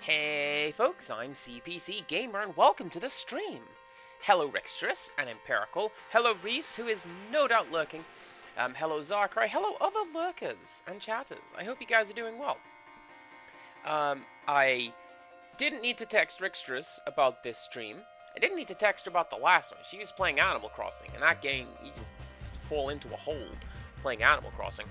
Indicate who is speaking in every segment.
Speaker 1: Hey folks, I'm CPC Gamer and welcome to the stream. Hello Rextrus and Empirical. Hello Reese, who is no doubt lurking. Hello Zarkrai. Hello other lurkers and chatters. I hope you guys are doing well. I didn't need to text Rextrus about this stream. I didn't need to text her about the last one. She was playing Animal Crossing. In that game, you just fall into a hole playing Animal Crossing.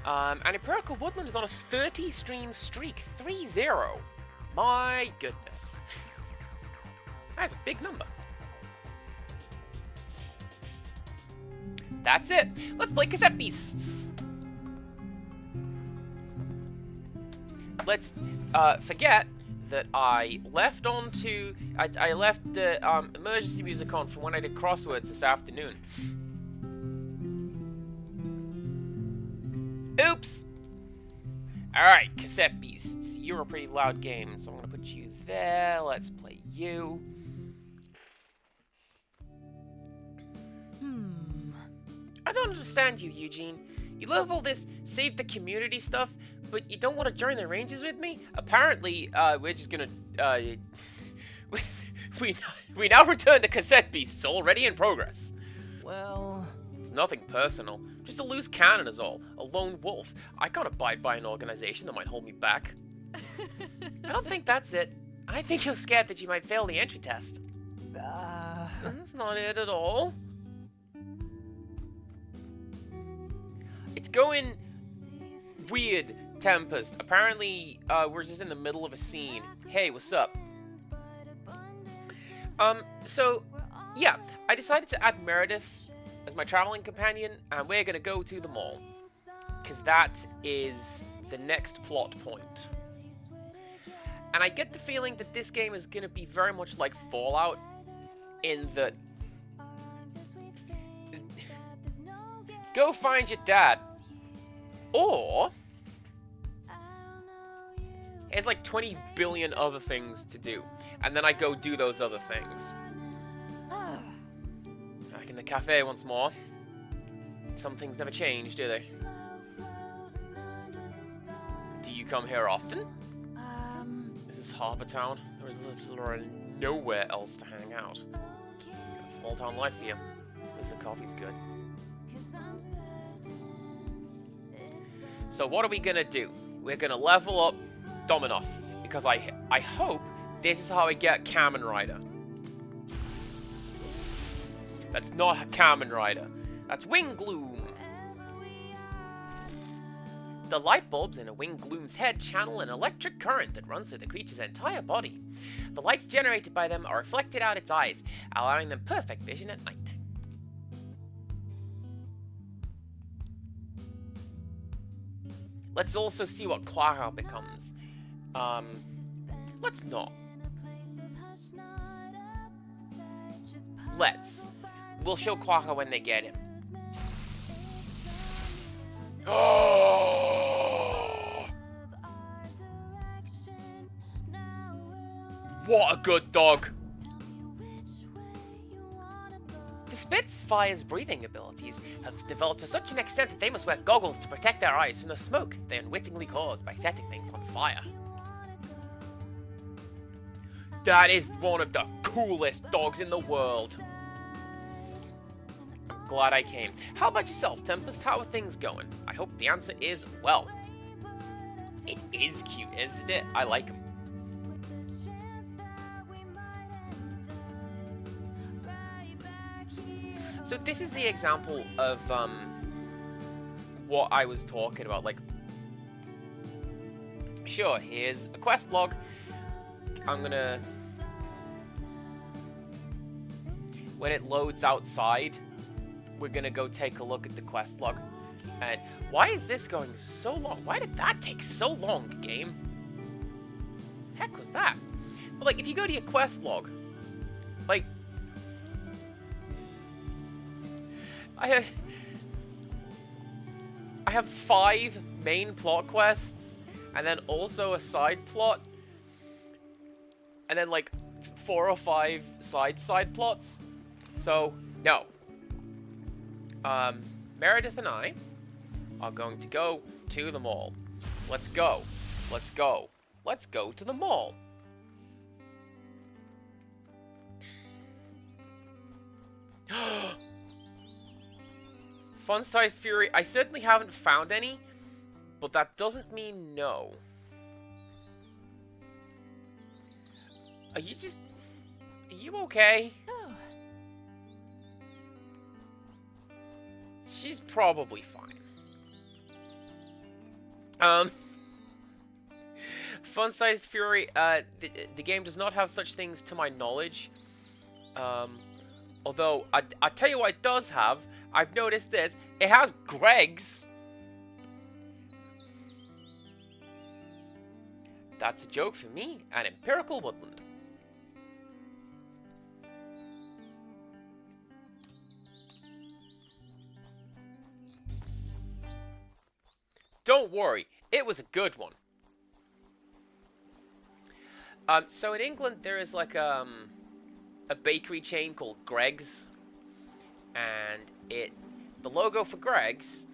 Speaker 1: And Empirical Woodland is on a 30 stream streak. 3-0. My goodness. That's a big number. That's it. Let's play Cassette Beasts. Let's forget that I left I left the emergency music on from when I did crosswords this afternoon. Oops! Alright, Cassette Beasts. You're a pretty loud game, so I'm gonna put you there. Let's play you. I don't understand you, Eugene. You love all this save the community stuff, but you don't want to join the Rangers with me? Apparently, we're just gonna, we now return to Cassette Beasts, already in progress. Well, it's nothing personal. Just a loose cannon is all. A lone wolf. I can't abide by an organization that might hold me back. I don't think that's it. I think you're scared that you might fail the entry test. That's not it at all. It's going weird, Tempest. Apparently, we're just in the middle of a scene. Hey, what's up? So, yeah, I decided to add Meredith as my traveling companion, and we're gonna go to the mall. Because that is the next plot point. And I get the feeling that this game is gonna be very much like Fallout, in that go find your dad. Or there's like 20 billion other things to do. And then I go do those other things. Back in the cafe once more. Some things never change, do they? Do you come here often? This is Harbour Town. There is literally nowhere else to hang out. Got a small town life here. At least the coffee's good. So what are we gonna do? We're gonna level up Dominoth, because I hope this is how I get Kamen Rider. That's not Kamen Rider. That's Wing Gloom. The light bulbs in a Wing Gloom's head channel an electric current that runs through the creature's entire body. The lights generated by them are reflected out its eyes, allowing them perfect vision at night. Let's also see what Quaha becomes. Let's not. Let's. We'll show Quaha when they get him. Oh! What a good dog! The Spitfire's breathing abilities have developed to such an extent that they must wear goggles to protect their eyes from the smoke they unwittingly cause by setting things on fire. That is one of the coolest dogs in the world. I'm glad I came. How about yourself, Tempest? How are things going? I hope the answer is well. It is cute, isn't it? I like him. So this is the example of what I was talking about. Like, sure, here's a quest log. I'm gonna, when it loads outside, we're gonna go take a look at the quest log. And why is this going so long? Why did that take so long, game? Heck was that? But like, if you go to your quest log, like, I have 5 main plot quests, and then also a side plot, and then like 4 or 5 side plots. So no. Meredith and I are going to go to the mall. Let's go. Let's go. Let's go to the mall. Fun-sized Fury. I certainly haven't found any, but that doesn't mean no. Are you okay?
Speaker 2: Oh.
Speaker 1: She's probably fine. Fun-sized Fury, the game does not have such things to my knowledge. Although, I tell you what it does have. I've noticed this. It has Greg's. That's a joke for me, an Empirical Woodland. Don't worry, it was a good one. So in England, there is like a bakery chain called Greg's, and the logo for Greg's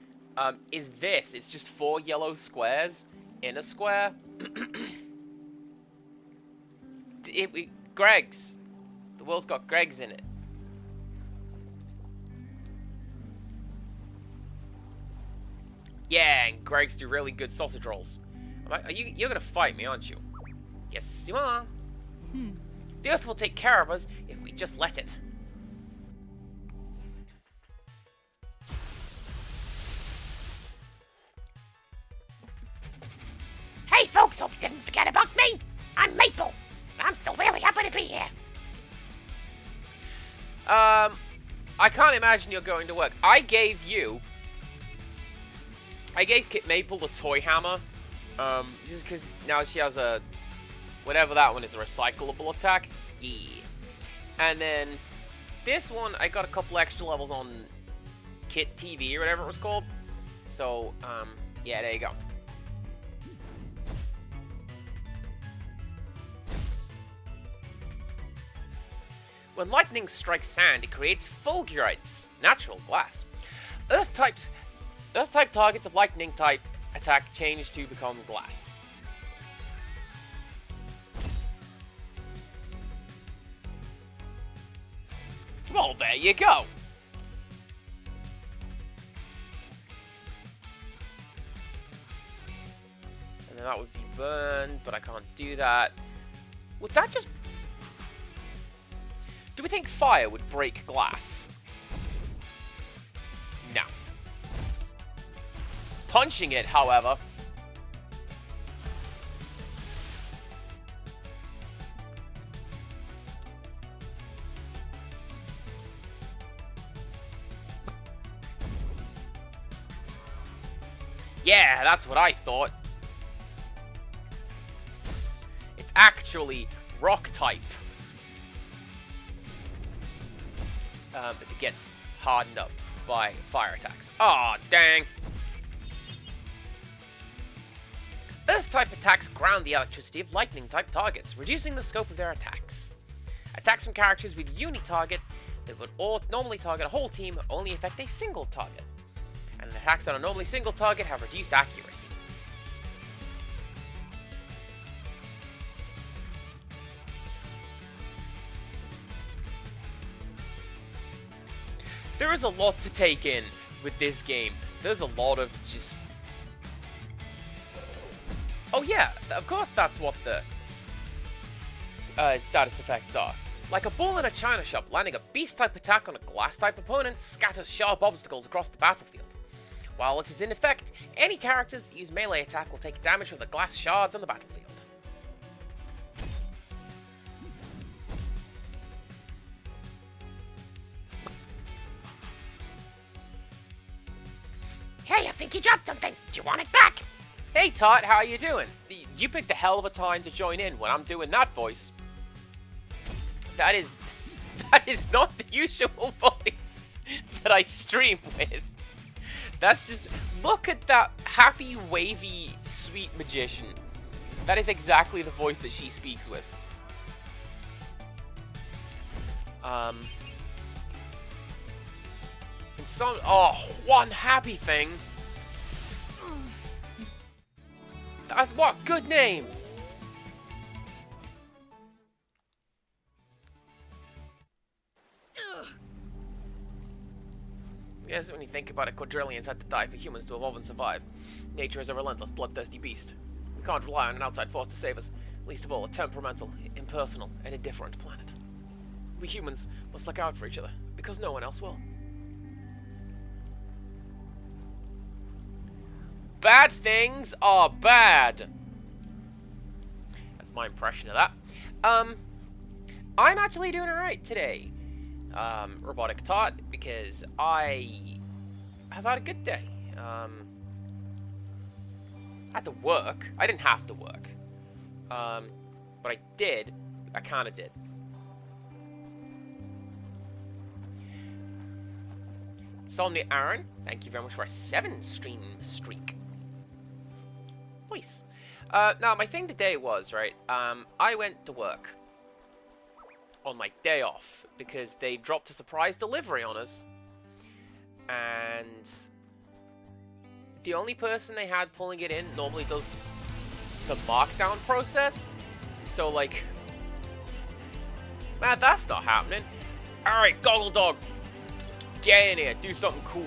Speaker 1: is this. It's just 4 yellow squares in a square. Greg's. The world's got Greg's in it. Yeah, and Greg's do really good sausage rolls. You're gonna fight me, aren't you? Yes, you are. The Earth will take care of us if we just let it.
Speaker 3: Hey folks, hope you didn't forget about me. I'm Maple. I'm still really happy to be here.
Speaker 1: I can't imagine you're going to work. I gave Kit Maple the toy hammer, just because now she has a, whatever that one is, a recyclable attack. Yeah. And then this one, I got a couple extra levels on Kit TV or whatever it was called. So, yeah, there you go. When lightning strikes sand, it creates fulgurites, natural glass. Earth-type targets of lightning-type attack change to become glass. Well, there you go. And then that would be burned, but I can't do that. Would that just... Do we think fire would break glass? No. Punching it, however... Yeah, that's what I thought. It's actually rock type. But it gets hardened up by fire attacks. Aw, dang. Earth-type attacks ground the electricity of lightning-type targets, reducing the scope of their attacks. Attacks from characters with uni-target that would normally target a whole team only affect a single target. And attacks that are normally single target have reduced accuracy. There is a lot to take in with this game. There's a lot of just... Oh yeah, of course that's what the status effects are. Like a bull in a china shop, landing a beast-type attack on a glass-type opponent scatters sharp obstacles across the battlefield. While it is in effect, any characters that use melee attack will take damage from the glass shards on the battlefield.
Speaker 3: Hey, I think you dropped something. Do you want it back?
Speaker 1: Hey Tot, how you doing? You picked a hell of a time to join in when I'm doing that voice. That is not the usual voice that I stream with. That's just, look at that happy, wavy, sweet magician. That is exactly the voice that she speaks with. And one happy thing. That's what? Good name. Yes, when you think about it, quadrillions had to die for humans to evolve and survive. Nature is a relentless, bloodthirsty beast. We can't rely on an outside force to save us, least of all a temperamental, impersonal, and indifferent planet. We humans must look out for each other, because no one else will. Bad things are bad! That's my impression of that. I'm actually doing alright today. Robotic taught, because I have had a good day. I had to work. I didn't have to work. But I did. I kind of did. Insomnia Aaron, thank you very much for a 7-stream streak. Nice. Now, my thing today was, right, I went to work on my day off because they dropped a surprise delivery on us. And the only person they had pulling it in normally does the markdown process. So, like, man, that's not happening. Alright, Goggle Dog, get in here, do something cool.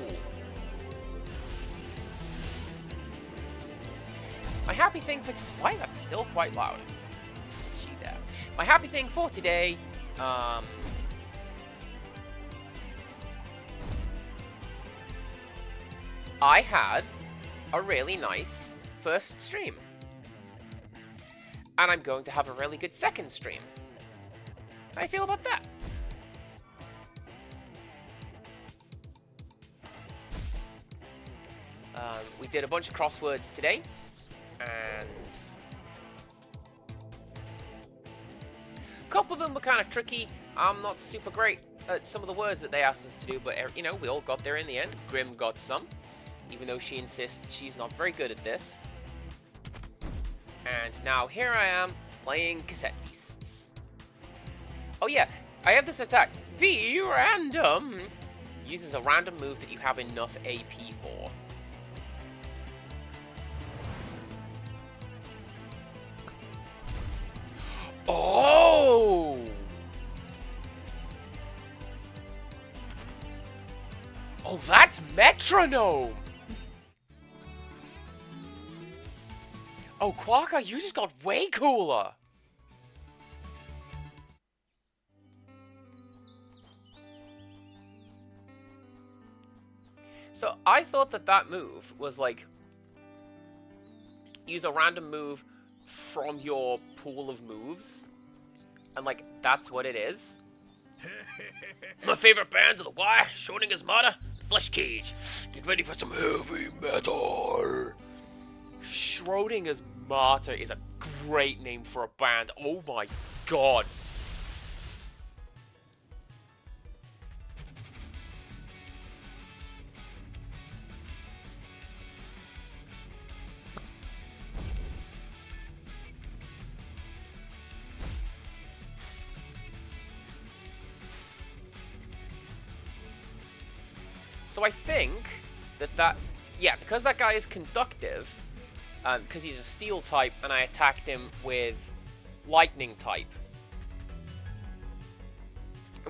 Speaker 1: My happy thing for... Why is that still quite loud? Gee, there. My happy thing for today... I had a really nice first stream. And I'm going to have a really good second stream. How do you feel about that? We did a bunch of crosswords today. And a couple of them were kind of tricky. I'm not super great at some of the words that they asked us to do, but, you know, we all got there in the end. Grim got some, even though she insists she's not very good at this. And now here I am playing Cassette Beasts. Oh yeah, I have this attack. Be random. Uses a random move that you have enough AP for. Oh! Oh, that's Metronome! Oh, Quaka, you just got way cooler! So, I thought that that move was like... use a random move from your pool of moves. And, like, that's what it is. My favorite bands are The Wire, Schrodinger's Martyr, and Flesh Cage. Get ready for some heavy metal. Schrodinger's Martyr is a great name for a band. Oh my god. So I think that yeah, because that guy is conductive, because he's a steel type, and I attacked him with lightning type,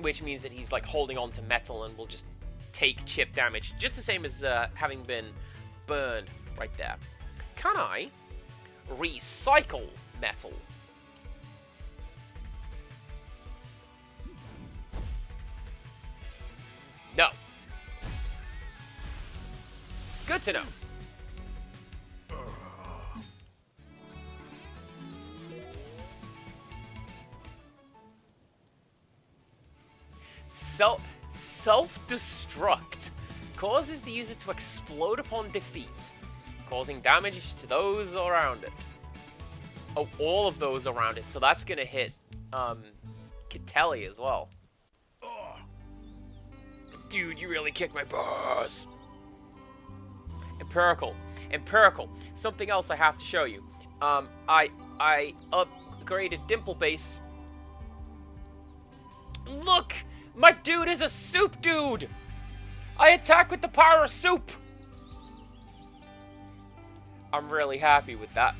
Speaker 1: which means that he's like holding on to metal and will just take chip damage, just the same as having been burned right there. Can I recycle metal? No. Good to know. Self-destruct causes the user to explode upon defeat, causing damage to those around it. Oh, all of those around it. So that's gonna hit Catelli as well. Ugh. Dude, you really kicked my balls. Empirical. Something else I have to show you. I upgraded Dimple Base. Look! My dude is a soup dude! I attack with the power of soup! I'm really happy with that.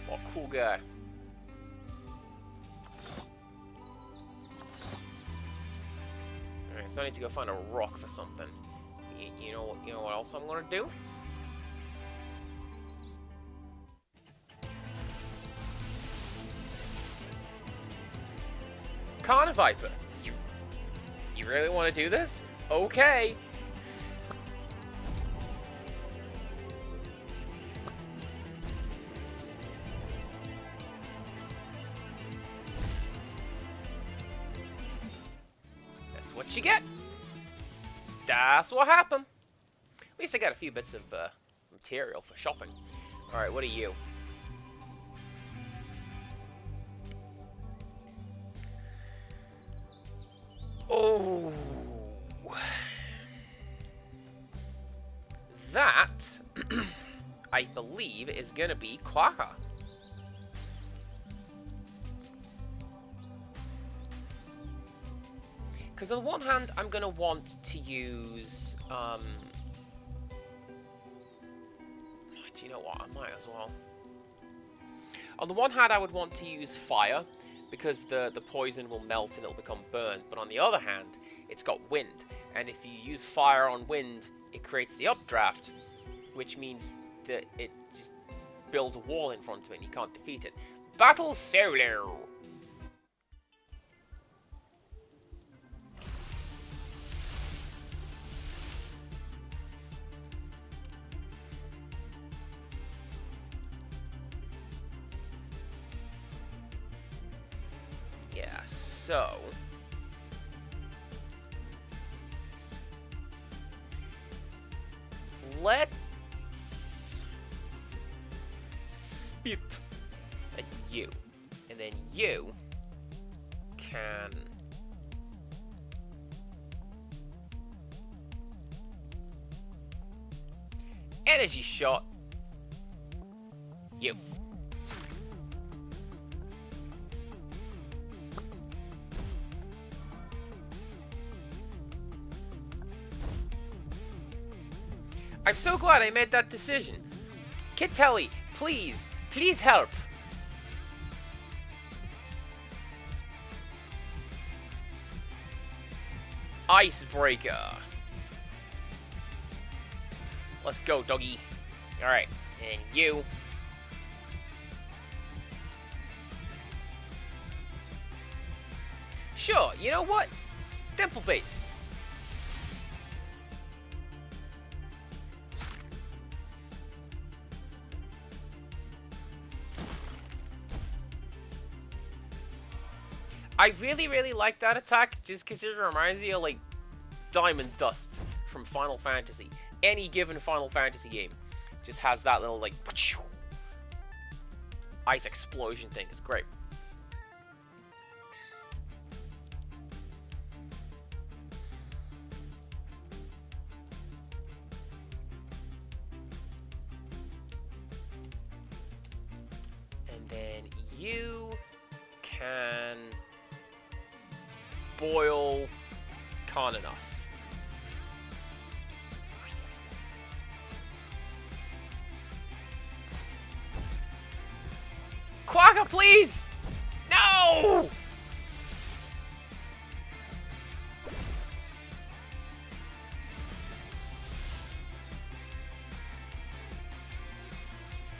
Speaker 1: What a cool guy. Alright, so I need to go find a rock for something. you know what else I'm gonna do? Carniviper, you really want to do this? Okay. That's what you get. That's what happened. At least I got a few bits of material for shopping. Alright, what are you? Oh. That, I believe, is gonna be Quagga. Because on the one hand, I'm gonna want to use, do you know what? I might as well. On the one hand, I would want to use fire, because the poison will melt and it'll become burned. But on the other hand, it's got wind. And if you use fire on wind, it creates the updraft, which means that it just builds a wall in front of it and you can't defeat it. Battle solo! Yeah, so... let's... spit at you. And then you can... energy shot you. I'm so glad I made that decision. Kid Telly, please, please help. Icebreaker. Let's go, doggy. Alright, and you. Sure, you know what? Dimple Base. I really, really like that attack just because it reminds me of, like, Diamond Dust from Final Fantasy. Any given Final Fantasy game just has that little, like, ice explosion thing. It's great. And then you can... boil Carnanath. Quagga, please! No!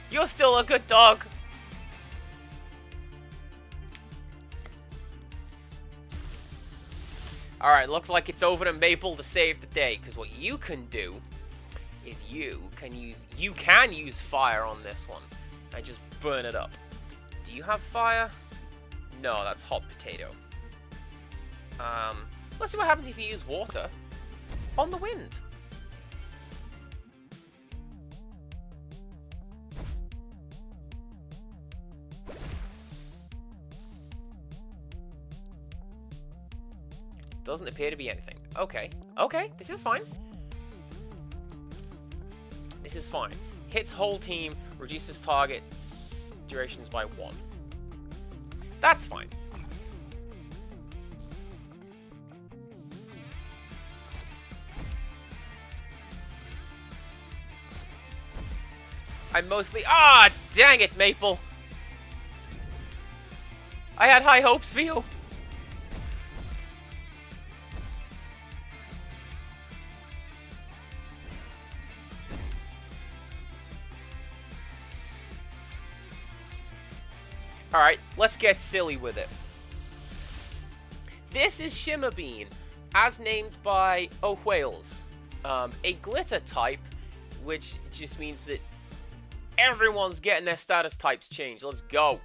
Speaker 1: You're still a good dog. Alright, looks like it's over to Maple to save the day, because what you can do is you can use fire on this one and just burn it up. Do you have fire? No, that's hot potato. Let's see what happens if you use water on the wind. Doesn't appear to be anything. Okay. Okay, this is fine. This is fine. Hits whole team, reduces targets durations by 1. That's fine. I'm mostly... ah, dang it, Maple! I had high hopes for you. Alright, let's get silly with it. This is Shimmer Bean, as named by O'Whales. A glitter type, which just means that everyone's getting their status types changed. Let's go.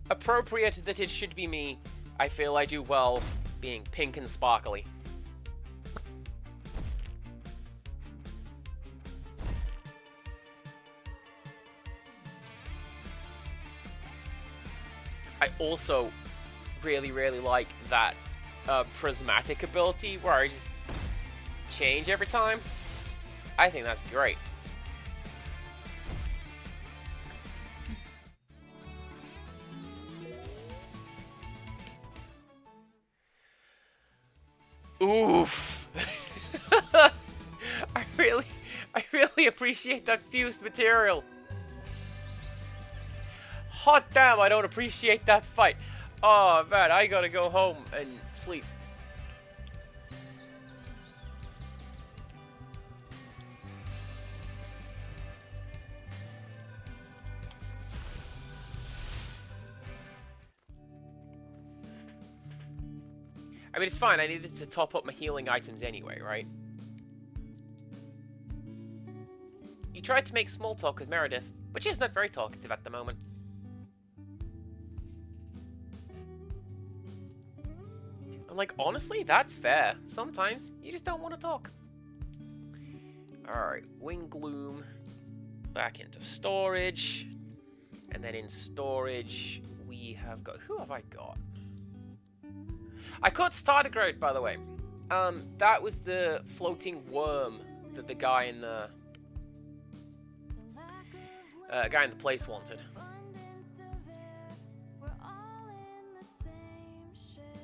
Speaker 1: Appropriate that it should be me. I feel I do well being pink and sparkly. I also really like that prismatic ability where I just change every time. I think that's great. Oof. I really appreciate that fused material. Hot damn, I don't appreciate that fight. Oh man, I gotta go home and sleep. I mean, it's fine. I needed to top up my healing items anyway, right? You tried to make small talk with Meredith, but she's not very talkative at the moment. I'm like, honestly, that's fair. Sometimes you just don't want to talk. Alright, Wing Gloom. Back into storage. And then in storage, we have got... Who have I got? I caught Stardigrade, by the way. That was the floating worm that the guy in the place wanted.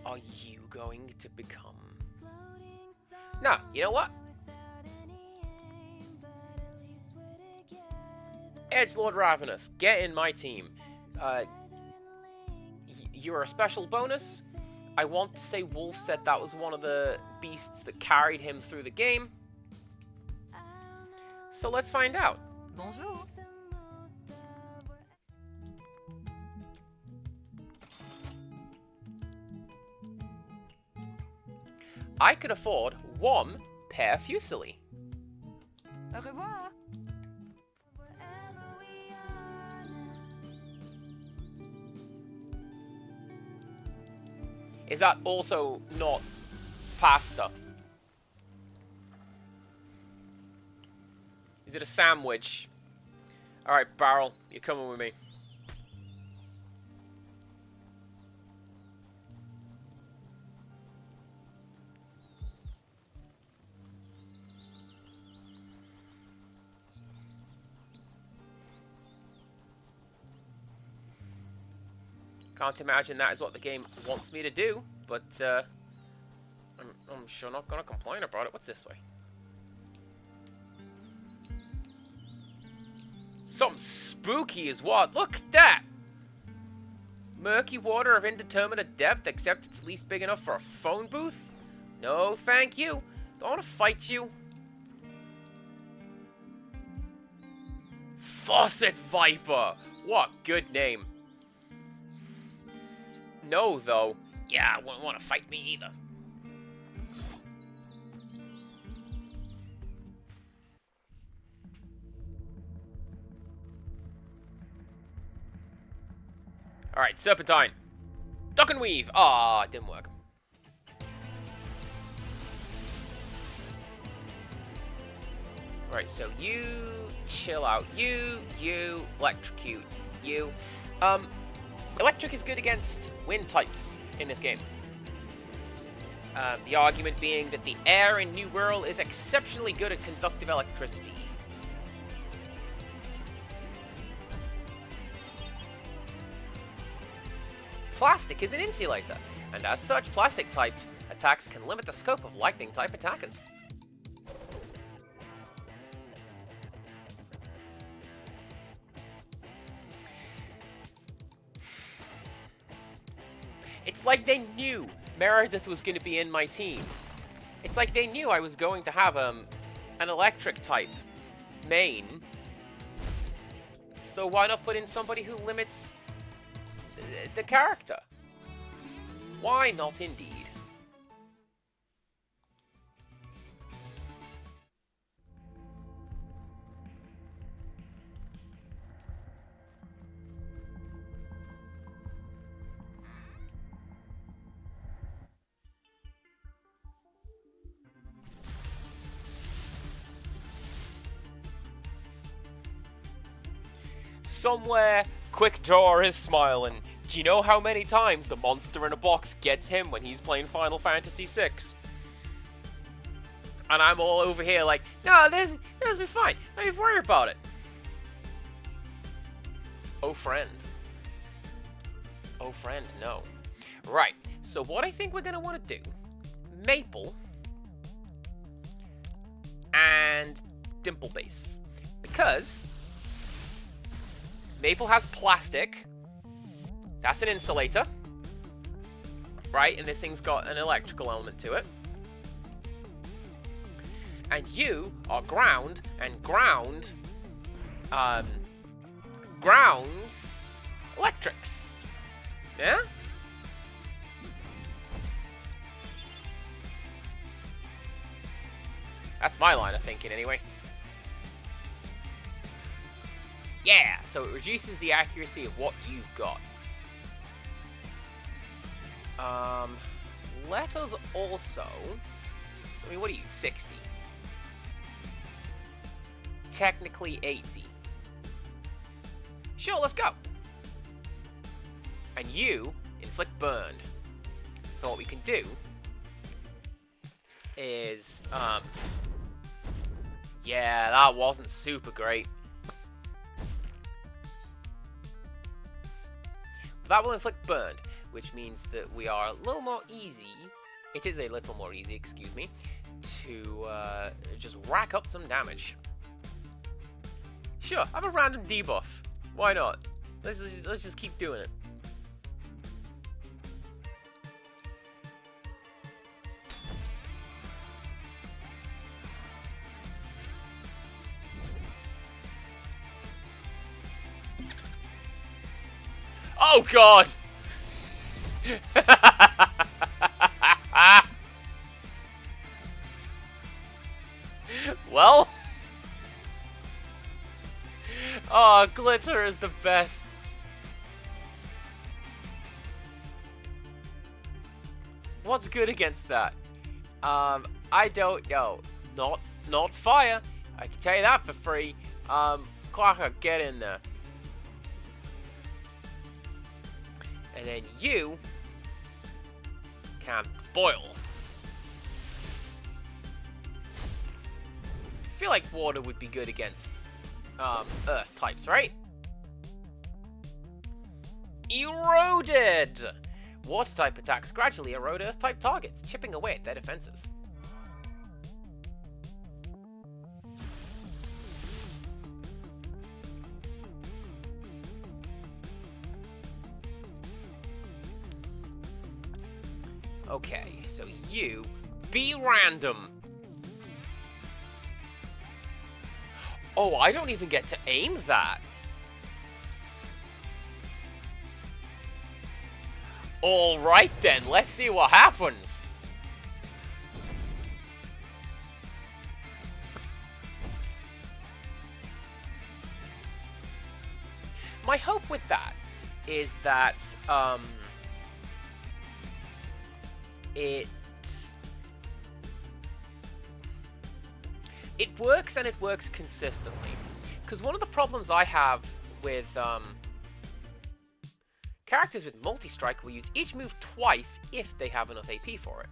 Speaker 1: Are you going to become? Nah, you know what? Edgelord Ravenous, get in my team. You're a special bonus. I want to say Wolf said that was one of the beasts that carried him through the game. So let's find out. Bonjour. I could afford one pair Fusilier. Au revoir. Is that also not pasta? Is it a sandwich? Alright, Barrel, you're coming with me. Can't imagine that is what the game wants me to do, but I'm sure not gonna complain about it. What's this way? Something spooky is what? Look at that! Murky water of indeterminate depth, except it's at least big enough for a phone booth? No, thank you. Don't want to fight you. Faucet Viper! What good name. No, though. Yeah, wouldn't want to fight me either. Alright, Serpentine. Duck and weave. Ah, didn't work. Right, so you chill out. You electrocute. You. Electric is good against wind types in this game. The argument being that the air in New World is exceptionally good at conductive electricity. Plastic is an insulator, and as such, plastic type attacks can limit the scope of lightning type attackers. It's like they knew Meredith was going to be in my team. It's like they knew I was going to have an electric type main. So why not put in somebody who limits the character? Why not indeed? Somewhere, Quickdraw is smiling. Do you know how many times the monster in a box gets him when he's playing Final Fantasy VI? And I'm all over here like, no, this will be fine. Don't even worry about it. Oh, friend. Oh, friend, no. Right, so what I think we're going to want to do, Maple and Dimple Base. Because Maple has plastic. That's an insulator. Right? And this thing's got an electrical element to it. And you are ground, and ground grounds electrics. Yeah? That's my line of thinking anyway. Yeah, so it reduces the accuracy of what you've got. Let us also... So, I mean, what are you, 60? Technically 80. Sure, let's go. And you inflict burn. So what we can do is, yeah, that wasn't super great. But that will inflict burn, which means that we are a little more easy. It is a little more easy, excuse me, to just rack up some damage. Sure, have a random debuff. Why not? Let's just keep doing it. Oh God! Well, oh, glitter is the best. What's good against that? I don't know. Not fire. I can tell you that for free. Quacker, get in there. And then you can boil. I feel like water would be good against earth types, right? Eroded! Water type attacks gradually erode earth type targets, chipping away at their defenses. Okay, so you be random. Oh, I don't even get to aim that. Alright then, let's see what happens. My hope with that is that, it works, and it works consistently. Because one of the problems I have with characters with multi-strike will use each move twice if they have enough AP for it.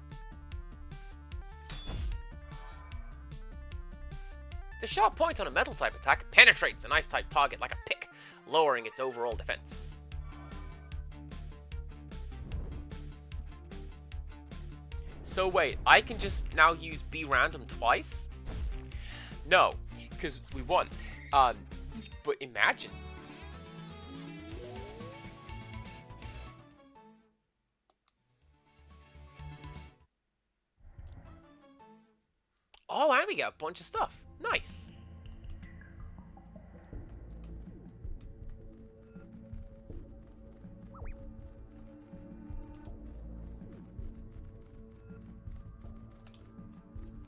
Speaker 1: The sharp point on a metal type attack penetrates an ice type target like a pick, lowering its overall defense. So wait, I can just now use be random twice? No, because we won. But imagine. Oh, and we got a bunch of stuff. Nice.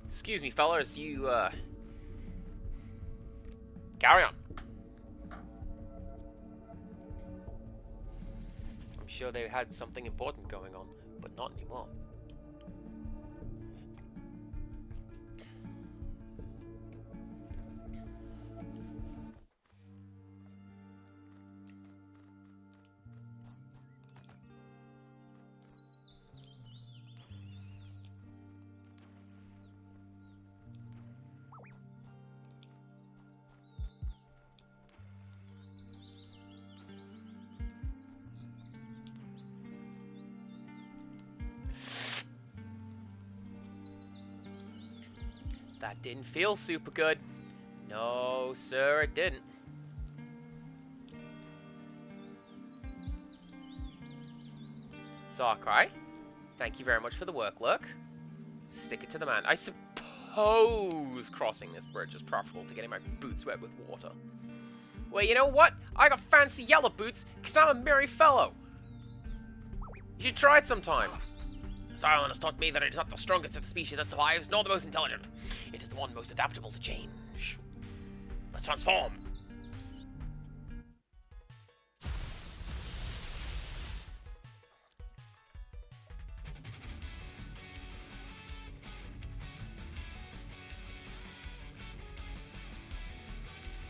Speaker 1: Excuse me, fellas, you, carry on. I'm sure they had something important going on, but not anymore. That didn't feel super good. No, sir, it didn't. Zarkai, thank you very much for the work, look. Stick it to the man. I suppose crossing this bridge is preferable to getting my boots wet with water. Well, you know what? I got fancy yellow boots because I'm a merry fellow. You should try it sometime. Silent has taught me that it is not the strongest of the species that survives, nor the most intelligent. It is the one most adaptable to change. Let's transform.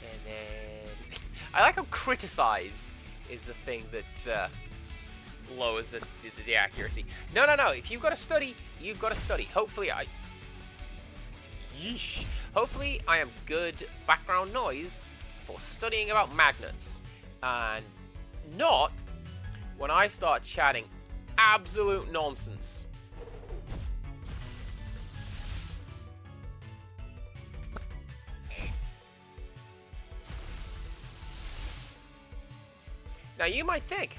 Speaker 1: And then... I like how criticize is the thing that... lowers the accuracy. No. If you've got to study, you've got to study. Hopefully Hopefully I am good background noise for studying about magnets. And not when I start chatting absolute nonsense. Now you might think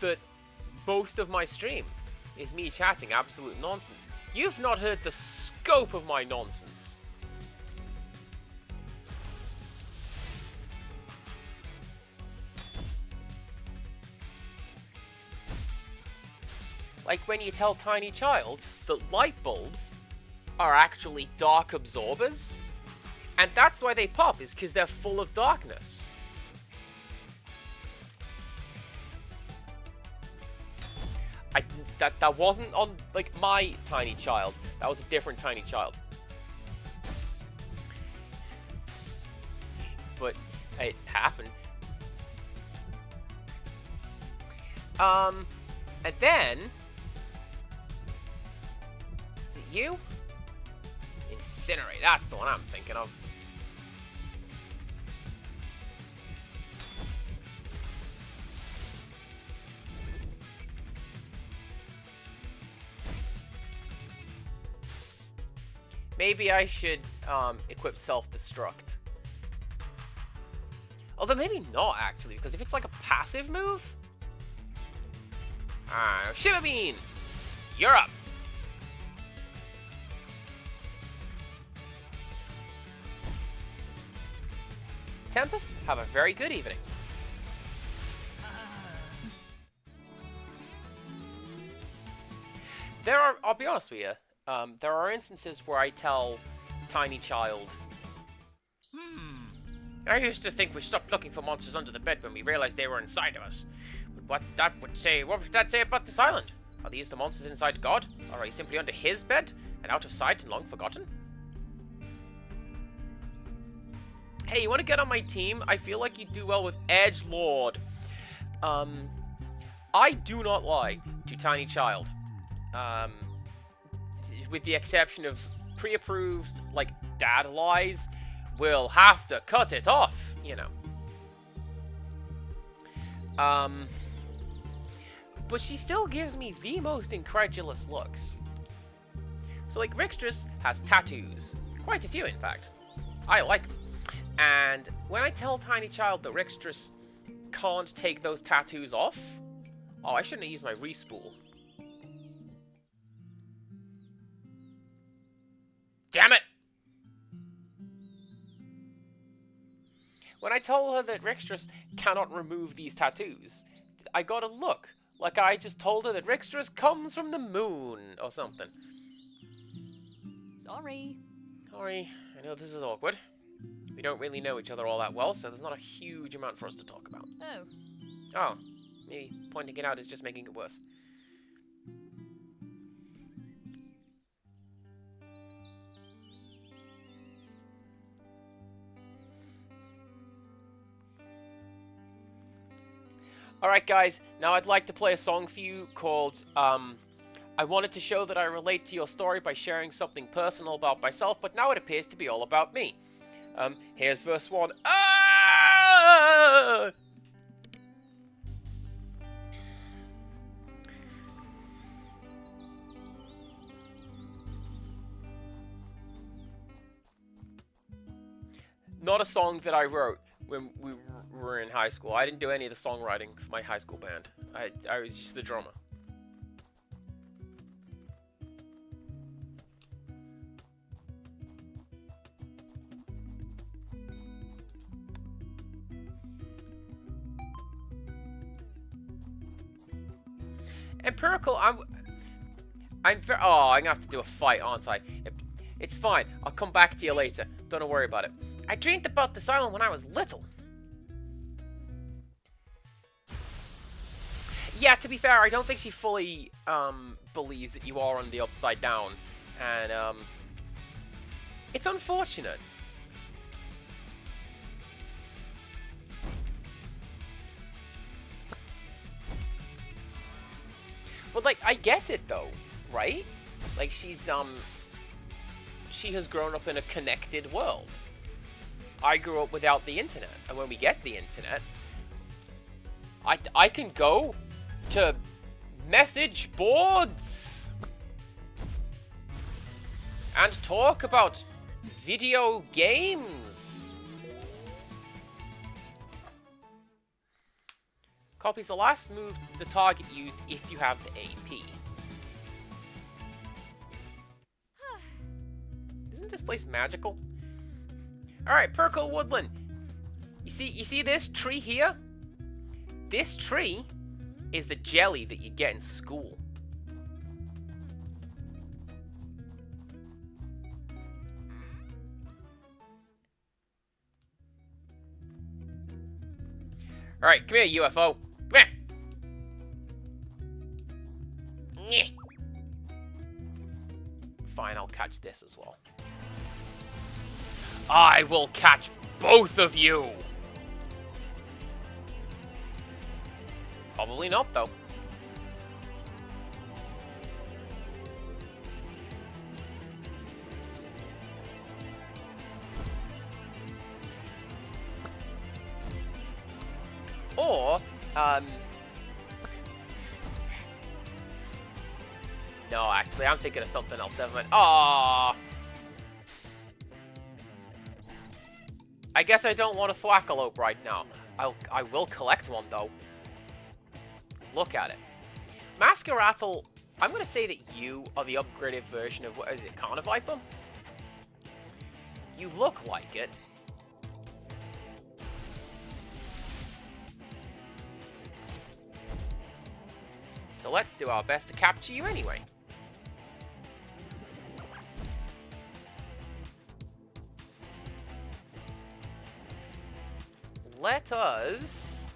Speaker 1: that most of my stream is me chatting absolute nonsense. You've not heard the scope of my nonsense. Like when you tell Tiny Child that light bulbs are actually dark absorbers, and that's why they pop, is because they're full of darkness. That wasn't on, like, my Tiny Child. That was a different Tiny Child. But it happened. And then... Is it you? Incinerate, that's the one I'm thinking of. Maybe I should equip self-destruct. Although maybe not, actually, because if it's like a passive move... Shiva Bean! You're up! Tempest, have a very good evening. I'll be honest with you, there are instances where I tell Tiny Child, I used to think we stopped looking for monsters under the bed when we realized they were inside of us. But what would that say about this island? Are these the monsters inside God? Or are they simply under his bed and out of sight and long forgotten? Hey, you want to get on my team? I feel like you do well with Edgelord. I do not lie to Tiny Child. With the exception of pre-approved, like, dad lies, we'll have to cut it off, you know. But she still gives me the most incredulous looks. So, like, Rixtress has tattoos. Quite a few, in fact. I like them. And when I tell Tiny Child that Rixtress can't take those tattoos off... Oh, I shouldn't have used my respool. Damn it! When I told her that Rixtrus cannot remove these tattoos, I got a look. Like I just told her that Rixtrus comes from the moon or something.
Speaker 2: Sorry.
Speaker 1: Sorry, I know this is awkward. We don't really know each other all that well, so there's not a huge amount for us to talk about.
Speaker 2: Oh.
Speaker 1: Oh, maybe pointing it out is just making it worse. Alright guys, now I'd like to play a song for you called, I wanted to show that I relate to your story by sharing something personal about myself, but now it appears to be all about me. Here's verse 1. Ah! Not a song that I wrote when we were in high school. I didn't do any of the songwriting for my high school band. I was just the drummer. Empirical, I'm gonna have to do a fight, aren't I? It's fine. I'll come back to you later. Don't worry about it. I dreamed about this island when I was little. Yeah, to be fair, I don't think she fully believes that you are on the upside down, and it's unfortunate. But like, I get it though, right? Like she has grown up in a connected world. I grew up without the internet, and when we get the internet, I can go to message boards and talk about video games. Copies the last move the target used if you have the AP. Isn't this place magical? Alright, Perko Woodland. You see this tree here? This tree is the jelly that you get in school. Alright, come here, UFO. Come here. Fine, I'll catch this as well. I will catch both of you! Probably not, though. Or, no, actually, I'm thinking of something else. Never mind. Aww. I guess I don't want a Thwackalope right now. I will collect one, though. Look at it. Masqueratle, I'm going to say that you are the upgraded version of, what is it, Carniviper? You look like it. So let's do our best to capture you anyway. Let us...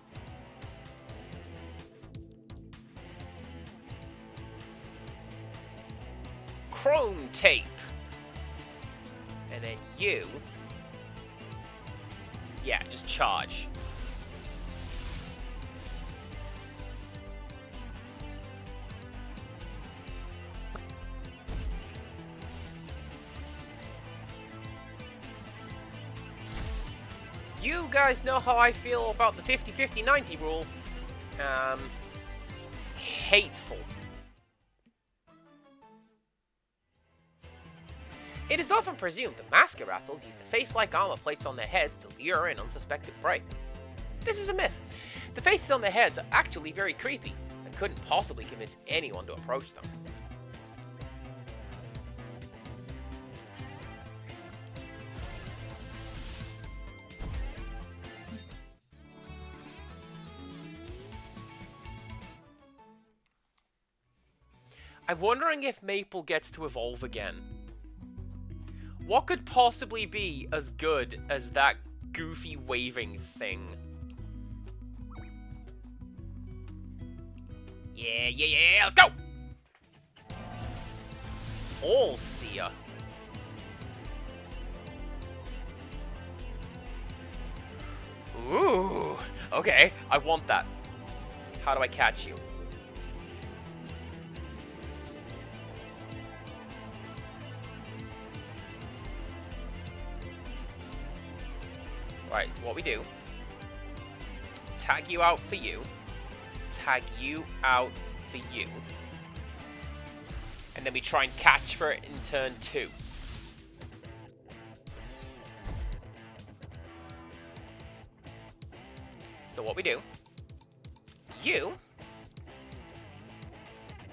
Speaker 1: Chrome tape. And then you... Yeah, just charge. You guys know how I feel about the 50-50-90 rule. Hateful. It is often presumed that Masquerattles use the face-like armor plates on their heads to lure in unsuspected prey. This is a myth. The faces on their heads are actually very creepy, and couldn't possibly convince anyone to approach them. I'm wondering if Maple gets to evolve again. What could possibly be as good as that goofy waving thing? Yeah, let's go! All-Seer. Ooh, okay, I want that. How do I catch you? Right, what we do, tag you out for you, tag you out for you, and then we try and catch for it in turn 2. So what we do, you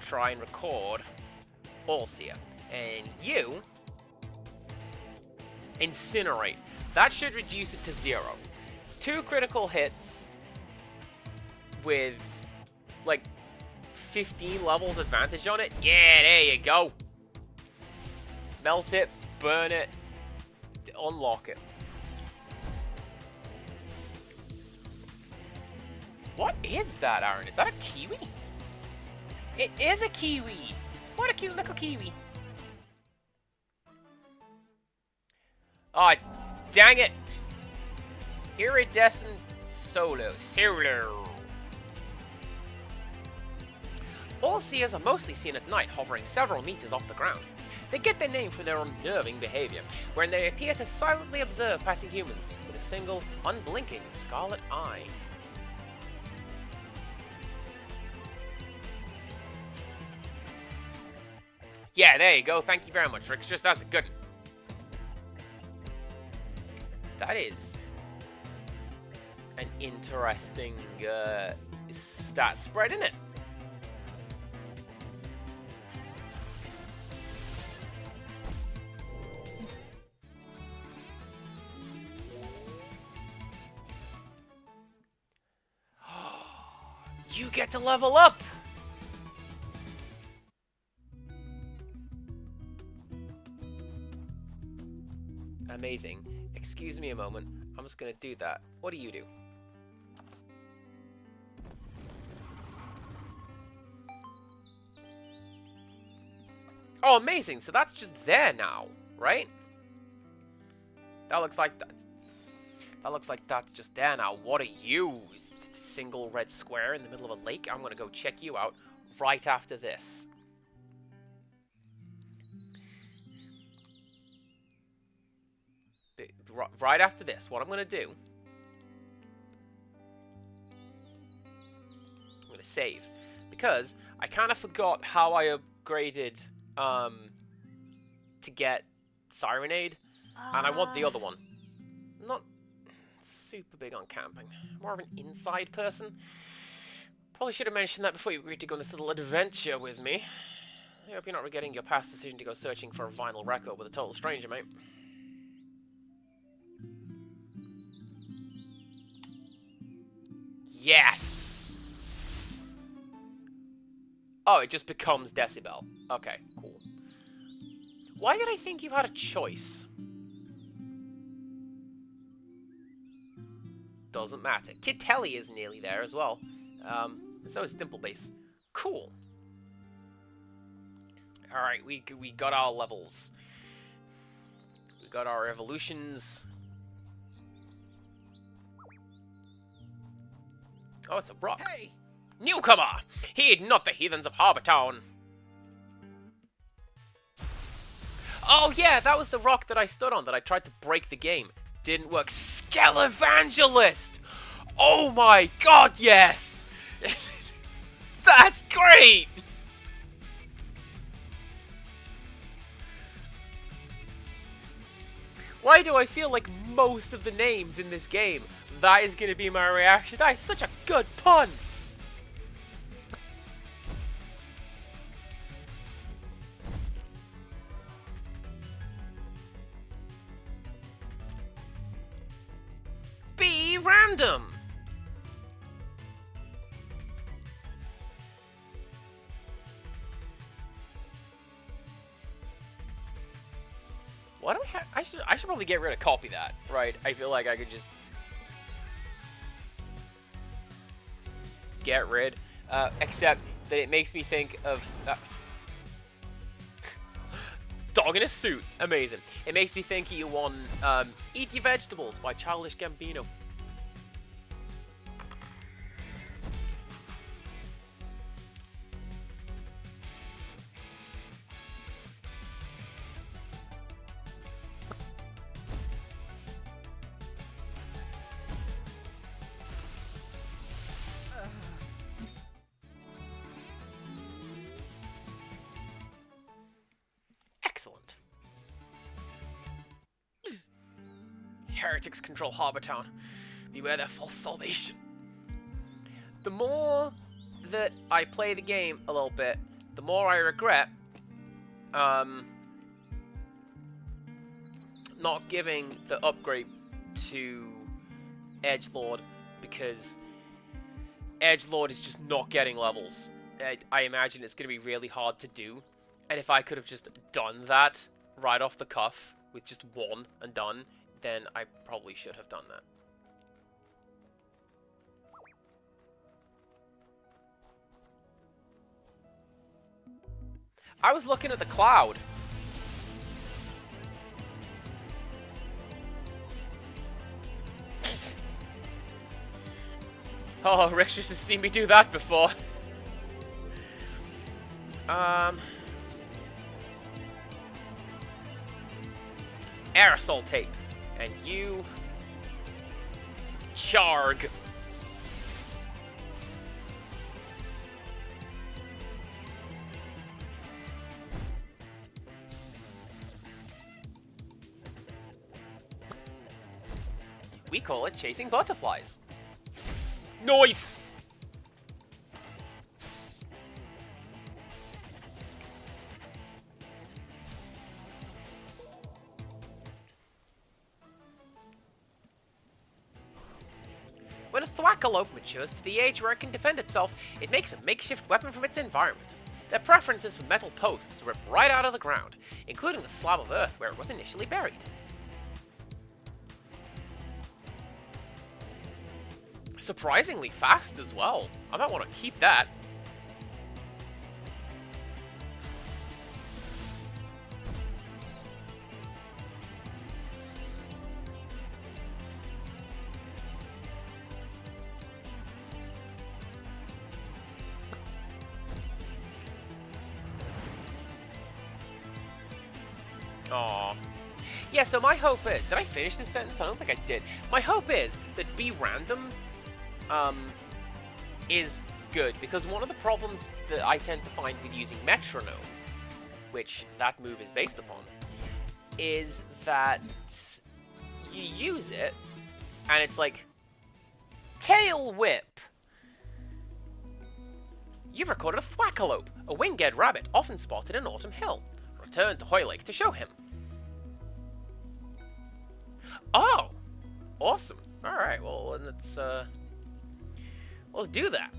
Speaker 1: try and record All-Seer, and you incinerate. That should reduce it to 0. 2 critical hits with, like, 15 levels advantage on it. Yeah, there you go. Melt it, burn it, unlock it. What is that, Aaron? Is that a kiwi? It is a kiwi. What a cute little kiwi. Oh, dang it. Iridescent Solo. All-Seers are mostly seen at night, hovering several meters off the ground. They get their name from their unnerving behavior, wherein they appear to silently observe passing humans with a single, unblinking scarlet eye. Yeah, there you go. Thank you very much, Rick. Just that's a good one. That is an interesting stat spread, isn't it? You get to level up! Amazing. Excuse me a moment. I'm just gonna do that. What do you do? Oh, amazing. So that's just there now, right? That looks like that. That looks like that's just there now. What are you? Single red square in the middle of a lake? I'm gonna go check you out right after this. Right after this, what I'm gonna do, I'm gonna save, because I kind of forgot how I upgraded to get Sirenade, and I want the other one. I'm not super big on camping. I'm more of an inside person. Probably should have mentioned that before you agreed to go on this little adventure with me. I hope you're not regretting your past decision to go searching for a vinyl record with a total stranger, mate. Yes! Oh, it just becomes Decibel. Okay, cool. Why did I think you had a choice? Doesn't matter. Kid Telly is nearly there as well. So is Dimplebase. Cool. Alright, we got our levels. We got our evolutions. Oh, it's a rock. Hey! Newcomer! Heed not the heathens of Harbour Town! Oh yeah, that was the rock that I stood on that I tried to break the game. Didn't work. Skelevangelist! Oh my god, yes! That's great! Why do I feel like most of the names in this game, that is going to be my reaction? That is such a good pun! Be random! What do I should probably get rid of copy that, right? I feel like I could just get rid, except that it makes me think of dog in a suit. Amazing. It makes me think of you on Eat Your Vegetables by Childish Gambino. Excellent. Heretics control Harbor Town. Beware their false salvation. The more that I play the game a little bit, the more I regret not giving the upgrade to Edgelord, because Edgelord is just not getting levels. I imagine it's going to be really hard to do. And if I could have just done that right off the cuff with just one and done, then I probably should have done that. I was looking at the cloud. Oh, Rick's just has seen me do that before. Aerosol tape. And you... Charg. We call it chasing butterflies. Nice! When a thwackalope matures to the age where it can defend itself, it makes a makeshift weapon from its environment. Their preference is for metal posts ripped right out of the ground, including the slab of earth where it was initially buried. Surprisingly fast as well. I might want to keep that. Aww. Yeah, so my hope is... Did I finish this sentence? I don't think I did. My hope is that be random is good, because one of the problems that I tend to find with using Metronome, which that move is based upon, is that you use it, and it's like, Tail Whip! You've recorded a thwackalope, a winged rabbit often spotted in Autumn Hill. Return to Hoylake to show him. Oh! Awesome. Alright, well, let's do that.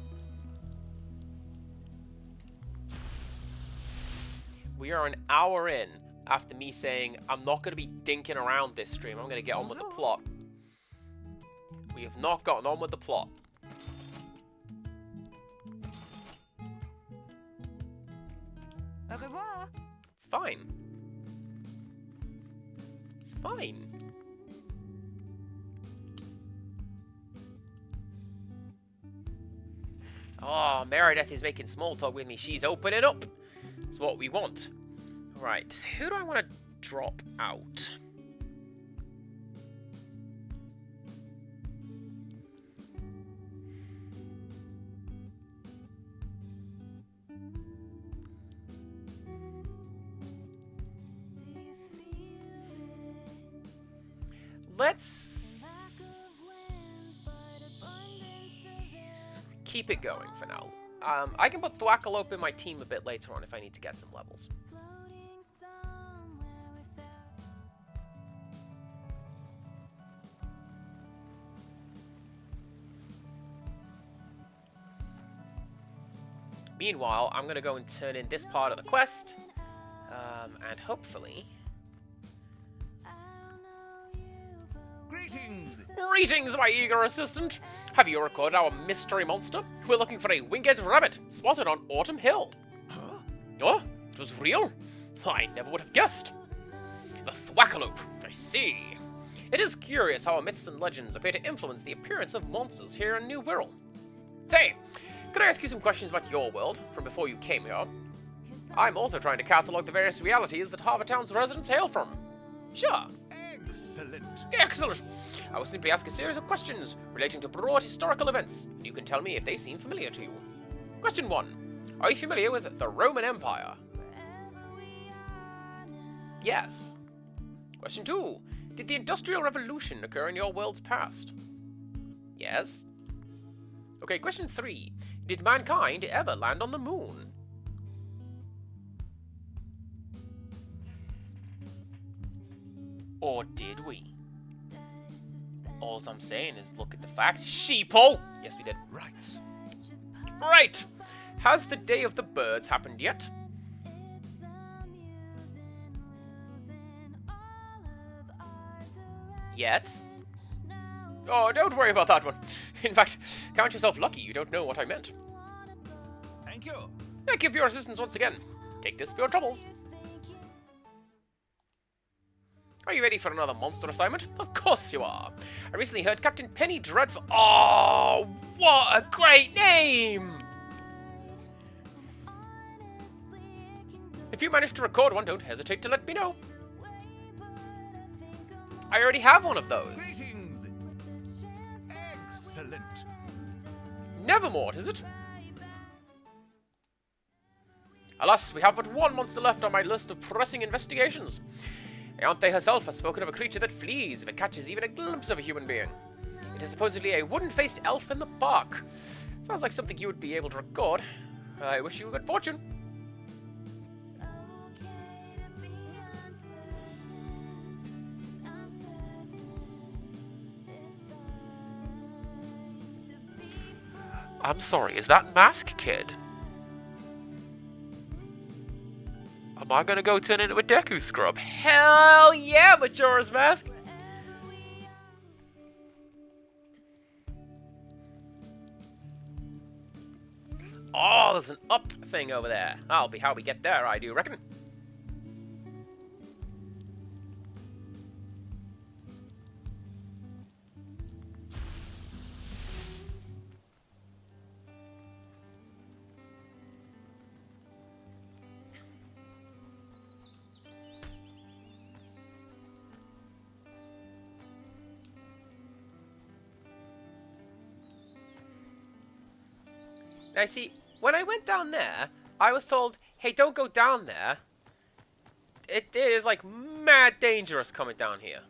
Speaker 1: We are an hour in after me saying I'm not going to be dinking around this stream. I'm going to get on with the plot. We have not gotten on with the plot.
Speaker 2: Au revoir.
Speaker 1: It's fine. It's fine. Oh, Meredith is making small talk with me. She's opening up. It's what we want. Right, who do I want to drop out? Let's keep it going for now. I can put Thwackalope in my team a bit later on if I need to get some levels. Meanwhile, I'm going to go and turn in this part of the quest, and hopefully Greetings, my eager assistant. Have you recorded our mystery monster? We're looking for a winged rabbit spotted on Autumn Hill.
Speaker 4: Huh?
Speaker 1: Oh, it was real? I never would have guessed. The Thwackalope, I see. It is curious how myths and legends appear to influence the appearance of monsters here in New Wirral. Say, could I ask you some questions about your world from before you came here? I'm also trying to catalogue the various realities that Harbour Town's residents hail from. Sure.
Speaker 4: Excellent.
Speaker 1: Excellent. I will simply ask a series of questions relating to broad historical events, and you can tell me if they seem familiar to you. Question 1. Are you familiar with the Roman Empire? Yes. Question 2. Did the Industrial Revolution occur in your world's past? Yes. Okay, question 3. Did mankind ever land on the moon? Or did we? All I'm saying is look at the facts. Sheeple! Yes, we did.
Speaker 4: Right.
Speaker 1: Right! Has the Day of the Birds happened yet? Yet? Oh, don't worry about that one. In fact, count yourself lucky you don't know what I meant.
Speaker 4: Thank you.
Speaker 1: Thank you for your assistance once again. Take this for your troubles. Are you ready for another monster assignment? Of course you are. I recently heard Captain Penny Dreadful. Oh, what a great name! If you manage to record one, don't hesitate to let me know. I already have one of those.
Speaker 4: Greetings. Excellent.
Speaker 1: Nevermore, is it? Alas, we have but one monster left on my list of pressing investigations. Aeonte herself has spoken of a creature that flees if it catches even a glimpse of a human being. It is supposedly a wooden-faced elf in the park. Sounds like something you would be able to record. I wish you good fortune. I'm sorry, is that Mask Kid? Am I gonna go turn into a Deku Scrub? Hell yeah, Majora's Mask! Oh, there's an up thing over there. That'll be how we get there, I do reckon. Now, see, when I went down there, I was told, hey, don't go down there. It is, like, mad dangerous coming down here.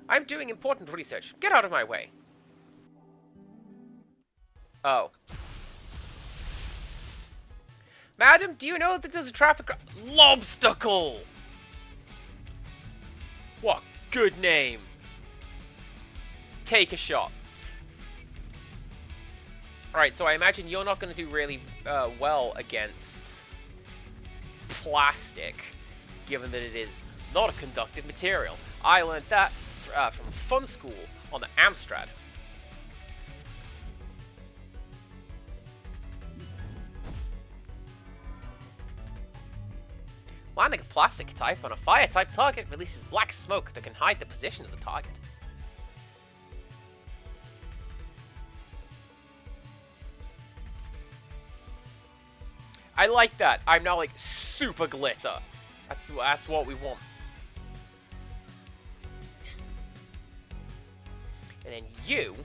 Speaker 1: I'm doing important research. Get out of my way. Oh. Madam, do you know that there's a traffic... Lobstacle! What good name. Take a shot. Alright, so I imagine you're not going to do really well against plastic, given that it is not a conductive material. I learned that from Fun School on the Amstrad. Landing a plastic type on a fire type target releases black smoke that can hide the position of the target. I like that. I'm now like super glitter. That's what we want. And then you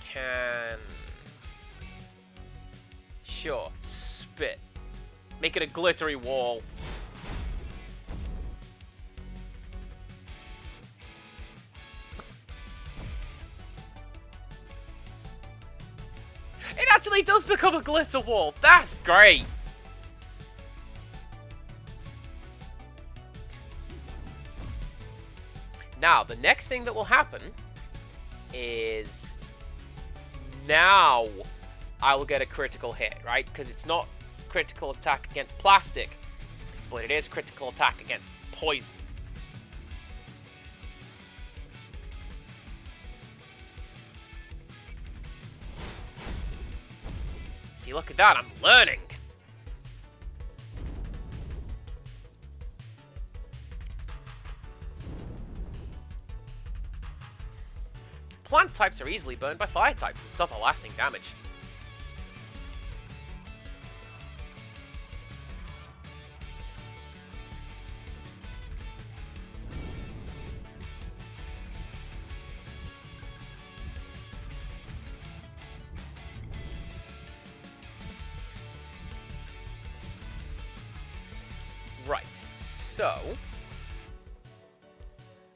Speaker 1: can... Sure, spit. Make it a glittery wall. It actually does become a glitter wall. That's great. Now, the next thing that will happen is Now I will get a critical hit, right? Because it's not critical attack against plastic, but it is critical attack against poison. See, look at that, I'm learning. Plant types are easily burned by fire types and suffer lasting damage. Right, so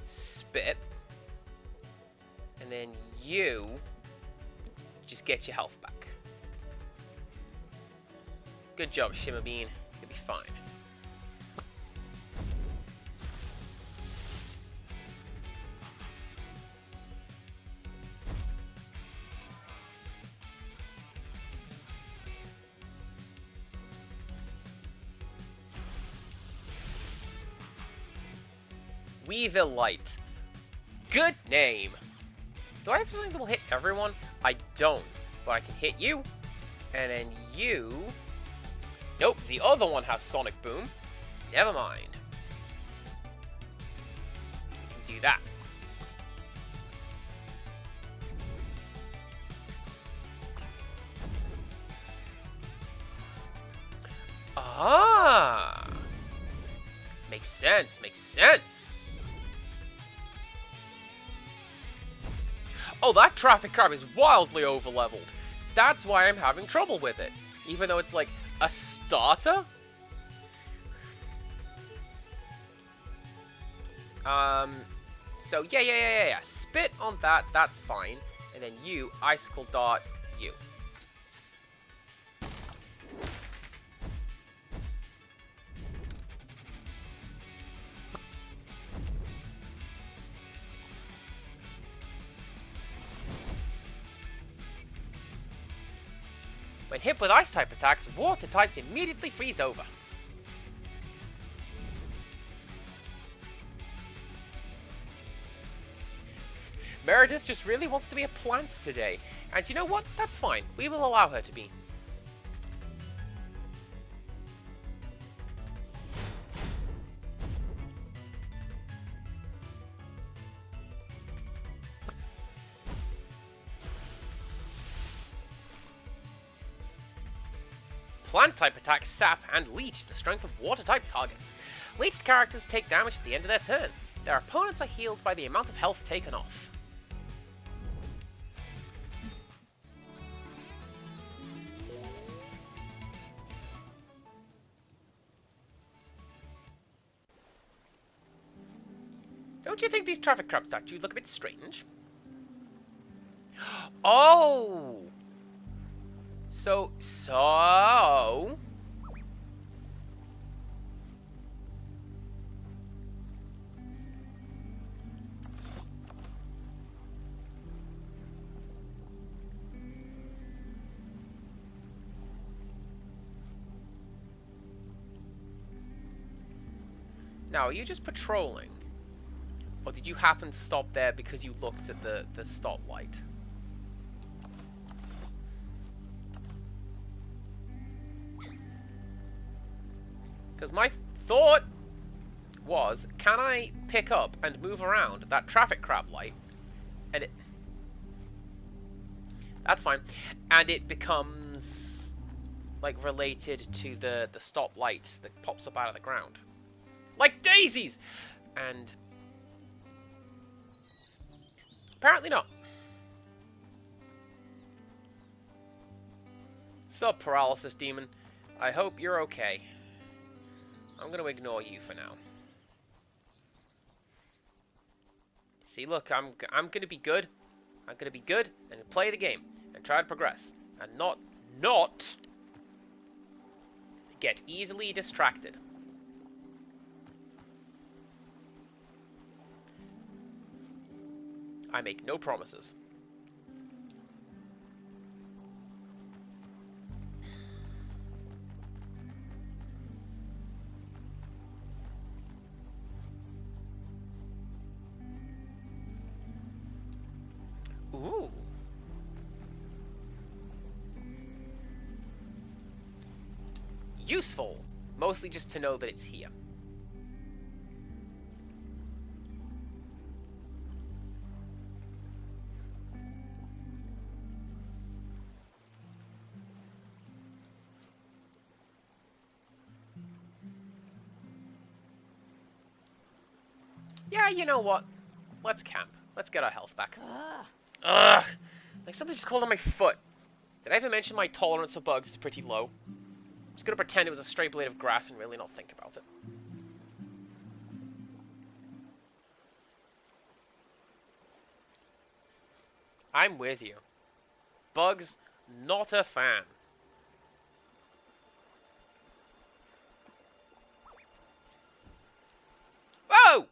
Speaker 1: spit, and then you just get your health back. Good job, Shimmer Bean. You'll be fine. Weevil Light. Good name. Do I have something that will hit everyone? I don't, but I can hit you, and then you... Nope, the other one has Sonic Boom. Never mind. We can do that. Ah! Makes sense, makes sense. Oh, that traffic crab is wildly overleveled. That's why I'm having trouble with it. Even though it's like a starter? So yeah. Spit on that, that's fine. And then you, Icicle Dart, you. When hit with ice-type attacks, water types immediately freeze over. Meredith just really wants to be a plant today. And you know what? That's fine. We will allow her to be. Plant-type attacks sap and leech the strength of water-type targets. Leeched characters take damage at the end of their turn. Their opponents are healed by the amount of health taken off. Don't you think these traffic crab statues look a bit strange? Oh! So... Now, are you just patrolling? Or did you happen to stop there because you looked at the stoplight? Because my thought was, can I pick up and move around that traffic crab light? And it... That's fine. And it becomes, like, related to the stoplight that pops up out of the ground. Like daisies! And... apparently not. Sup, Paralysis Demon. I hope you're okay. I'm going to ignore you for now. See, look, I'm going to be good. I'm going to be good and play the game and try to progress and not get easily distracted. I make no promises. useful. Mostly just to know that it's here. Yeah, you know what? Let's camp. Let's get our health back. Ugh! Like something just crawled on my foot. Did I ever mention my tolerance for bugs is pretty low? I'm just gonna pretend it was a stray blade of grass and really not think about it. I'm with you. Bugs, not a fan. Whoa!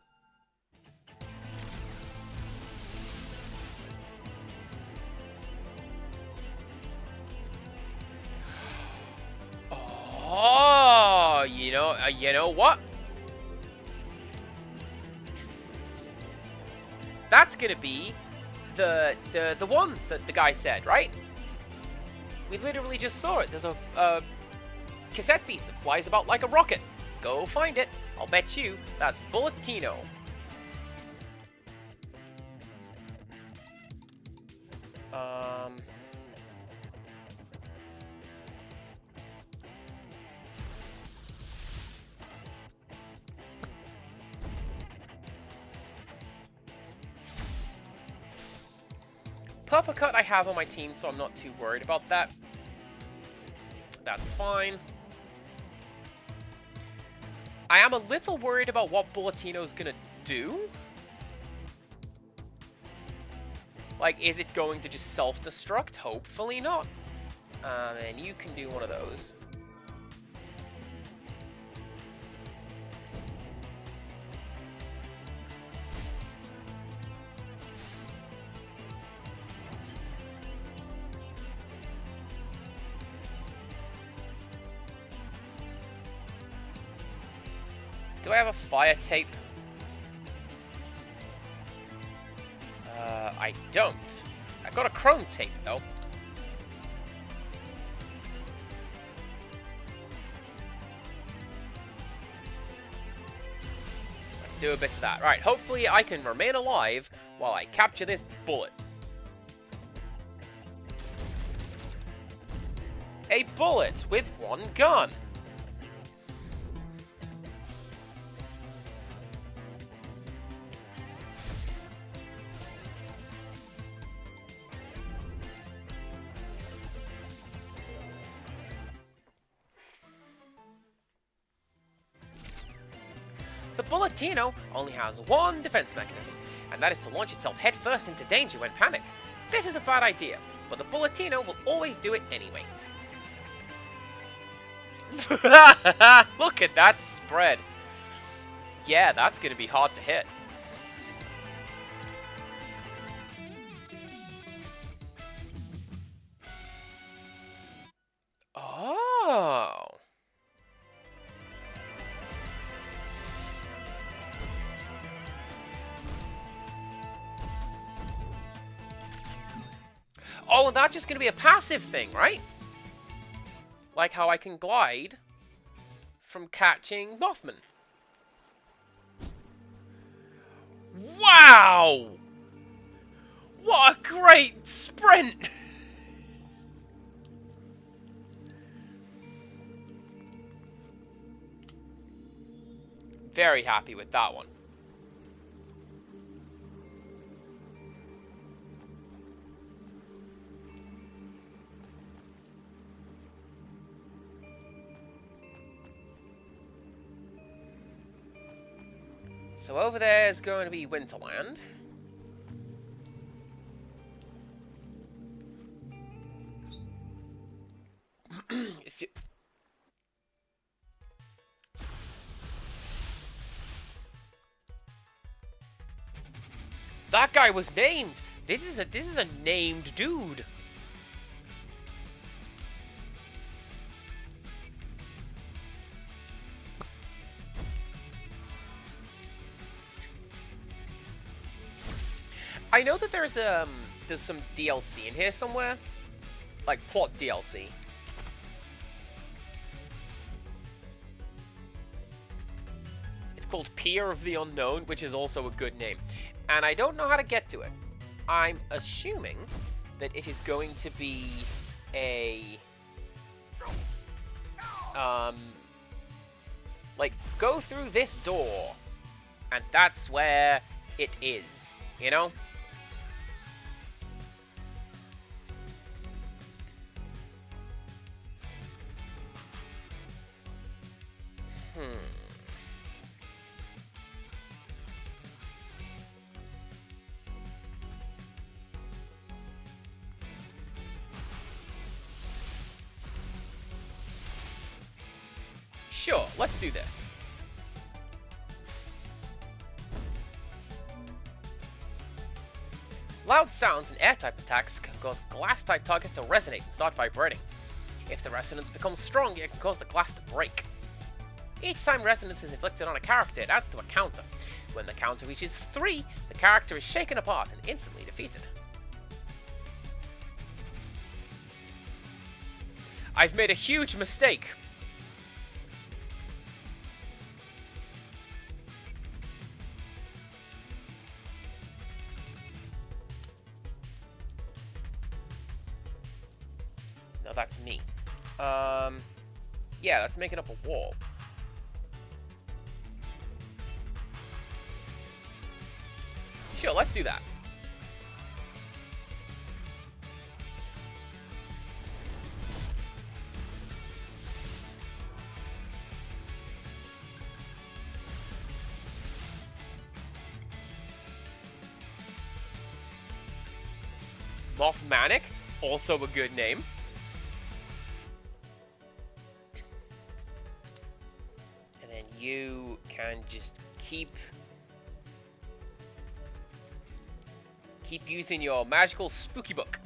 Speaker 1: Oh, you know what? That's gonna be the one that the guy said, right? We literally just saw it. There's a cassette beast that flies about like a rocket. Go find it. I'll bet you that's Bulletino. Purple Cut I have on my team, so I'm not too worried about that. That's fine. I am a little worried about what Bulletino's gonna do. Like, is it going to just self-destruct? Hopefully not. And you can do one of those. Do I have a fire tape? I don't. I've got a chrome tape, though. Let's do a bit of that. Right, hopefully I can remain alive while I capture this bullet. A bullet with one gun. The Bulletino only has one defense mechanism, and that is to launch itself headfirst into danger when panicked. This is a bad idea, but the Bulletino will always do it anyway. Look at that spread. Yeah, that's going to be hard to hit. Oh. Oh, and that's just going to be a passive thing, right? Like how I can glide from catching Mothman. Wow! What a great sprint! Very happy with that one. So over there is going to be Winterland. That guy was named. This is a named dude. I know that there's some DLC in here somewhere, like plot DLC. called Pier of the Unknown, which is also a good name. And I don't know how to get to it. I'm assuming that it is going to be a... like, go through this door, and that's where it is, you know? Sure, let's do this. Loud sounds and air-type attacks can cause glass-type targets to resonate and start vibrating. If the resonance becomes strong, it can cause the glass to break. Each time resonance is inflicted on a character, it adds to a counter. When the counter reaches 3, the character is shaken apart and instantly defeated. I've made a huge mistake. No, that's me. Yeah, that's making up a wall. Sure, let's do that. Mothmanic, also a good name. And then you can just keep using your magical spooky book.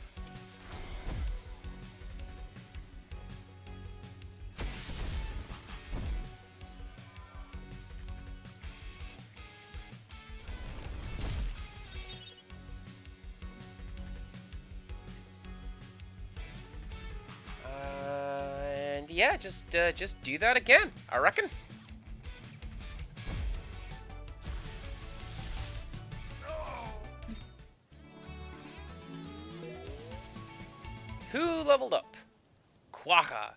Speaker 1: And yeah, just do that again, I reckon. Who leveled up? Quaka.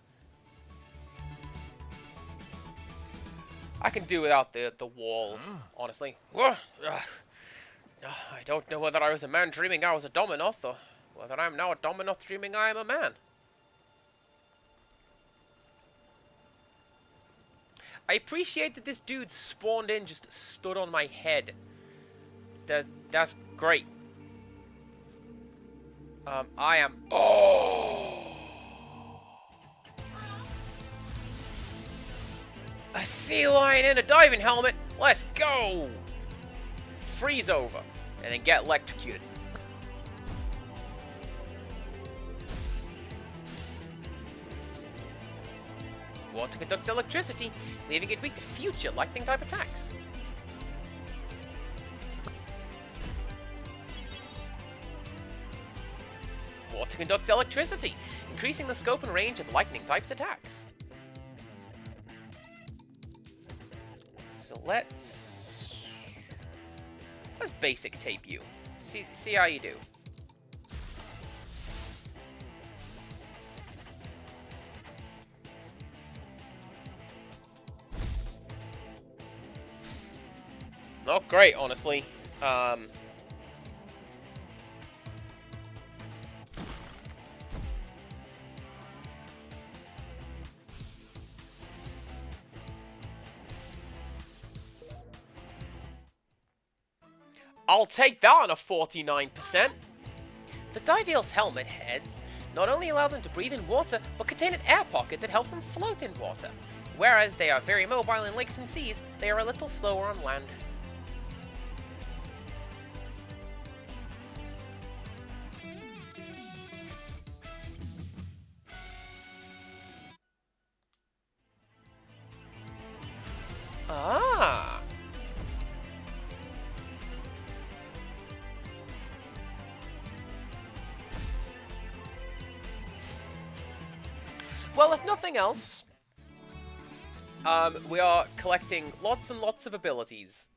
Speaker 1: I can do without the walls, honestly. I don't know whether I was a man dreaming I was a Dominoth, or whether I am now a Dominoth dreaming I am a man. I appreciate that this dude spawned in, just stood on my head. That's great. I am... Oh! A sea lion in a diving helmet! Let's go! Freeze over, and then get electrocuted. Water conducts electricity, leaving it weak to future lightning-type attacks. Water conducts electricity, increasing the scope and range of lightning-type attacks. So let's basic tape you. See how you do. Not great, honestly. I'll take that on a 49%. The dive eel's helmet heads not only allow them to breathe in water, but contain an air pocket that helps them float in water. Whereas they are very mobile in lakes and seas, they are a little slower on land. Ah! Well, if nothing else, We are collecting lots and lots of abilities.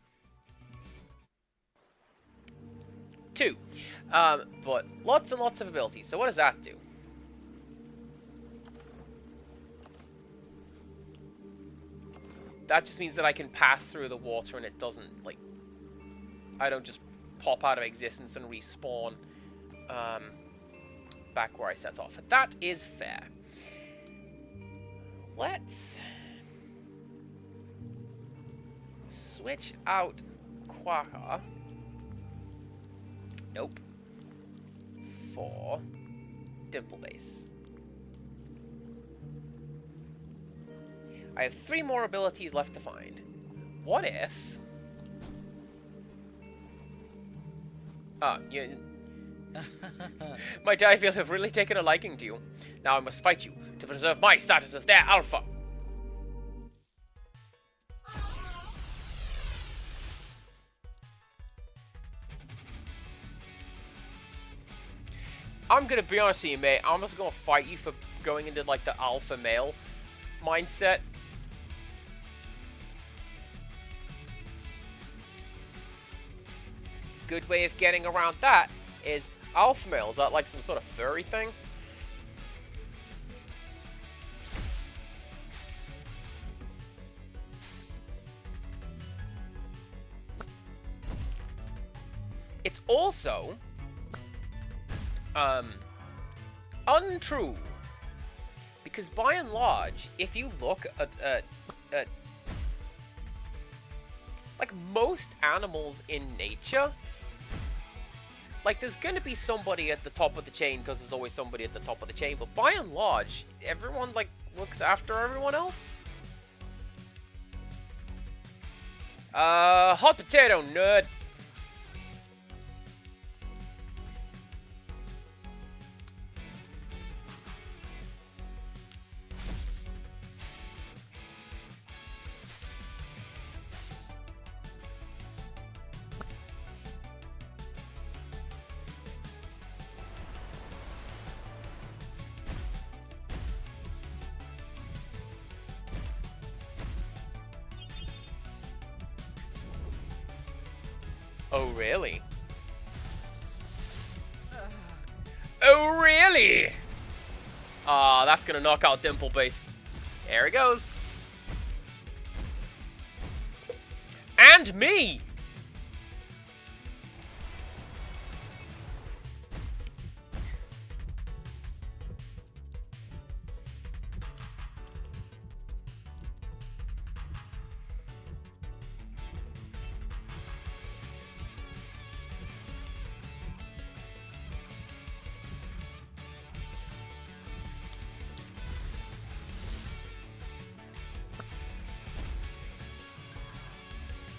Speaker 1: 2. But lots and lots of abilities. So what does that do? That just means that I can pass through the water and it doesn't, like... I don't just pop out of existence and respawn back where I set off. That is fair. Let's switch out Quagga. Nope. For Dimplebase. I have 3 more abilities left to find. What if... My Diafield have really taken a liking to you. Now I must fight you to preserve my status as their alpha. I'm gonna be honest with you, mate. I'm just gonna fight you for going into, like, the alpha male mindset. Good way of getting around that is alpha male. Is that like some sort of furry thing? It's also untrue, because by and large, if you look at like most animals in nature, like, there's gonna be somebody at the top of the chain because there's always somebody at the top of the chain, but by and large, everyone, like, looks after everyone else. Hot potato, nerd. Oh, really? Oh, really? Ah, that's gonna knock out Dimplebase. There he goes. And me!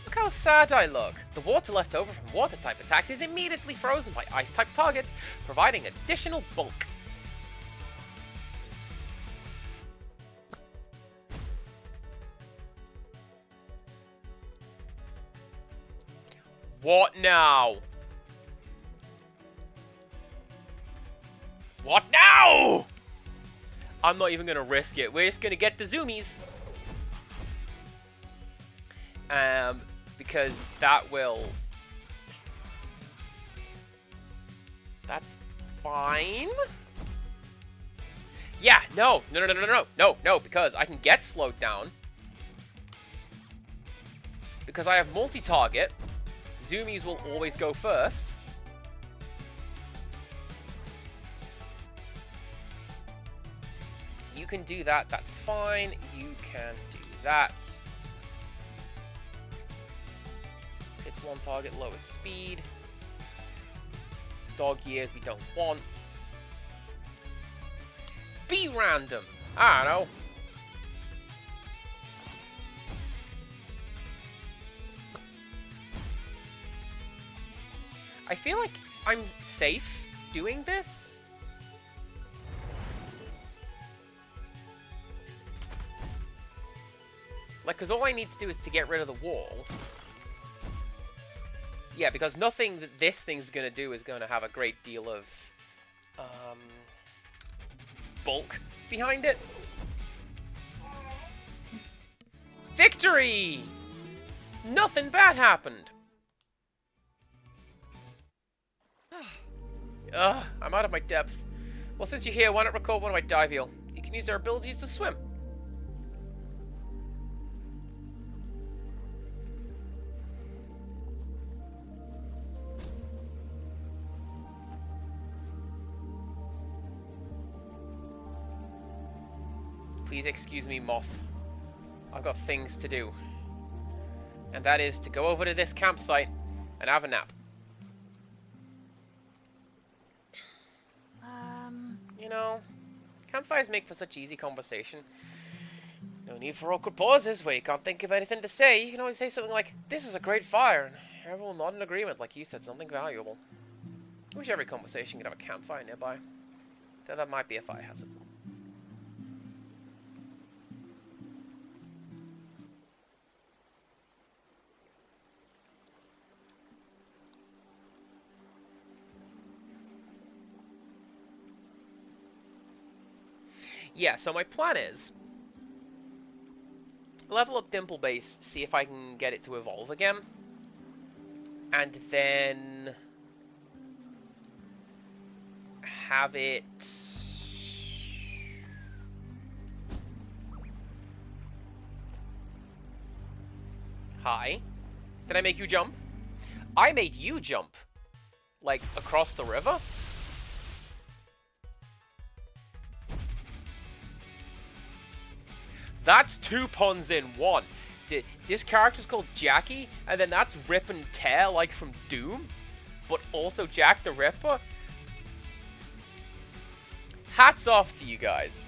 Speaker 1: Look how sad I look. The water left over from water-type attacks is immediately frozen by ice-type targets, providing additional bulk. What now? What now? I'm not even gonna risk it. We're just gonna get the zoomies. Because that will... That's fine. Yeah, no, because I can get slowed down. Because I have multi-target. Zoomies will always go first. You can do that, that's fine. You can do that. It's one target, lowest speed. Dog years we don't want. Be random. I don't know. I feel like I'm safe doing this. Like, because all I need to do is to get rid of the wall. Yeah, because nothing that this thing's going to do is going to have a great deal of bulk behind it. Victory! Nothing bad happened. Ugh, I'm out of my depth. Well, since you're here, why not record one of my dive eel? You can use their abilities to swim. Please excuse me, Moth. I've got things to do. And that is to go over to this campsite and have a nap. You know, campfires make for such easy conversation. No need for awkward pauses where you can't think of anything to say. You can always say something like, "This is a great fire," and everyone will nod in agreement like you said something valuable. I wish every conversation could have a campfire nearby. Though that might be a fire hazard. Yeah, so my plan is level up Dimple Base, see if I can get it to evolve again, and then have it Hi. Did I make you jump? I made you jump. Like, across the river? That's 2 puns in one. This character's called Jackie, and then that's Rip and Tear, like from Doom, but also Jack the Ripper. Hats off to you guys.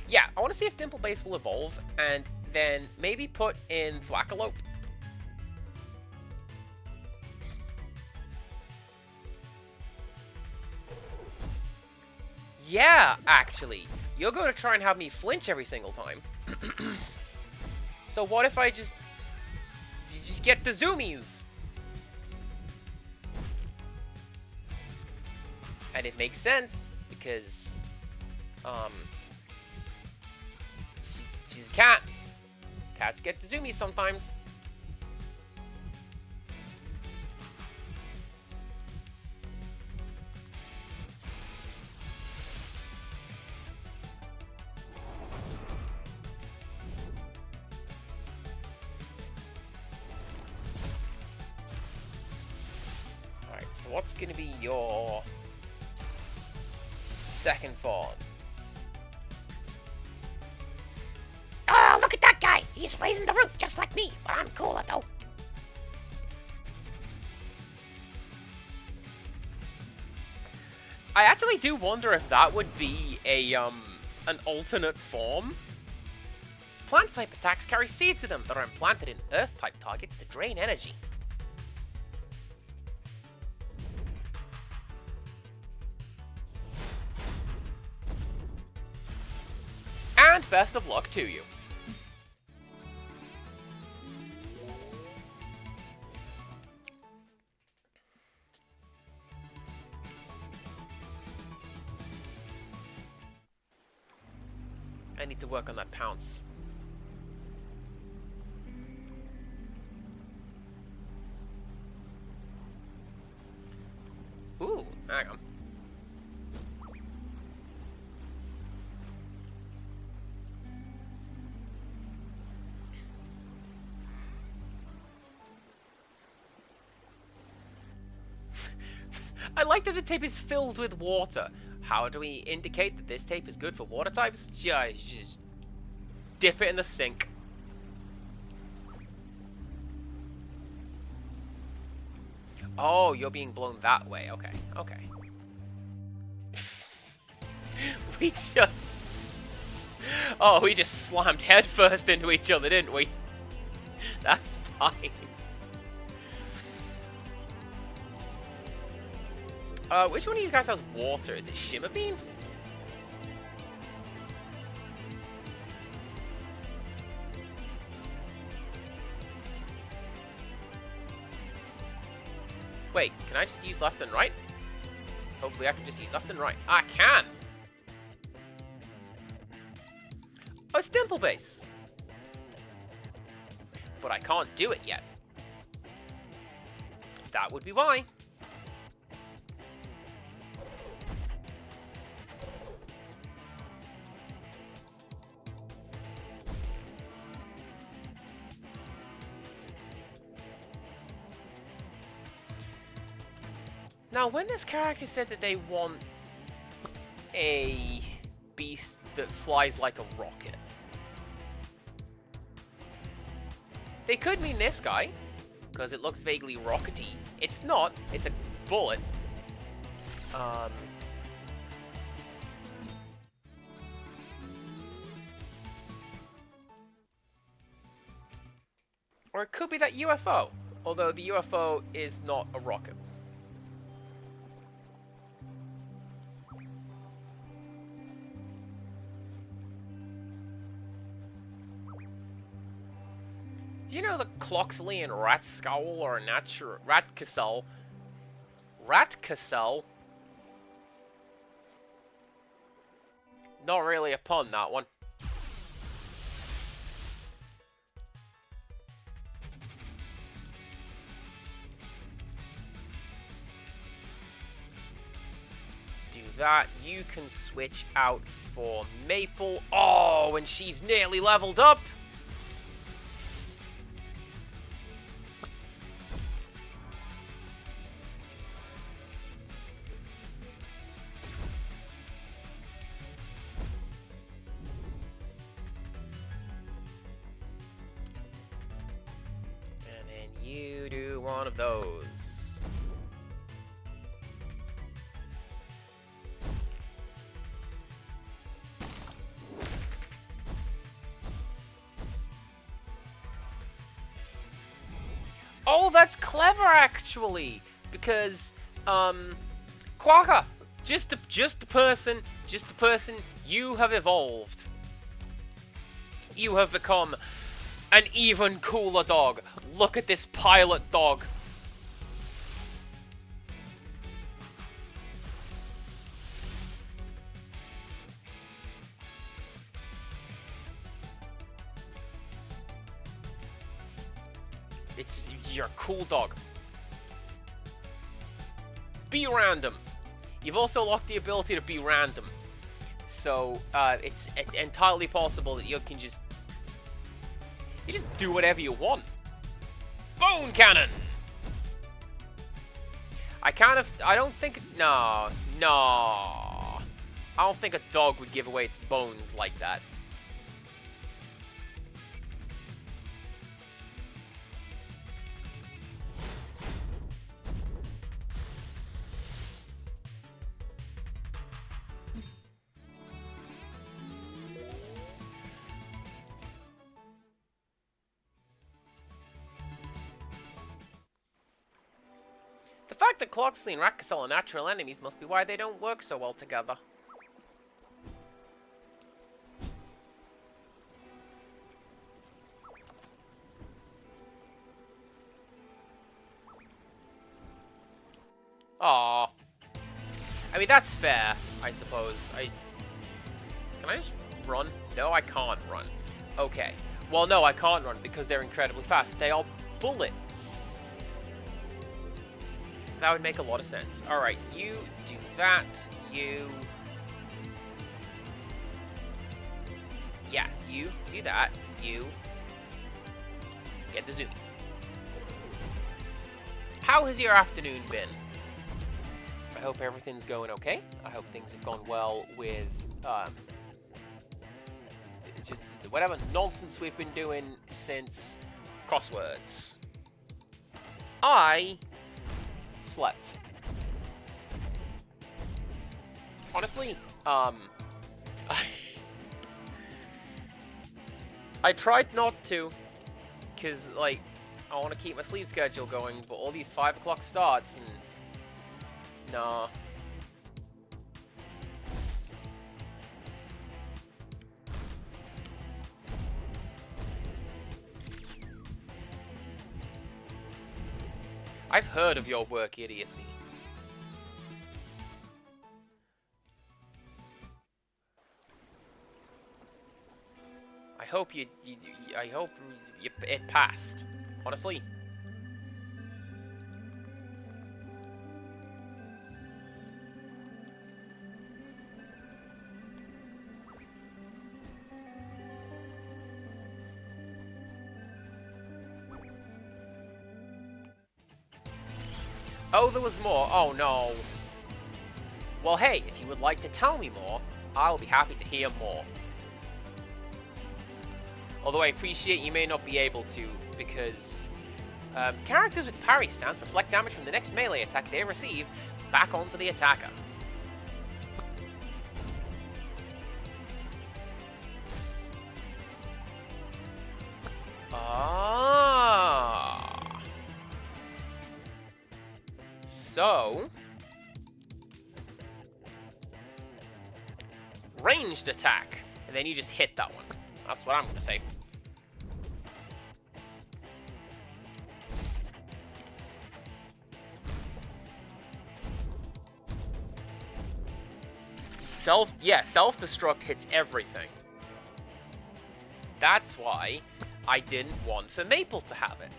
Speaker 1: Yeah, I want to see if Dimple Base will evolve, and then maybe put in Thwackalope. Yeah, actually. You're going to try and have me flinch every single time. So what if I just get the zoomies? And it makes sense, because, she's a cat. Cats get the zoomies sometimes. So what's going to be your second form?
Speaker 3: Oh, look at that guy. He's raising the roof just like me, but I'm cooler though.
Speaker 1: I actually do wonder if that would be a an alternate form. Plant-type attacks carry seeds with them that are implanted in Earth-type targets to drain energy. And best of luck to you. I need to work on that pounce. Ooh, hang on. I like that the tape is filled with water. How do we indicate that this tape is good for water types? Just dip it in the sink. Oh, you're being blown that way. Okay, okay. We just... Oh, we just slammed headfirst into each other, didn't we? That's fine. Which one of you guys has water? Is it Shimmer Bean? Wait, can I just use left and right? Hopefully I can just use left and right. I can! Oh, it's dimple base. But I can't do it yet. That would be why. Now, when this character said that they want a beast that flies like a rocket, they could mean this guy, because it looks vaguely rockety. It's not. It's a bullet. Or it could be that UFO, although the UFO is not a rocket. Do you know that Cloxley and Ratscowl are a natural... Ratcassel? Not really a pun, that one. Do that. You can switch out for Maple. Oh, and she's nearly leveled up. You do one of those. Oh, that's clever actually, because Quokka, just the person, you have evolved. You have become an even cooler dog. Look at this pilot dog. You're a cool dog. Be random. You've also locked the ability to be random. So, it's entirely possible that you can just do whatever you want. Bone cannon! I don't think, no. I don't think a dog would give away its bones like that. The fact that Cloxley and Ratcassel are natural enemies must be why they don't work so well together. Aww. I mean, that's fair, I suppose. Can I just run? No, I can't run. Okay. Well, no, I can't run because they're incredibly fast. They are bullets. That would make a lot of sense. Alright, you do that. You... Yeah, you do that. You... Get the zoomies. How has your afternoon been? I hope everything's going okay. I hope things have gone well with, just whatever nonsense we've been doing since crosswords. I slept. Honestly, I tried not to, because, like, I want to keep my sleep schedule going, but all these 5 o'clock starts, and... Nah. I've heard of your work, idiocy. I hope it passed. Honestly. Oh, there was more. Oh, no. Well, hey, if you would like to tell me more, I'll be happy to hear more. Although I appreciate you may not be able to, because characters with parry stance reflect damage from the next melee attack they receive back onto the attacker. Ah. So, ranged attack, and then you just hit that one. That's what I'm gonna say. Self-destruct hits everything. That's why I didn't want for Maple to have it.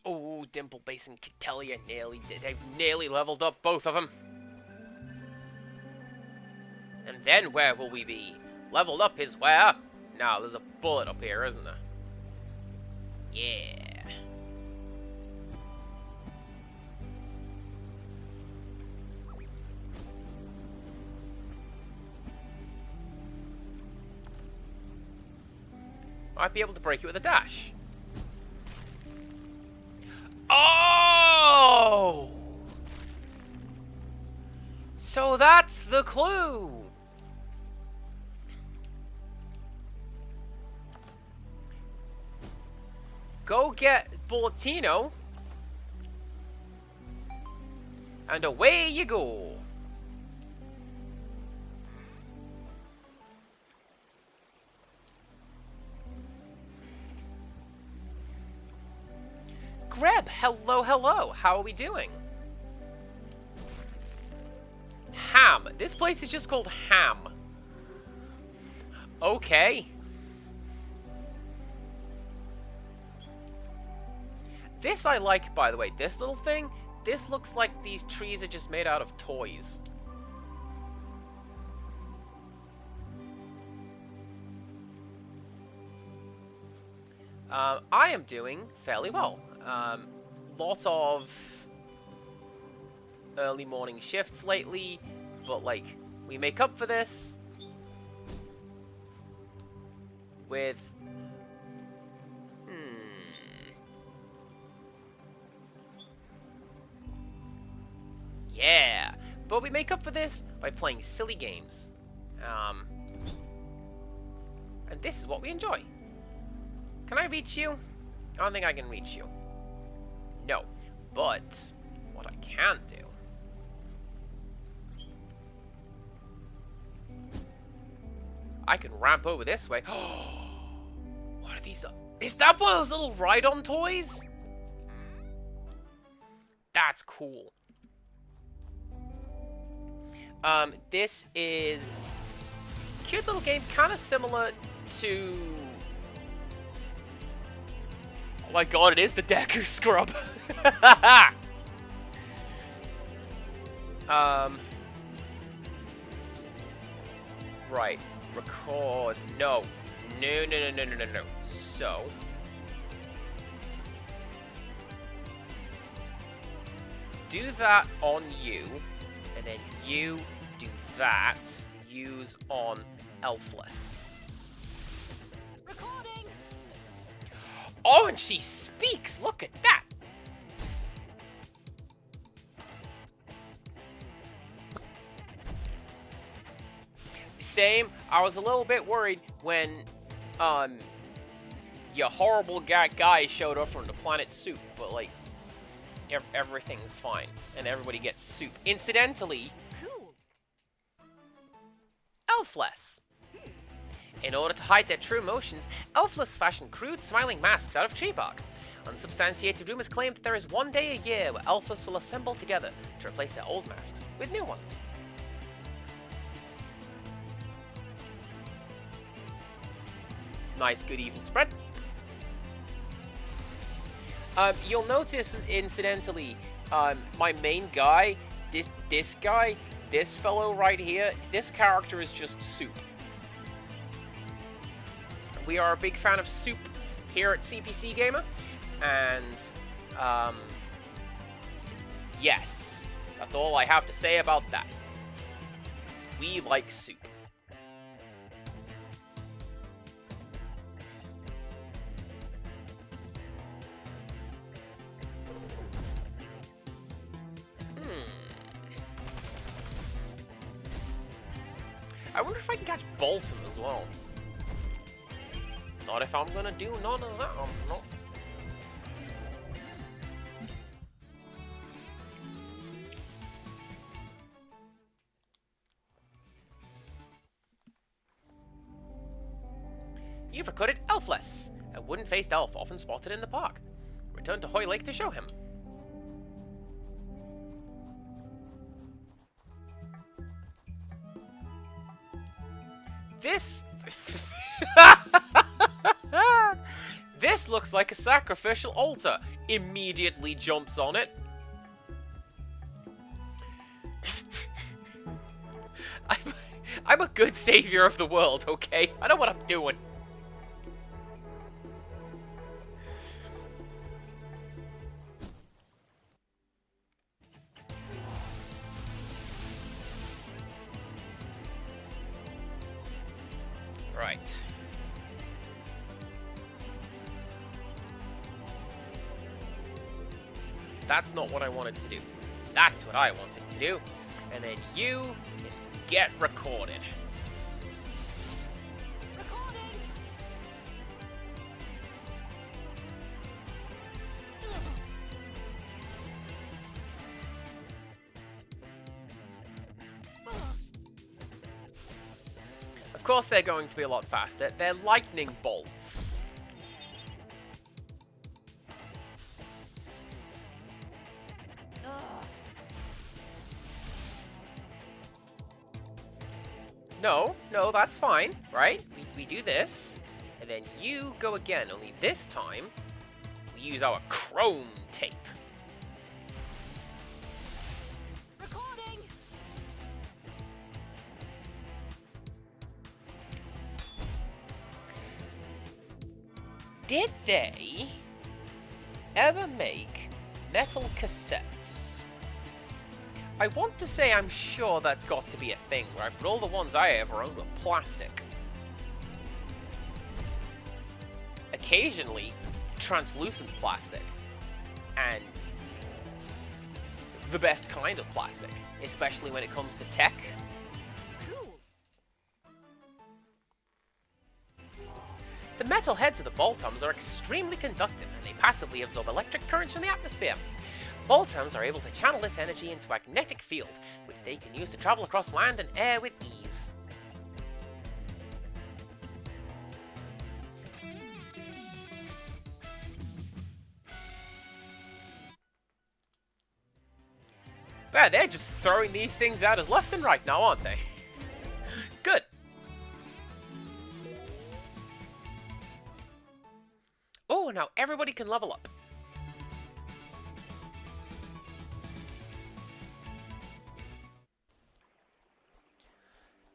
Speaker 1: Oh, Dimple Base and Catellia they've nearly leveled up both of them. And then where will we be? Leveled up is where? Now, there's a bullet up here, isn't there? Yeah. Might be able to break it with a dash. Oh! So that's the clue! Go get Bulletino, and away you go. Greb, hello, hello. How are we doing? Ham. This place is just called Ham. Okay. This I like, by the way. This little thing, this looks like these trees are just made out of toys. I am doing fairly well. Lot of early morning shifts lately, but like, we make up for this with yeah, but we make up for this by playing silly games. And this is what we enjoy. Can I reach you? I don't think I can reach you. No. But what I can do I can ramp over this way. What are these? Is that one of those little ride-on toys? That's cool. This is a cute little game, kind of similar to... Oh my god, it is the Deku Scrub. Right. Record. No. No. So... do that on you, and then you do that. Use on Elfless.
Speaker 2: Recording.
Speaker 1: Oh, and she speaks! Look at that! Same. I was a little bit worried when, your horrible guy showed up from the planet Soup, but, like, everything's fine, and everybody gets soup. Incidentally,
Speaker 2: Cool.
Speaker 1: Elfless. In order to hide their true emotions, Elfless fashion crude, smiling masks out of tree bark. Unsubstantiated rumors claim that there is one day a year where Elfless will assemble together to replace their old masks with new ones. Nice, good, even spread. You'll notice, incidentally, my main guy, this guy, this fellow right here, this character is just soup. We are a big fan of soup here at CPC Gamer, and yes, that's all I have to say about that. We like soup. I wonder if I can catch Bolton as well. Not if I'm gonna do none of that. No. You've recorded Elfless, a wooden-faced elf often spotted in the park. Return to Hoy Lake to show him. This looks like a sacrificial altar. Immediately jumps on it. I'm a good savior of the world, okay? I know what I'm doing. Right. That's not what I wanted to do. That's what I wanted to do. And then you can get recorded.
Speaker 2: Recording.
Speaker 1: Of course they're going to be a lot faster. They're lightning bolts. No, that's fine, right? We do this, and then you go again, only this time, we use our chrome tape.
Speaker 2: Recording.
Speaker 1: Did they ever make metal cassettes? I want to say I'm sure that's got to be a thing, right? But all the ones I ever owned were plastic. Occasionally, translucent plastic. And the best kind of plastic, especially when it comes to tech.
Speaker 2: Cool.
Speaker 1: The metal heads of the Boltums are extremely conductive, and they passively absorb electric currents from the atmosphere. Boltums are able to channel this energy into a magnetic field, which they can use to travel across land and air with ease. Yeah, they're just throwing these things out as left and right now, aren't they? Good. Oh, now everybody can level up.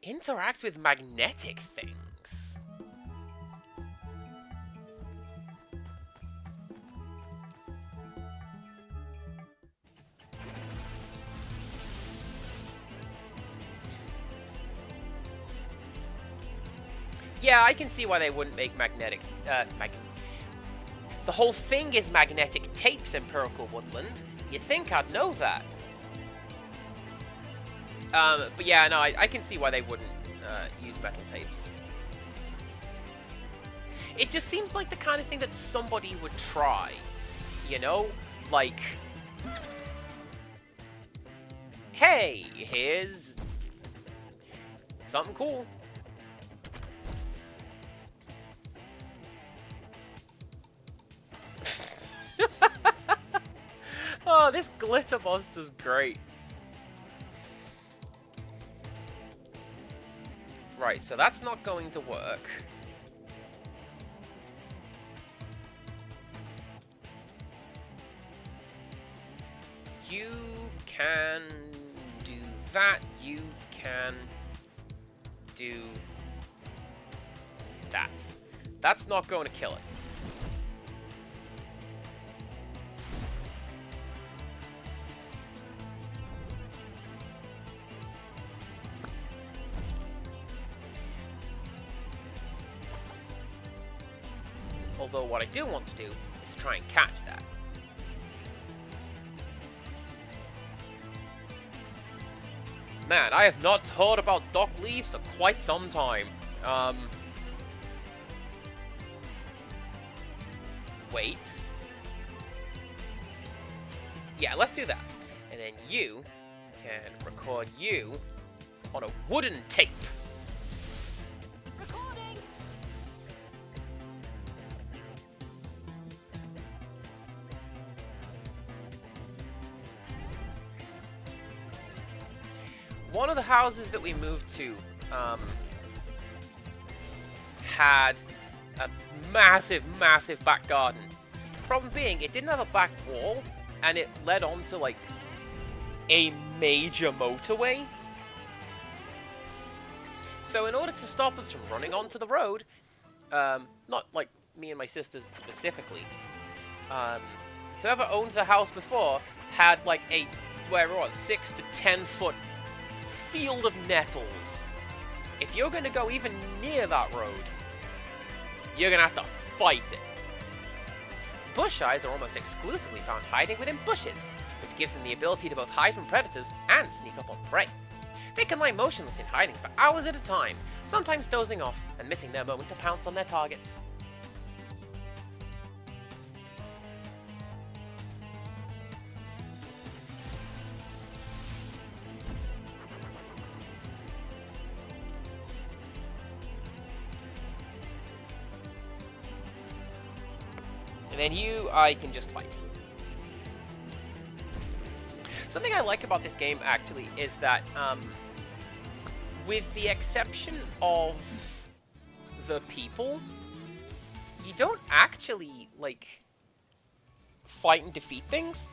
Speaker 1: Interact with magnetic things. Yeah, I can see why they wouldn't make magnetic. The whole thing is magnetic tapes, Empirical Woodland. You'd think I'd know that. But yeah, no, I can see why they wouldn't use metal tapes. It just seems like the kind of thing that somebody would try, you know? Like, Hey, here's something cool. Oh, this glitter monster's great. Right, so that's not going to work. You can do that. You can do that. That's not going to kill it. Although what I do want to do is to try and catch that. Man, I have not thought about dock leaves for quite some time. Wait. Yeah, let's do that. And then you can record you on a wooden tape.
Speaker 2: Recording.
Speaker 1: One of the houses that we moved to had a massive, massive back garden. Problem being, it didn't have a back wall, and it led on to, like, a major motorway. So in order to stop us from running onto the road, not, like, me and my sisters specifically, whoever owned the house before had, like, a, where it was, 6 to 10 foot field of nettles. If you're going to go even near that road, you're going to have to fight it. Bush eyes are almost exclusively found hiding within bushes, which gives them the ability to both hide from predators and sneak up on prey. They can lie motionless in hiding for hours at a time, sometimes dozing off and missing their moment to pounce on their targets. And then you, I can just fight. Something I like about this game, actually, is that, with the exception of the people, you don't actually, like, fight and defeat things.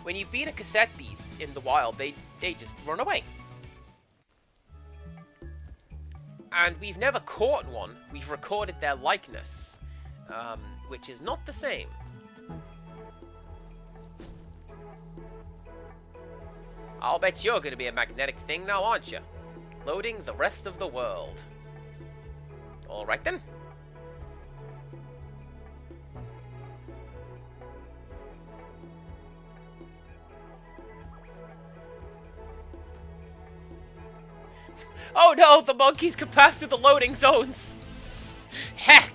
Speaker 1: When you beat a cassette beast in the wild, they just run away. And we've never caught one, we've recorded their likeness. Which is not the same. I'll bet you're gonna be a magnetic thing now, aren't you? Loading the rest of the world. Alright then. Oh no, the monkeys can pass through the loading zones! Heck!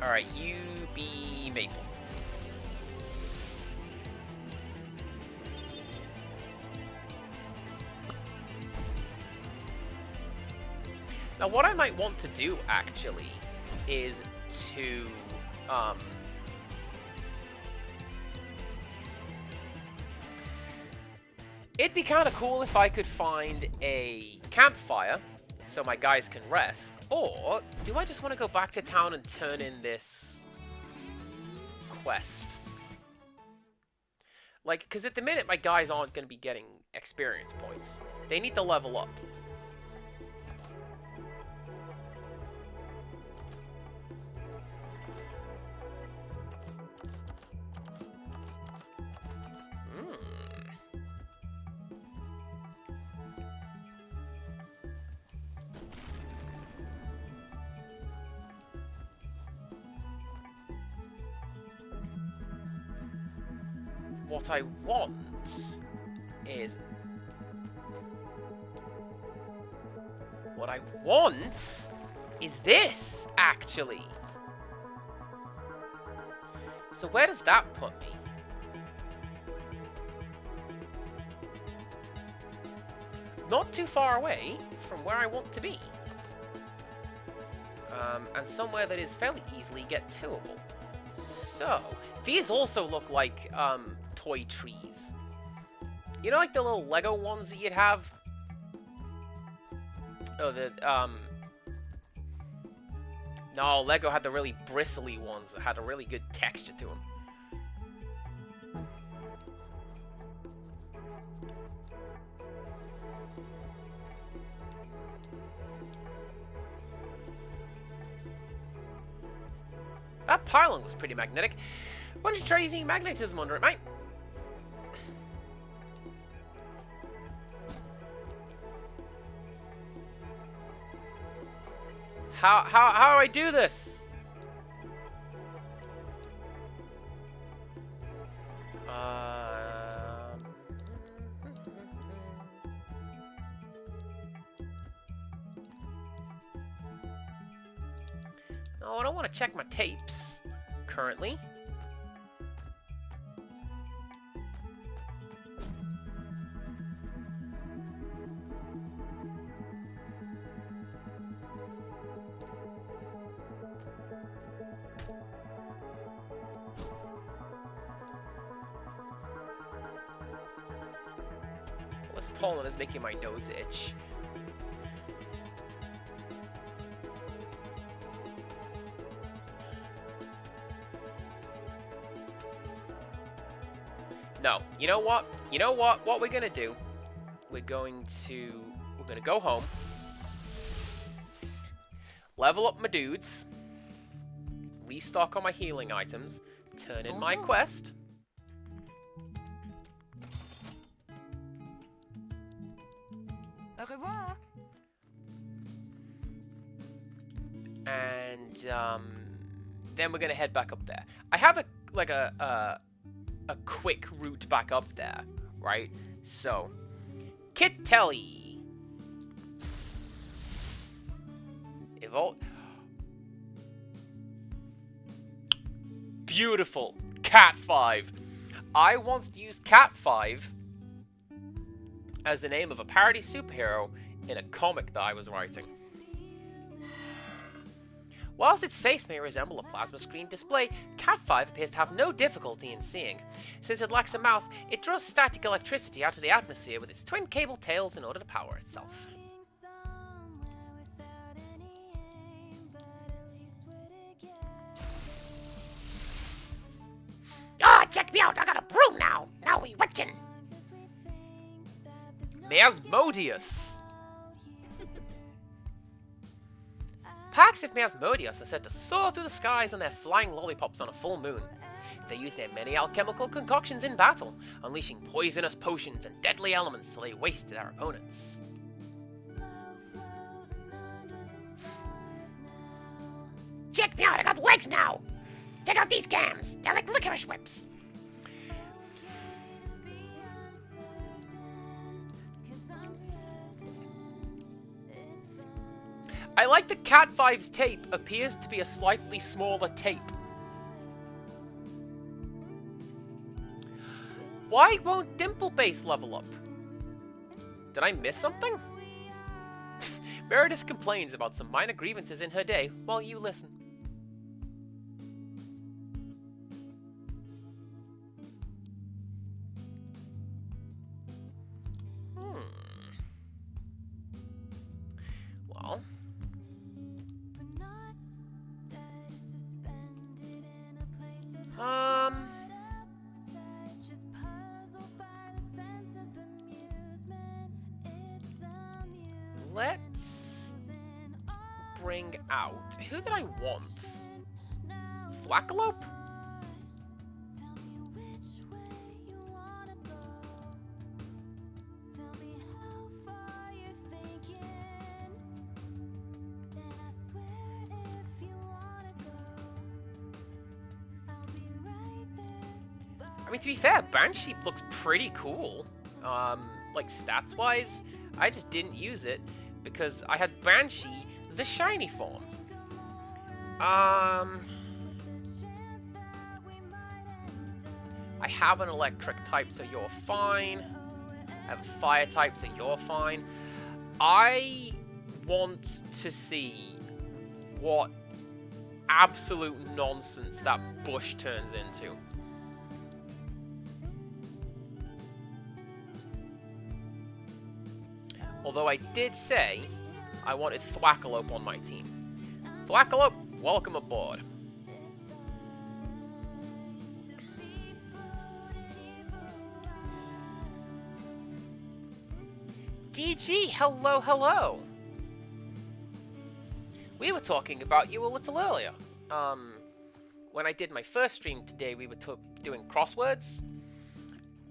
Speaker 1: Alright, you be Maple. Now, what I might want to do, actually, is to, it'd be kind of cool if I could find a campfire so my guys can rest. Or, do I just want to go back to town and turn in this quest? Like, because at the minute, my guys aren't going to be getting experience points. They need to level up. What I want is... What I want is this, actually. So where does that put me? Not too far away from where I want to be. And somewhere that is fairly easily get toable. So, these also look like toy trees. You know, like the little Lego ones that you'd have? Oh, no, Lego had the really bristly ones that had a really good texture to them. That pylon was pretty magnetic. Why don't you try using magnetism under it, mate? How do I do this? No, I don't want to check my tapes currently. This pollen is making my nose itch. No, you know what? You know what? What we're gonna do? We're gonna go home, level up my dudes, restock on my healing items, turn in my quest.
Speaker 2: Au revoir.
Speaker 1: And then we're gonna head back up there. I have a quick route back up there, right? So, Kit Telly, evolve. Beautiful, Cat 5. I once used Cat 5 as the name of a parody superhero in a comic that I was writing. Whilst its face may resemble a plasma screen display, Cat 5 appears to have no difficulty in seeing. Since it lacks a mouth, it draws static electricity out of the atmosphere with its twin cable tails in order to power itself.
Speaker 3: Ah, check me out. I got a broom now. Now we witchin'.
Speaker 1: Miasmodius. Packs of Miasmodius are said to soar through the skies on their flying lollipops on a full moon. They use their many alchemical concoctions in battle, unleashing poisonous potions and deadly elements to lay waste to their opponents.
Speaker 3: Check me out. I got legs now. Check out these gams. They're like licorice whips.
Speaker 1: I like that Cat 5's tape appears to be a slightly smaller tape. Why won't Dimple Base level up? Did I miss something? Meredith complains about some minor grievances in her day while you listen. Well... Let's bring out... Who did I want? Flackalope? I mean, to be fair, Banshee looks pretty cool. Like, stats-wise, I just didn't use it because I had Banshee, the shiny form. I have an electric type, so you're fine. I have a fire type, so you're fine. I want to see what absolute nonsense that bush turns into. Although I did say I wanted Thwackalope on my team. Thwackalope, welcome aboard. DG, hello, hello. We were talking about you a little earlier. When I did my first stream today, we were doing crosswords.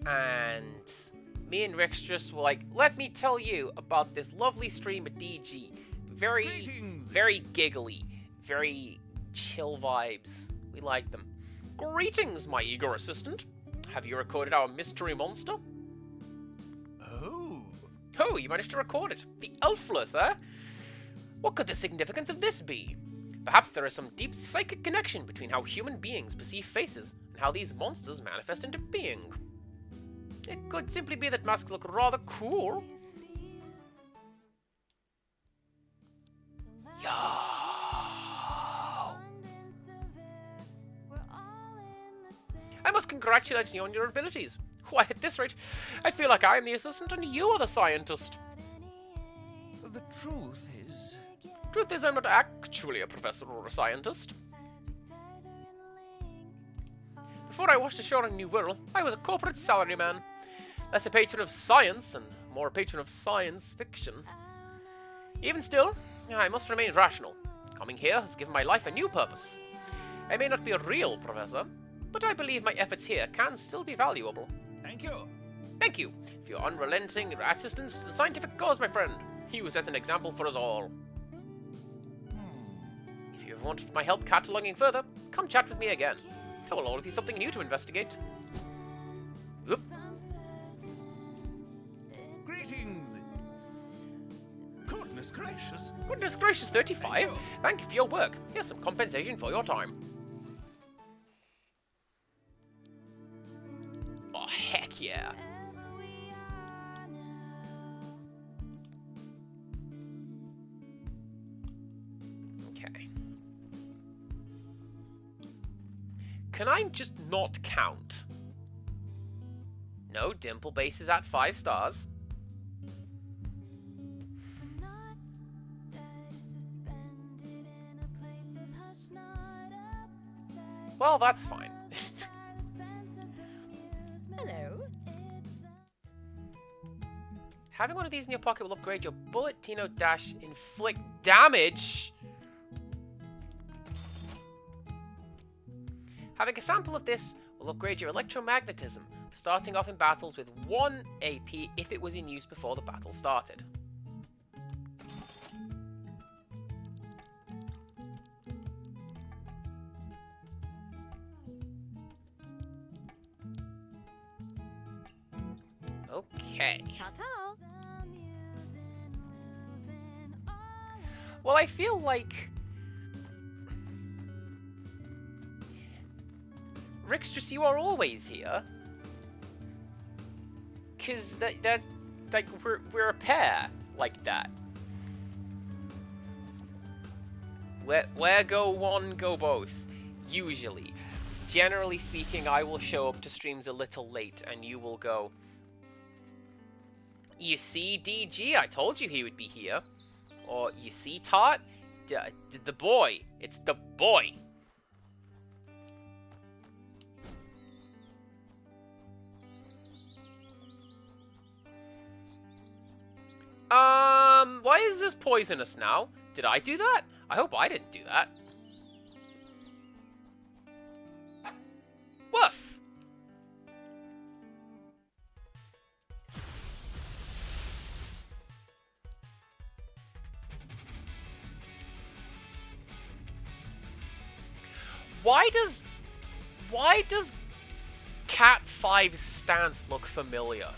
Speaker 1: And me and Rextrus were like, let me tell you about this lovely stream of DG. Very giggly. Very chill vibes. We like them. Greetings, my eager assistant. Have you recorded our mystery monster? Oh, you managed to record it. The Elfless, eh? What could the significance of this be? Perhaps there is some deep psychic connection between how human beings perceive faces and how these monsters manifest into being. It could simply be that masks look rather cool. Yo! I must congratulate you on your abilities. Why, at this rate, I feel like I am the assistant and you are the scientist.
Speaker 4: The truth is...
Speaker 1: Truth is, I'm not actually a professor or a scientist. Before I watched a show on New World, I was a corporate salaryman. Less a patron of science and more a patron of science fiction. Even still, I must remain rational. Coming here has given my life a new purpose. I may not be a real professor, but I believe my efforts here can still be valuable.
Speaker 4: Thank you.
Speaker 1: Thank you for your unrelenting assistance to the scientific cause, my friend. You set an example for us all. If you ever want my help cataloguing further, come chat with me again. There will always be something new to investigate. Oop.
Speaker 4: Greetings. Goodness gracious.
Speaker 1: Goodness gracious, 35. Thank you for your work. Here's some compensation for your time. Oh, heck yeah. Okay. Can I just not count? No, Dimple Base is at 5 stars. Well, that's fine.
Speaker 2: Hello.
Speaker 1: Having one of these in your pocket will upgrade your bullet Tino dash inflict damage. Having a sample of this will upgrade your electromagnetism, starting off in battles with 1 AP if it was in use before the battle started. Okay.
Speaker 2: Ta-ta.
Speaker 1: Well, I feel like Rixtrus, you are always here. Cause that's like we're a pair like that. Where go one, go both. Usually. Generally speaking, I will show up to streams a little late and you will go, you see, DG, I told you he would be here. Or, you see, Tot? The boy. It's the boy. Why is this poisonous now? Did I do that? I hope I didn't do that. Woof! Why does Cat 5's stance look familiar?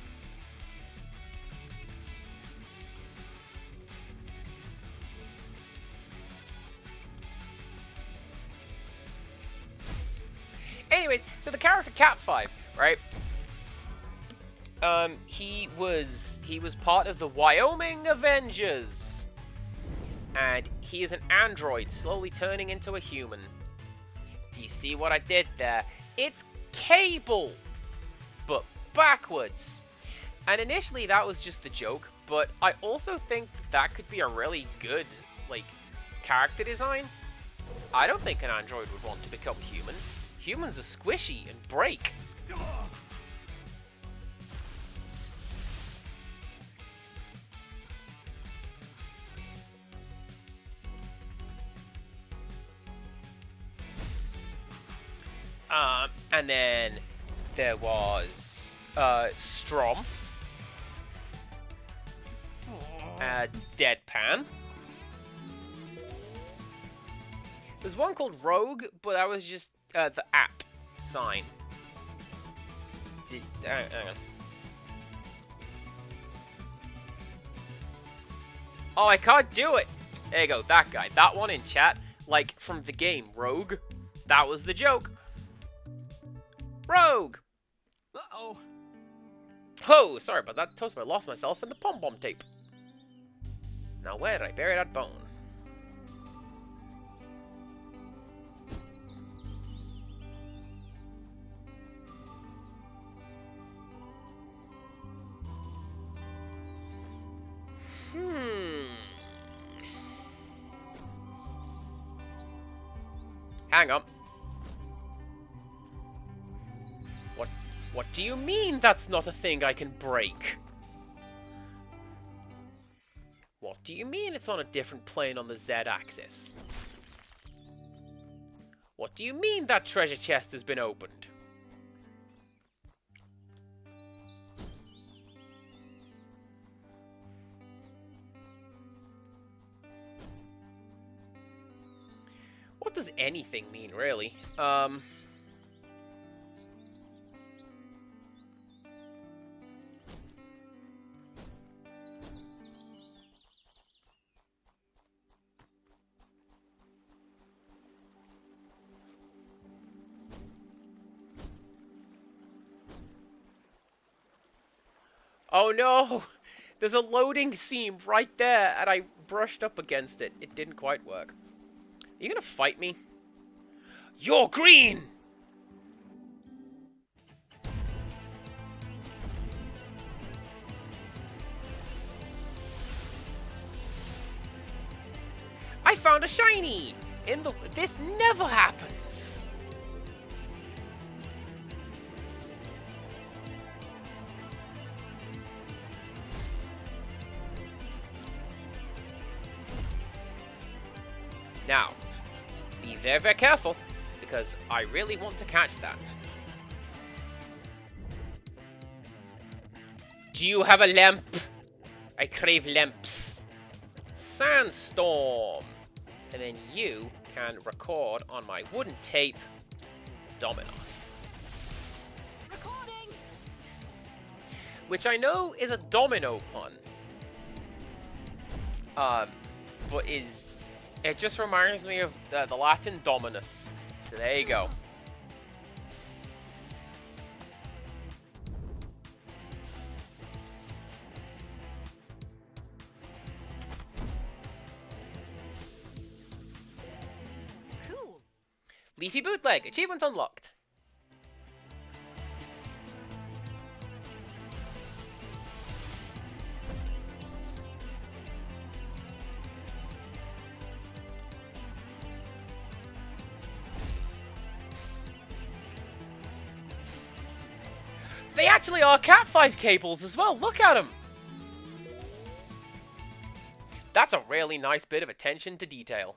Speaker 1: Anyways, so the character Cat 5, right? He was part of the Wyoming Avengers. And he is an android slowly turning into a human. Do you see what I did there? It's Cable, but backwards. And initially that was just the joke, but I also think that could be a really good, like, character design. I don't think an android would want to become human. Humans are squishy and break. And then there was Strom, Deadpan. There's one called Rogue, but that was just the at sign. Hang on. Oh, I can't do it! There you go, that guy. That one in chat, like from the game, Rogue. That was the joke. Rogue!
Speaker 4: Uh-oh.
Speaker 1: Oh, sorry about that. Toast, I lost myself in the pom-pom tape. Now, where did I bury that bone? Hang on. What do you mean that's not a thing I can break? What do you mean it's on a different plane on the Z-axis? What do you mean that treasure chest has been opened? What does anything mean, really? Oh no! There's a loading seam right there, and I brushed up against it. It didn't quite work. Are you gonna fight me? You're green! I found a shiny! This never happens! Now, be very, very careful, because I really want to catch that. Do you have a lamp? I crave lamps. Sandstorm. And then you can record on my wooden tape, Domino.
Speaker 2: Recording.
Speaker 1: Which I know is a domino pun. But it just reminds me of the Latin dominus. So there you go.
Speaker 2: Cool.
Speaker 1: Leafy bootleg. Achievement unlocked. They actually are Cat 5 cables as well. Look at them. That's a really nice bit of attention to detail.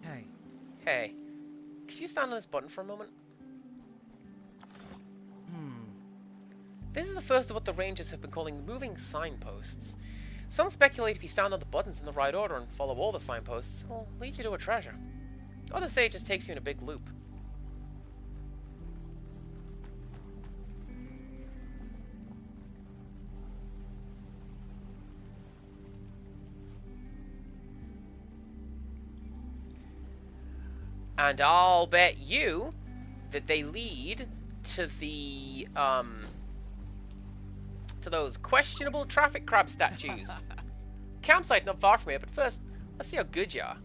Speaker 4: Hey.
Speaker 1: Hey, could you stand on this button for a moment? This is the first of what the Rangers have been calling moving signposts. Some speculate if you stand on the buttons in the right order and follow all the signposts, it'll lead you to a treasure. Others say it just takes you in a big loop. And I'll bet you that they lead to the, to those questionable traffic crab statues. Campsite not far from here, but first, let's see how good you are.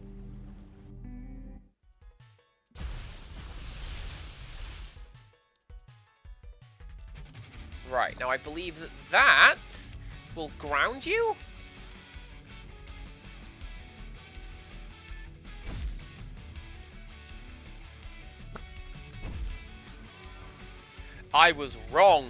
Speaker 1: Right, now I believe that that will ground you? I was wrong.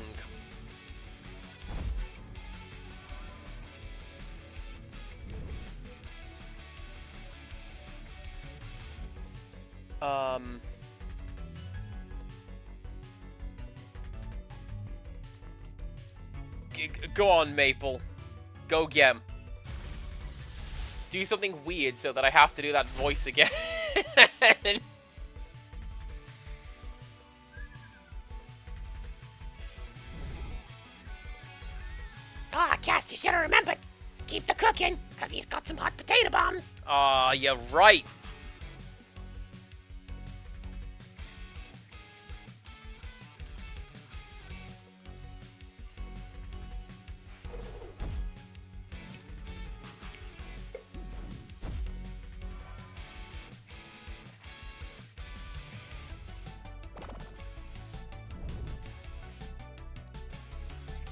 Speaker 1: Go on, Maple. Go get him. Do something weird so that I have to do that voice again.
Speaker 3: Ah, Cass, you should have remembered. Keep the cooking, because he's got some hot potato bombs.
Speaker 1: Ah, you're right.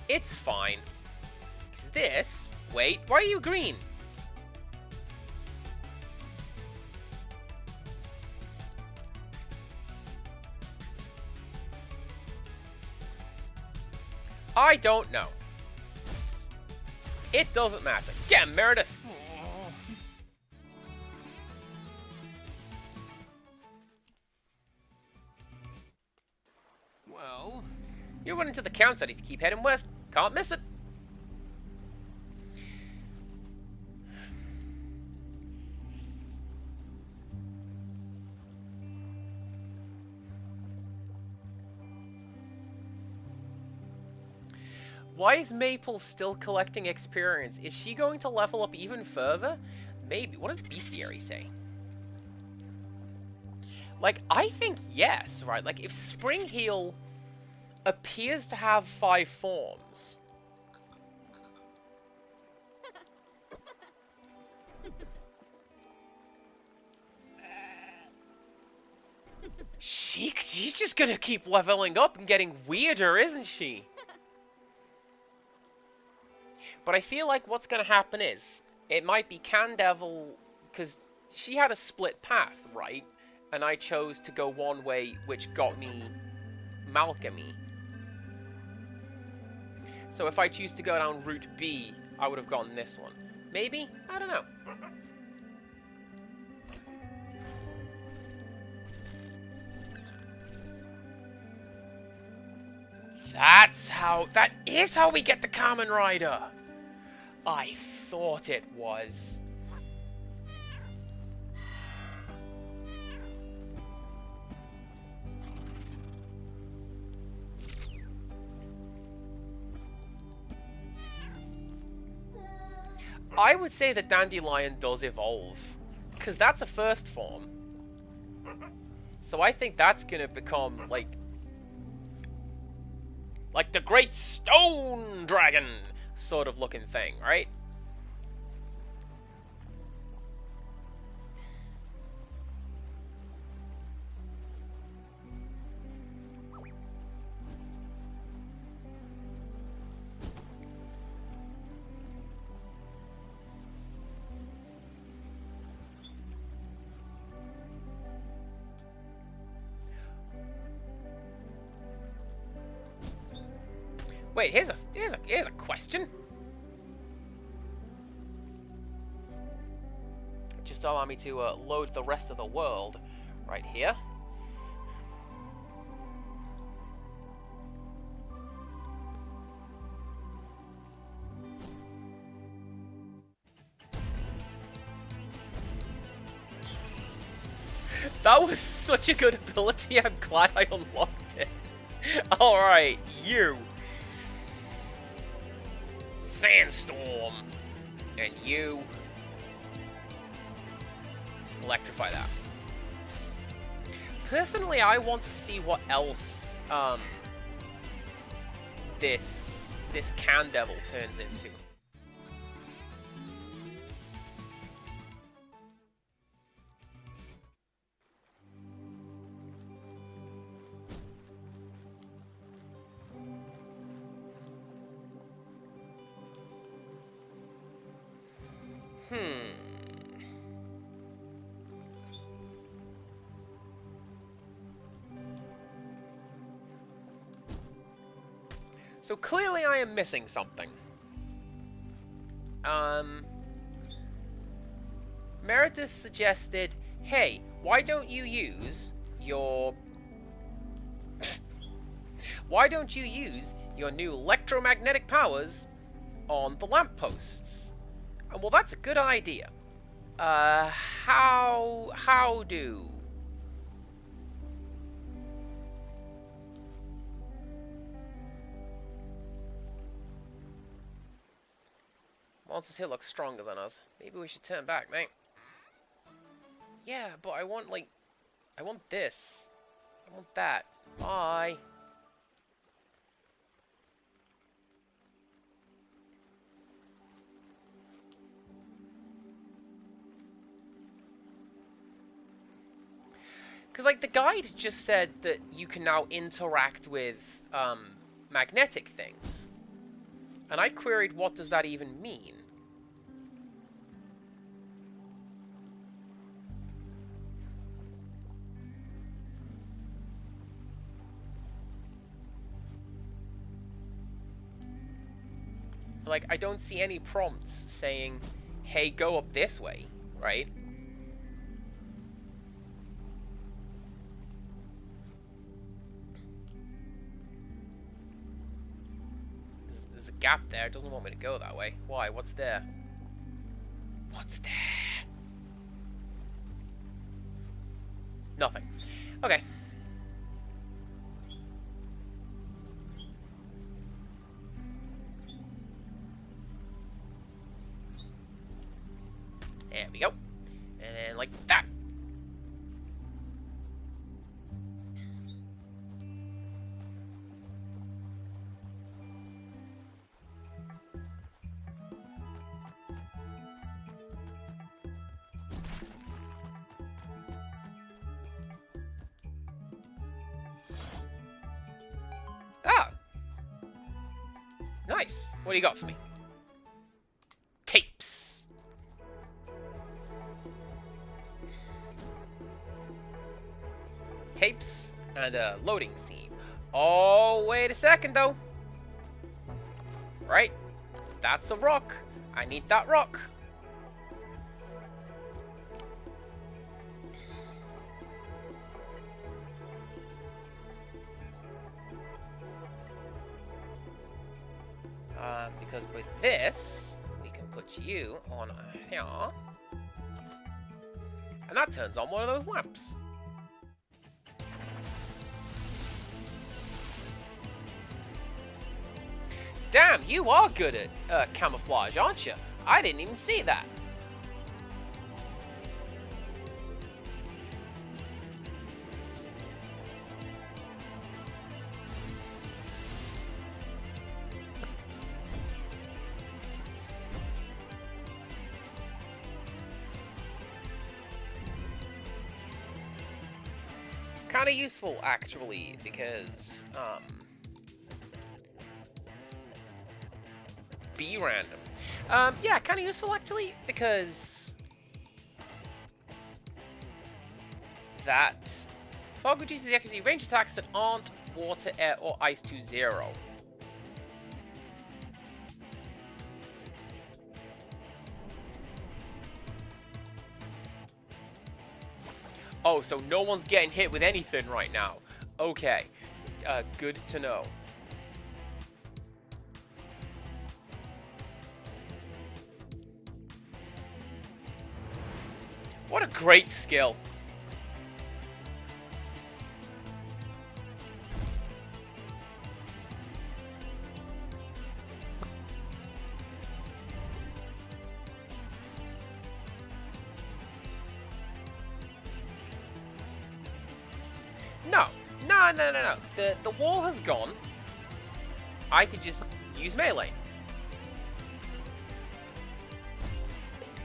Speaker 1: It's fine. 'Cause this... Wait, why are you green? I don't know. It doesn't matter. Get him, Meredith!
Speaker 4: Well...
Speaker 1: You'll run into the campsite if you keep heading west. Can't miss it. Why is Maple still collecting experience? Is she going to level up even further? Maybe. What does Bestiary say? Like, I think yes, right? Like, if Spring Heal appears to have 5 forms. She's just gonna keep leveling up and getting weirder, isn't she? But I feel like what's gonna happen is, it might be Candevil, because she had a split path, right? And I chose to go one way, which got me Malcolmy. So if I choose to go down route B, I would have gotten this one. Maybe? I don't know. That is how we get the Kamen Rider! I thought it was. I would say that Dandelion does evolve, because that's a first form. So I think that's gonna become, like the Great Stone Dragon sort of looking thing, right? Wait, here's a question. Just allow me to load the rest of the world right here. That was such a good ability. I'm glad I unlocked it. Alright, you. Sandstorm. And you. Electrify that. personally, I want to see what else this Can Devil turns into. So clearly I am missing something. Meredith suggested, hey, why don't you use your... why don't you use your new electromagnetic powers on the lampposts? And well, that's a good idea. How do? Monsters here look stronger than us. Maybe we should turn back, mate. Yeah, but I want, like... I want this. I want that. Bye. Because, like, the guide just said that you can now interact with, magnetic things. And I queried, what does that even mean? Like, I don't see any prompts saying, hey, go up this way, right? There's a gap there. It doesn't want me to go that way. Why? What's there? What's there? Nothing. Okay. There we go. And then like that. Ah! Nice. What do you got for me? Tapes. Tapes and a loading scene. Oh, wait a second, though. Right? That's a rock. I need that rock. Because with this, we can put you on here. And that turns on one of those lamps. Damn, you are good at camouflage, aren't you? I didn't even see that. Kind of useful, actually, because, be random. Yeah, kind of useful, actually, because that fog reduces the accuracy range attacks that aren't water, air, or ice to 0. Oh, so no one's getting hit with anything right now. Okay. Good to know. What a great skill. No. No. The wall has gone. I could just use melee.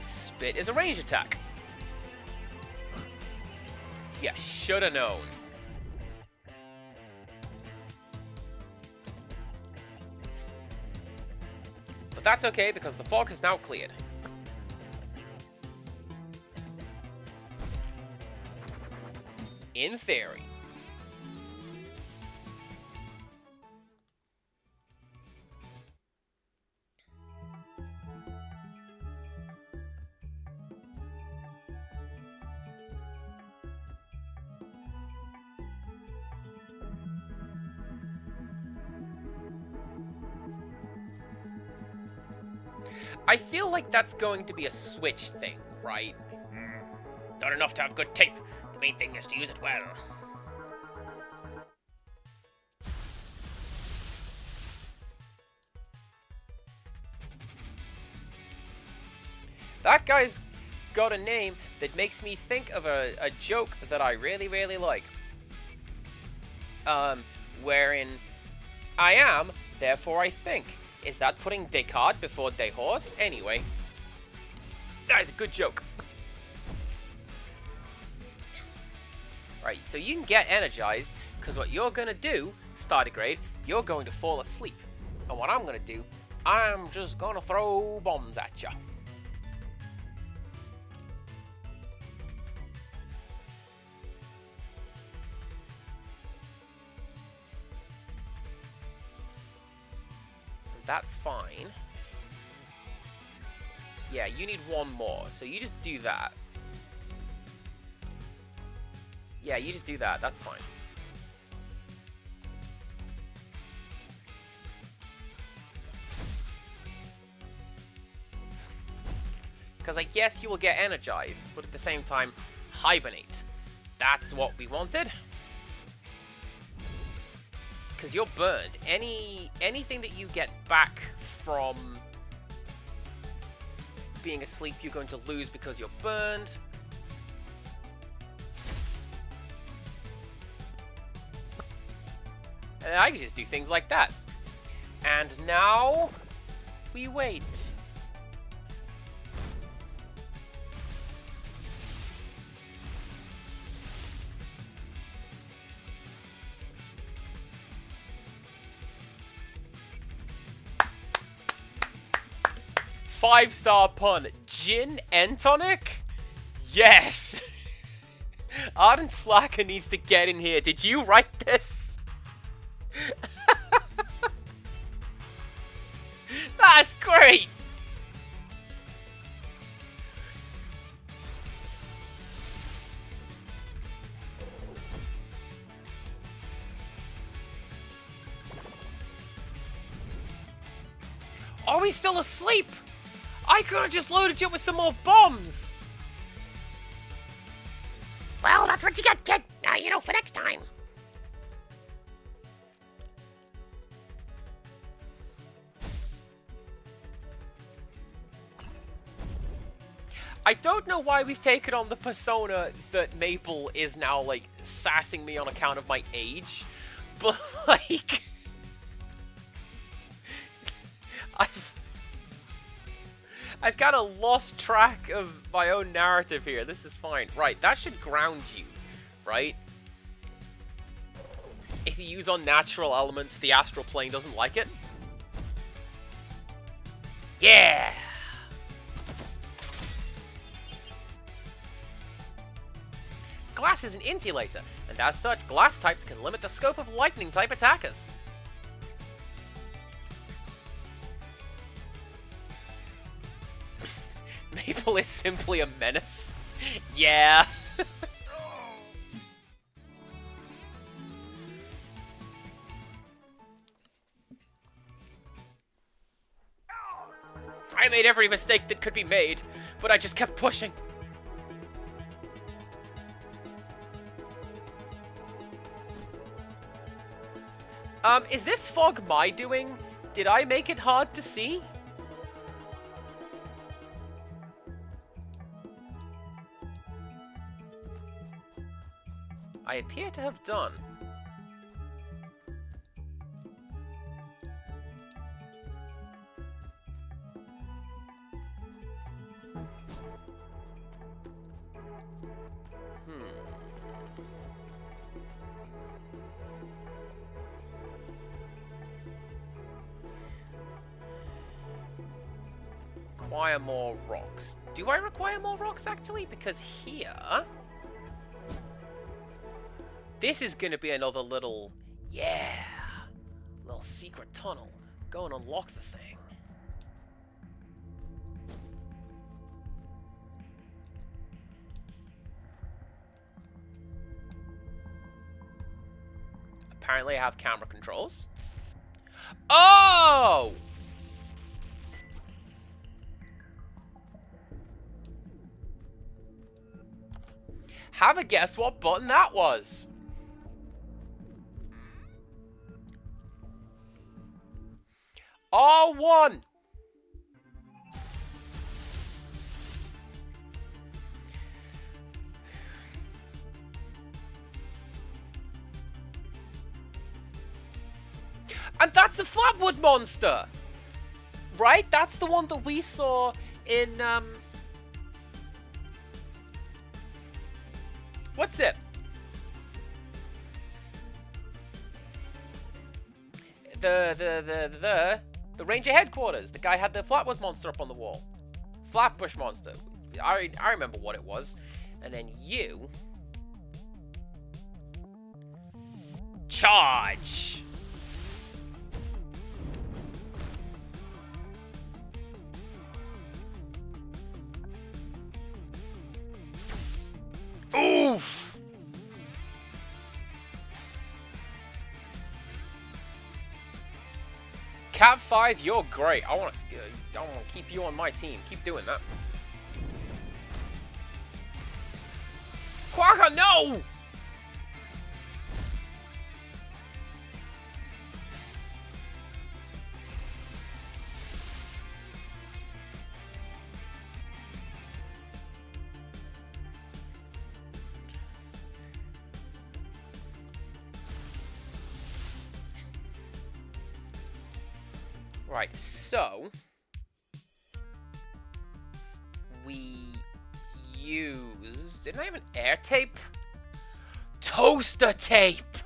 Speaker 1: Spit is a range attack. Yeah, shoulda known. But that's okay because the fog has now cleared. In theory. I feel like that's going to be a Switch thing, right?
Speaker 3: Not enough to have good tape. The main thing is to use it well.
Speaker 1: That guy's got a name that makes me think of a joke that I really, really like. Wherein, I am, therefore I think. Is that putting Descartes before Deshorse? Anyway. That is a good joke. Right, so you can get energized, because what you're going to do, Stardigrade, you're going to fall asleep. And what I'm going to do, I'm just going to throw bombs at you. That's fine. Yeah, you need one more, so you just do that. Yeah, you just do that, that's fine. Because, like, yes, you will get energized, but at the same time, hibernate. That's what we wanted. Because you're burned. Anything that you get back from being asleep, you're going to lose because you're burned. And I can just do things like that. And now we wait. Five-star pun. Gin and tonic? Yes! Ardent Slacker needs to get in here. Did you write this? That's great! Are we still asleep? I could have just loaded you up with some more bombs!
Speaker 3: Well, that's what you get, kid. You know, for next time.
Speaker 1: I don't know why we've taken on the persona that Maple is now, like, sassing me on account of my age, but, like... I've kind of lost track of my own narrative here. This is fine. Right, that should ground you, right? If you use unnatural elements, the astral plane doesn't like it. Yeah! Glass is an insulator, and as such, glass types can limit the scope of lightning-type attackers. Maple is simply a menace. Yeah. I made every mistake that could be made, but I just kept pushing. Is this fog my doing? Did I make it hard to see? I appear to have done. Require more rocks. Do I require more rocks, actually? Because here... This is going to be another little... Yeah! Little secret tunnel. Go and unlock the thing. Apparently I have camera controls. Oh! Have a guess what button that was. R1. And that's the Flatwood monster. Right? That's the one that we saw in what's it? The Ranger headquarters. The guy had the Flatwood monster up on the wall. Flatbush monster. I remember what it was. And then you... Charge! Oof! Cat 5, you're great. I want to keep you on my team. Keep doing that. Quagga, no! Right, so we used... Didn't I have an air tape? Toaster tape!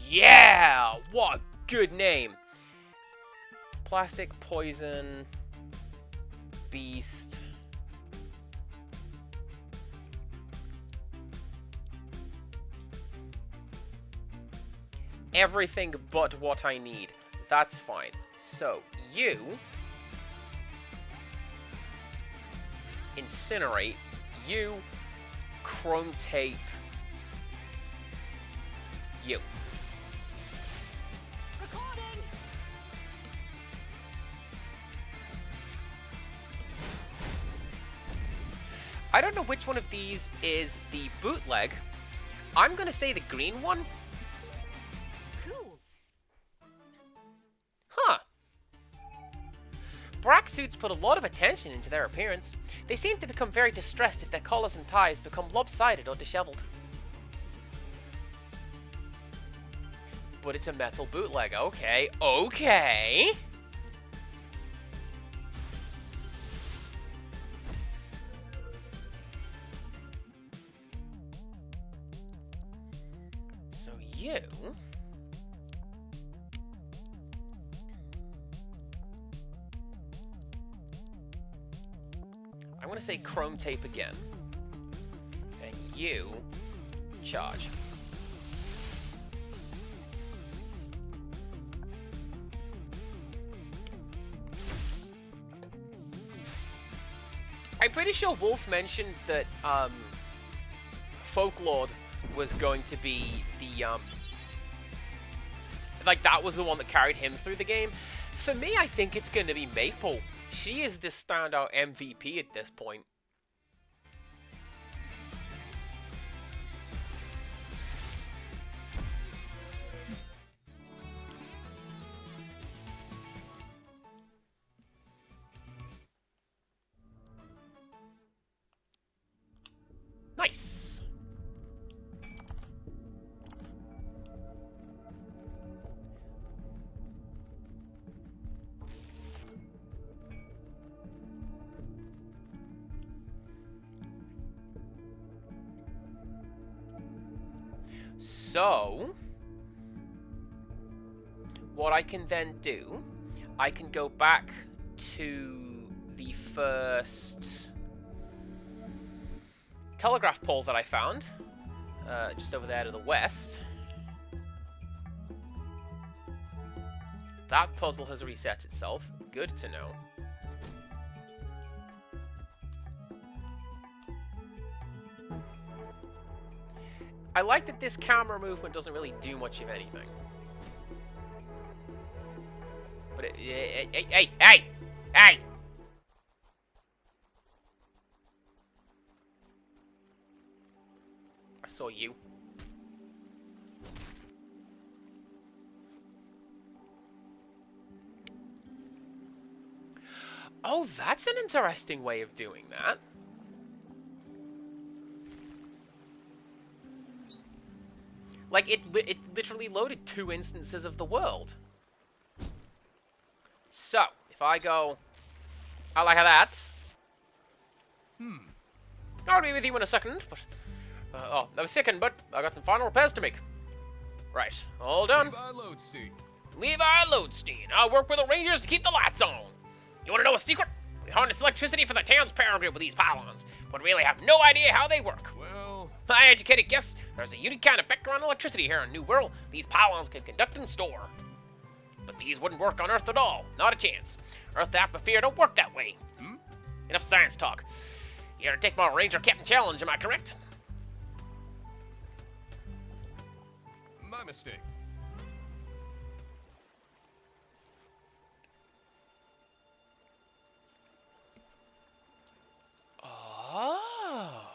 Speaker 1: Yeah! What a good name! Plastic, poison, beast. Everything but what I need. That's fine. So, you... Incinerate. You... Chrome tape. You.
Speaker 2: Recording.
Speaker 1: I don't know which one of these is the bootleg. I'm gonna say the green one.
Speaker 2: Cool.
Speaker 1: Huh. Brack suits put a lot of attention into their appearance. They seem to become very distressed if their collars and ties become lopsided or disheveled. But it's a metal bootleg. Okay, okay. So you... I'm gonna say chrome tape again. And you... charge. I'm pretty sure Wolf mentioned that, Folklord was going to be the, like, that was the one that carried him through the game. For me, I think it's gonna be Maple. She is the standout MVP at this point. Nice. So, what I can then do, I can go back to the first telegraph pole that I found, just over there to the west. That puzzle has reset itself. Good to know. I like that this camera movement doesn't really do much of anything. But hey! I saw you. Oh, that's an interesting way of doing that. Like, it literally loaded 2 instances of the world. So, if I go... I like that. I'll be with you in a second, but... oh, I was second, but I got some final repairs to make. Right, all done. Levi Lodestein. I'll work with the Rangers to keep the lights on. You want to know a secret? We harness electricity for the town's power grid with these pylons, but really have no idea how they work. Well, my educated guess, there's a unique kind of background electricity here in New World. These pylons can conduct and store. But these wouldn't work on Earth at all. Not a chance. Earth atmosphere don't work that way. Enough science talk. You're to take my Ranger Captain challenge, am I correct?
Speaker 5: My mistake.
Speaker 1: Oh.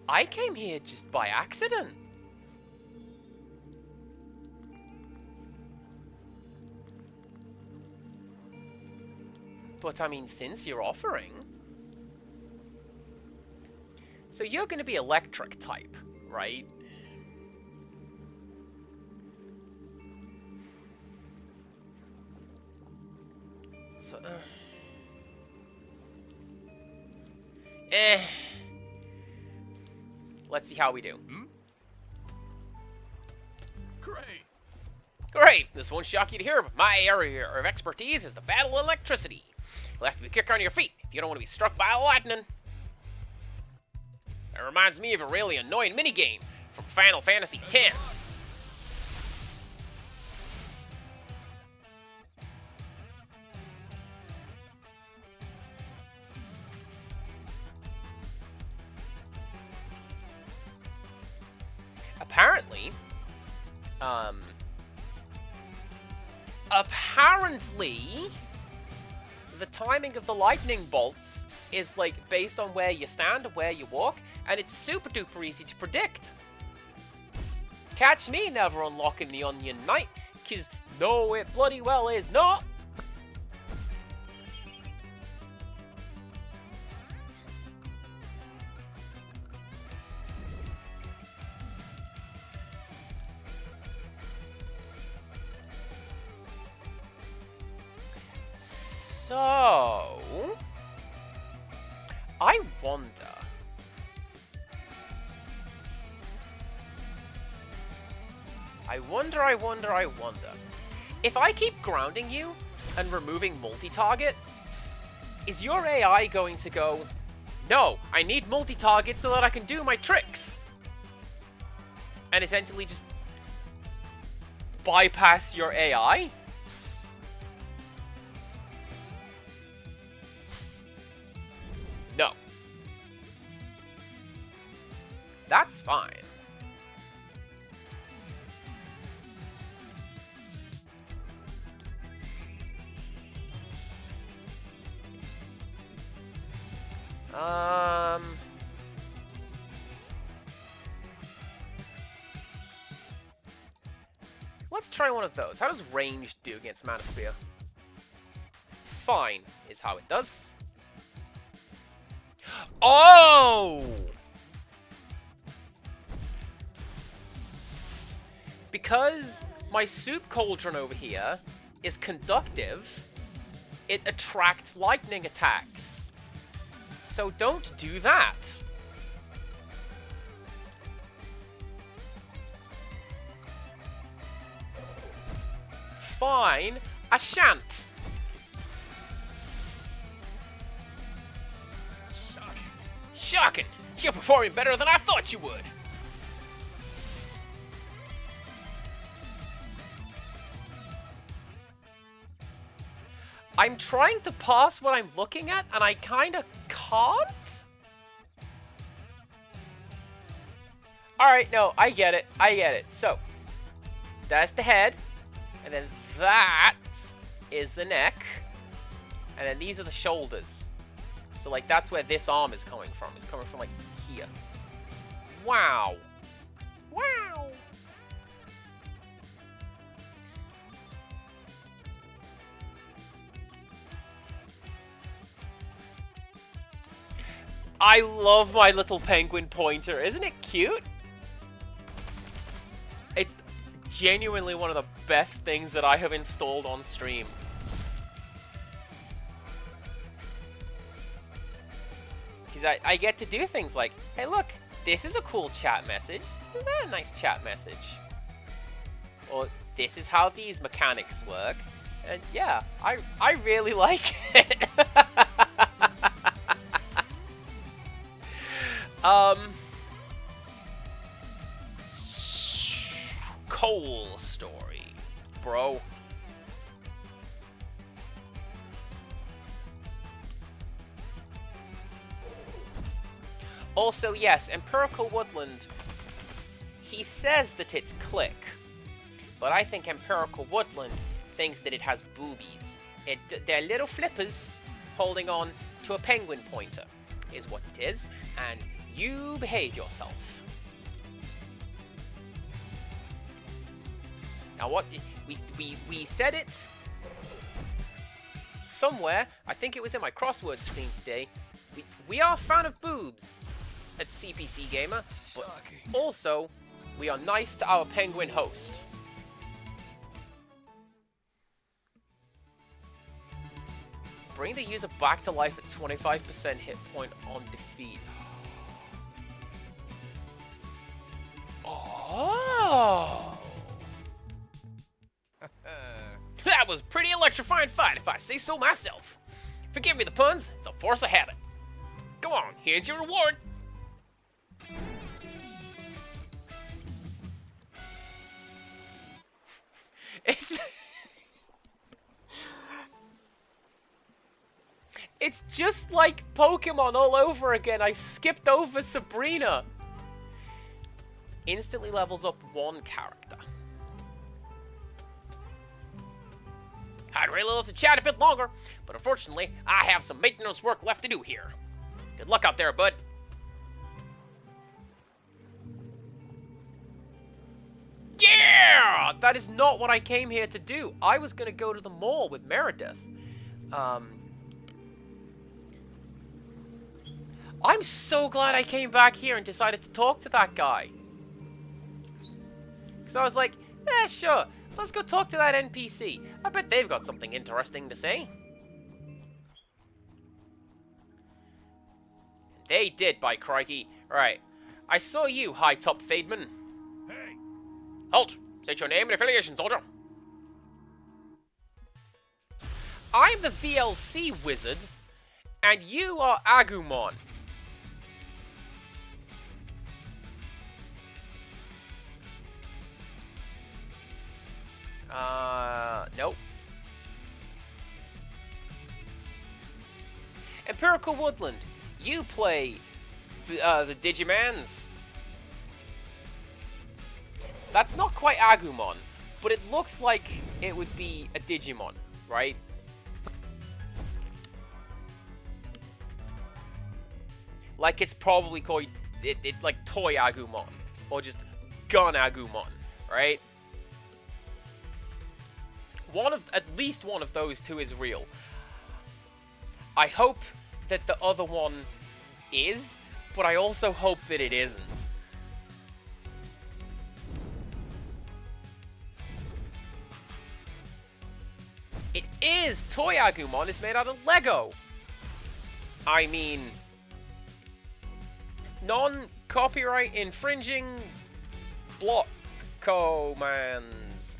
Speaker 1: I came here just by accident. But I mean, since you're offering... So you're going to be electric type, right? So, let's see how we do. Great! This won't shock you to hear, but my area of expertise is the battle of electricity. You'll have to be quick on your feet if you don't want to be struck by lightning. That reminds me of a really annoying minigame from Final Fantasy X. Apparently, the timing of the lightning bolts is like based on where you stand and where you walk, and it's super duper easy to predict. Catch me never unlocking the Onion Knight, 'cause no, it bloody well is not. So, I wonder. I wonder. If I keep grounding you and removing multi-target, is your AI going to go, no, I need multi-target so that I can do my tricks? And essentially just bypass your AI? No. That's fine. Let's try one of those. How does range do against Mana Spear? Fine is how it does. Oh! Because my soup cauldron over here is conductive, it attracts lightning attacks. So don't do that. fine. I shan't. Shocking! You're performing better than I thought you would! I'm trying to pass what I'm looking at, and I kinda can't? Alright, no, I get it. I get it. So, that's the head, and then that is the neck, and then these are the shoulders. So, like, that's where this arm is coming from. It's coming from, like, here. Wow. Wow. I love my little penguin pointer. Isn't it cute? It's genuinely one of the best things that I have installed on stream. Because I get to do things like, hey look, this is a cool chat message. Isn't that a nice chat message? Or this is how these mechanics work. And yeah, I really like it. Cole story, bro. Also, yes, Empirical Woodland, he says that it's click, but I think Empirical Woodland thinks that it has boobies. They're little flippers holding on to a penguin pointer, is what it is, and you behave yourself. Now what, we said it somewhere, I think it was in my crossword stream today, we are a fan of boobs at CPC Gamer, but also, we are nice to our penguin host. Bring the user back to life at 25% hit point on defeat. Oh! That was a pretty electrifying fight, if I say so myself. Forgive me the puns, it's a force of habit. Go on, here's your reward. It's just like Pokemon all over again. I've skipped over Sabrina. Instantly levels up one character. I'd really love to chat a bit longer, but unfortunately, I have some maintenance work left to do here. Good luck out there, bud. Yeah! That is not what I came here to do. I was going to go to the mall with Meredith. I'm so glad I came back here and decided to talk to that guy. Because I was like, yeah, sure. Let's go talk to that NPC. I bet they've got something interesting to say. They did, by crikey. Right. I saw you, high-top Fademan.
Speaker 5: Hey!
Speaker 1: Halt! State your name and affiliation, soldier. I'm the VLC wizard, and you are Agumon. Nope. Empirical Woodland, you play the Digimans. That's not quite Agumon, but it looks like it would be a Digimon, right? Like it's probably called like Toy Agumon, or just Gun Agumon, right? At least one of those two is real. I hope that the other one is, but I also hope that it isn't. It is! Toy Agumon is made out of Lego! I mean, non-copyright infringing block commands.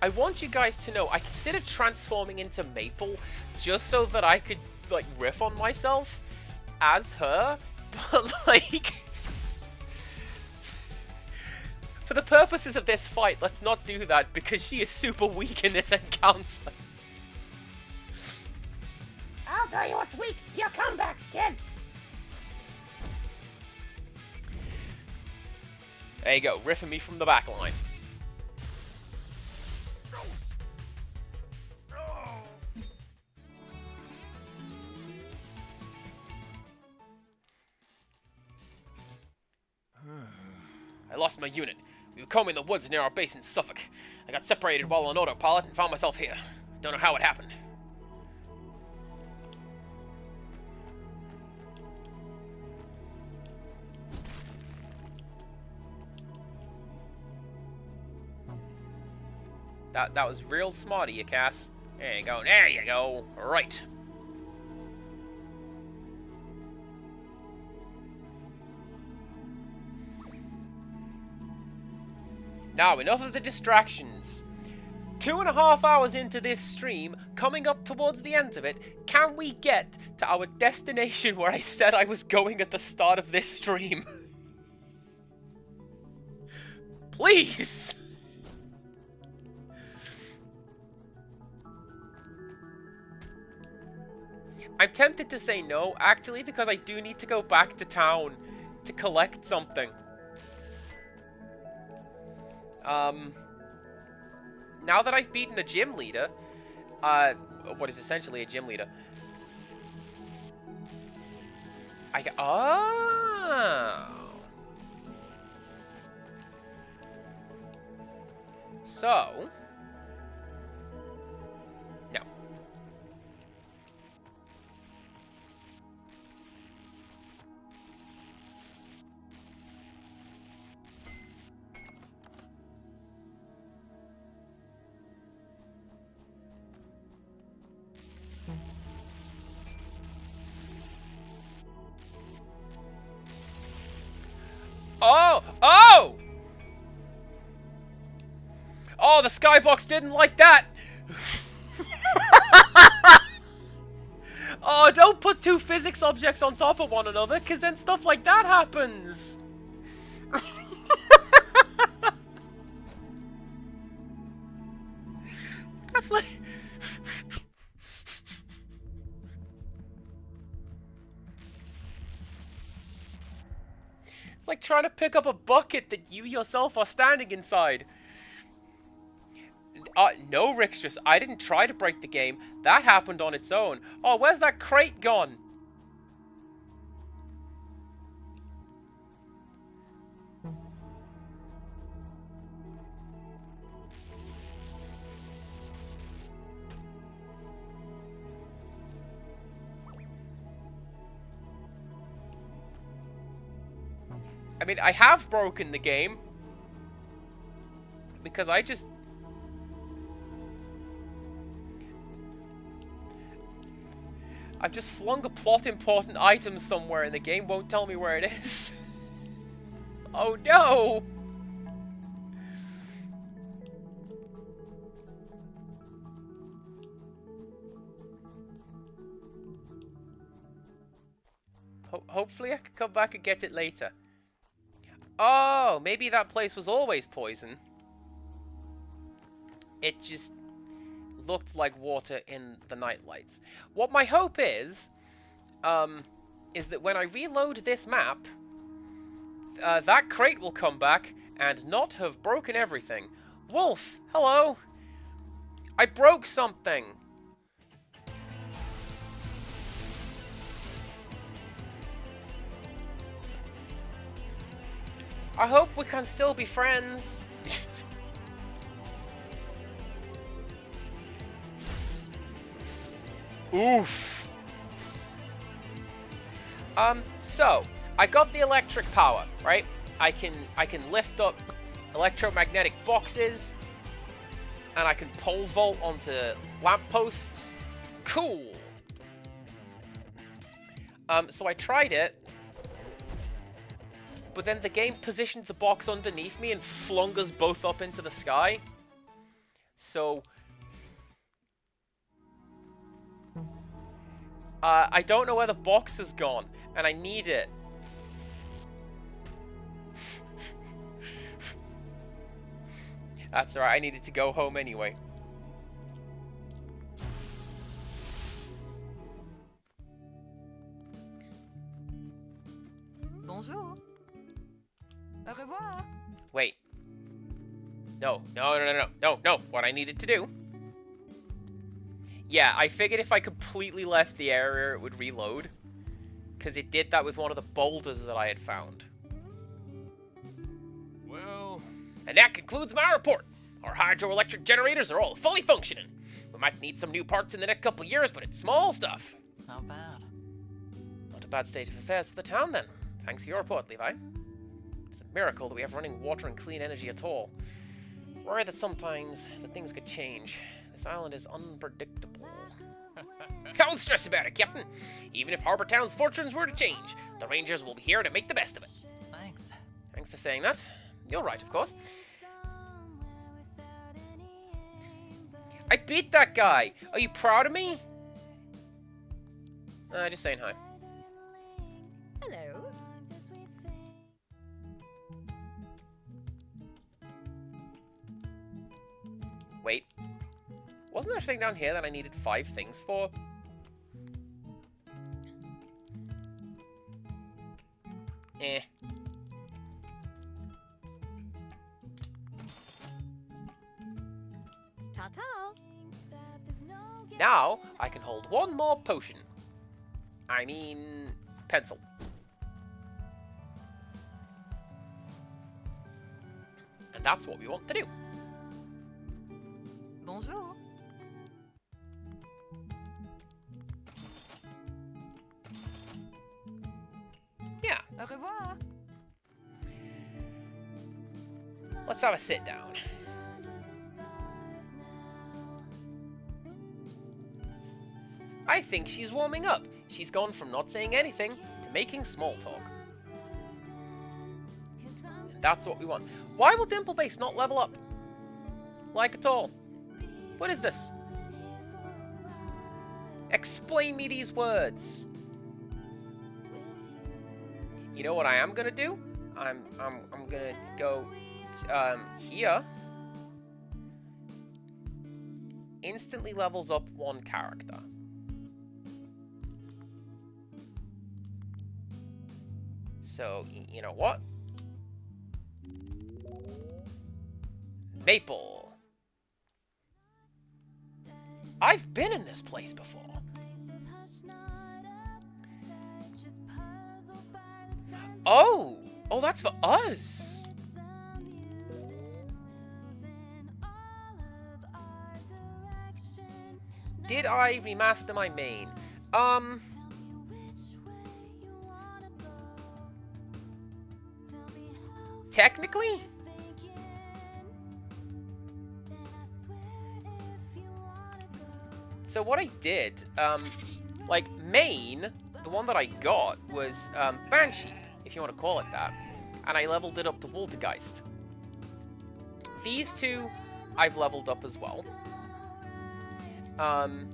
Speaker 1: I want you guys to know I considered transforming into Maple just so that I could, like, riff on myself as her, but, like, for the purposes of this fight, let's not do that because she is super weak in this encounter.
Speaker 3: I'll tell you what's weak. Your comebacks, kid.
Speaker 1: There you go, riffing me from the back line. I lost my unit. We were combing the woods near our base in Suffolk. I got separated while on autopilot and found myself here. Don't know how it happened. That was real smart of you, Cass. There you go. There you go. Right. Now, enough of the distractions. 2.5 hours into this stream, coming up towards the end of it, can we get to our destination where I said I was going at the start of this stream? Please! I'm tempted to say no, actually, because I do need to go back to town to collect something. Now that I've beaten a gym leader, what is essentially a gym leader, oh! So... No. Oh! Oh! Oh, the skybox didn't like that! Oh, don't put two physics objects on top of one another, because then stuff like that happens! That's like... It's like trying to pick up a bucket that you yourself are standing inside. No, Rixtrus, I didn't try to break the game. That happened on its own. Oh, where's that crate gone? I mean, I have broken the game. Because I've just flung a plot important item somewhere and the game won't tell me where it is. Oh no! Hopefully I can come back and get it later. Oh, maybe that place was always poison. It just looked like water in the night lights. What my hope is that when I reload this map, that crate will come back and not have broken everything. Wolf, hello. I broke something. I hope we can still be friends. Oof. So I got the electric power, right? I can lift up electromagnetic boxes, and I can pole vault onto lampposts. Cool. So I tried it, but then the game positioned the box underneath me and flung us both up into the sky. So... I don't know where the box has gone, and I need it. That's alright, I needed to go home anyway.
Speaker 2: Bonjour. Au revoir.
Speaker 1: Wait. No. What I needed to do... Yeah, I figured if I completely left the area, it would reload. Because it did that with one of the boulders that I had found.
Speaker 5: Well,
Speaker 1: And that concludes my report. Our hydroelectric generators are all fully functioning. We might need some new parts in the next couple years, but it's small stuff.
Speaker 4: Not bad.
Speaker 1: Not a bad state of affairs for the town, then. Thanks for your report, Levi. It's a miracle that we have running water and clean energy at all. Worry that sometimes the things could change. This island is unpredictable. Don't stress about it, Captain. Even if Harbor Town's fortunes were to change, the Rangers will be here to make the best of it.
Speaker 4: Thanks.
Speaker 1: Thanks for saying that. You're right, of course. I beat that guy. Are you proud of me? Just saying hi.
Speaker 2: Hello.
Speaker 1: Wait. Wasn't there a thing down here that I needed 5 things for? Eh.
Speaker 2: Ta-ta.
Speaker 1: Now, I can hold one more potion. I mean, pencil. And that's what we want to do.
Speaker 2: Bonjour.
Speaker 1: Yeah,
Speaker 2: Au revoir.
Speaker 1: let's have a sit down. I think she's warming up. She's gone from not saying anything to making small talk. That's what we want. Why will Dimple Base not level up? Like at all. What is this? Explain me these words. You know what I am gonna do? I'm gonna go here. Instantly levels up one character. So, you know what? Maple. I've been in this place before. Oh! Oh, that's for us! Did I remaster my main? Technically? So what I did, like, main, the one that I got was, Banshee, if you want to call it that. And I leveled it up to Woltergeist. These two, I've leveled up as well. And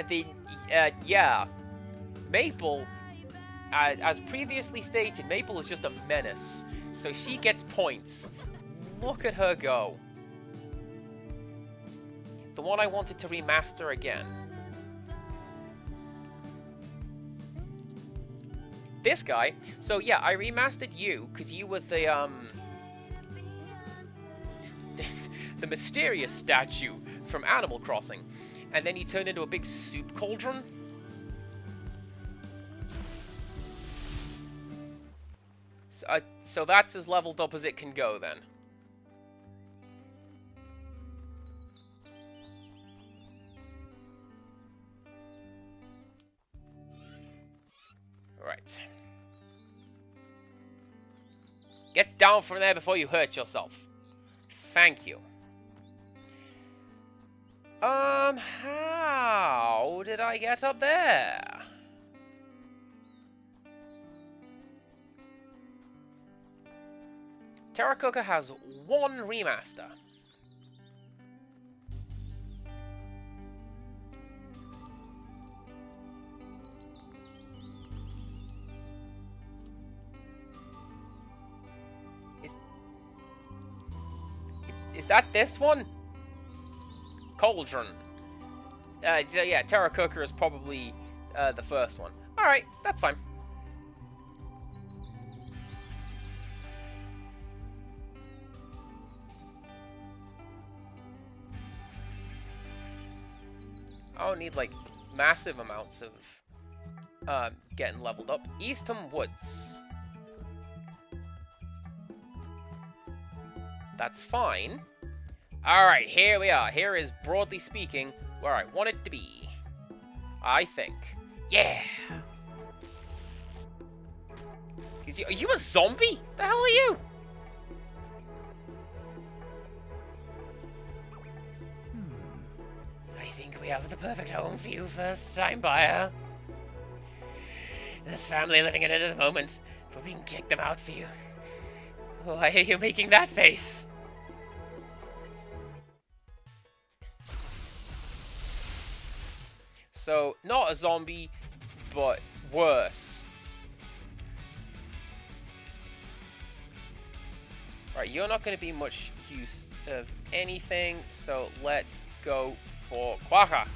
Speaker 1: then, yeah, Maple, as previously stated, Maple is just a menace. So she gets points. Look at her go. The one I wanted to remaster again. This guy. So yeah, I remastered you because you were the the mysterious statue from Animal Crossing, and then you turned into a big soup cauldron. So that's as leveled up as it can go then. Right. Get down from there before you hurt yourself. Thank you. How did I get up there? Terracotta has one remaster. Is that this one? Cauldron. So yeah, Terra Cooker is probably the first one. Alright, that's fine. I don't need, like, massive amounts of getting leveled up. Eastham Woods. That's fine. Alright, here we are. Here is, broadly speaking, where I want it to be. I think. Yeah! Are you a zombie? The hell are you? I think we have the perfect home for you, first-time buyer. This family living in it at the moment, but we can kick them out for you. Why are you making that face? So, not a zombie, but worse. Right, you're not going to be much use of anything, so let's go for Quagga.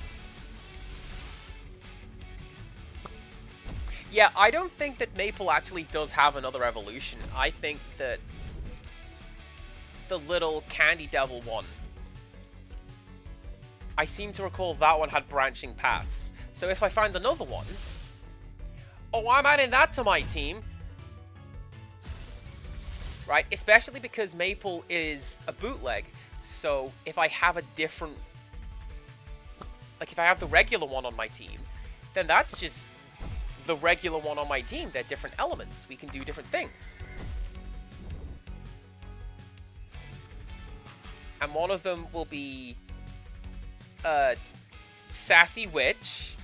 Speaker 1: Yeah, I don't think that Maple actually does have another evolution. I think that the little Candy Devil one, I seem to recall that one had branching paths. So if I find another one, oh, I'm adding that to my team. Right, especially because Maple is a bootleg. So if I have a different, like if I have the regular one on my team, then that's just the regular one on my team. They're different elements. We can do different things. And one of them will be Sassy Witch,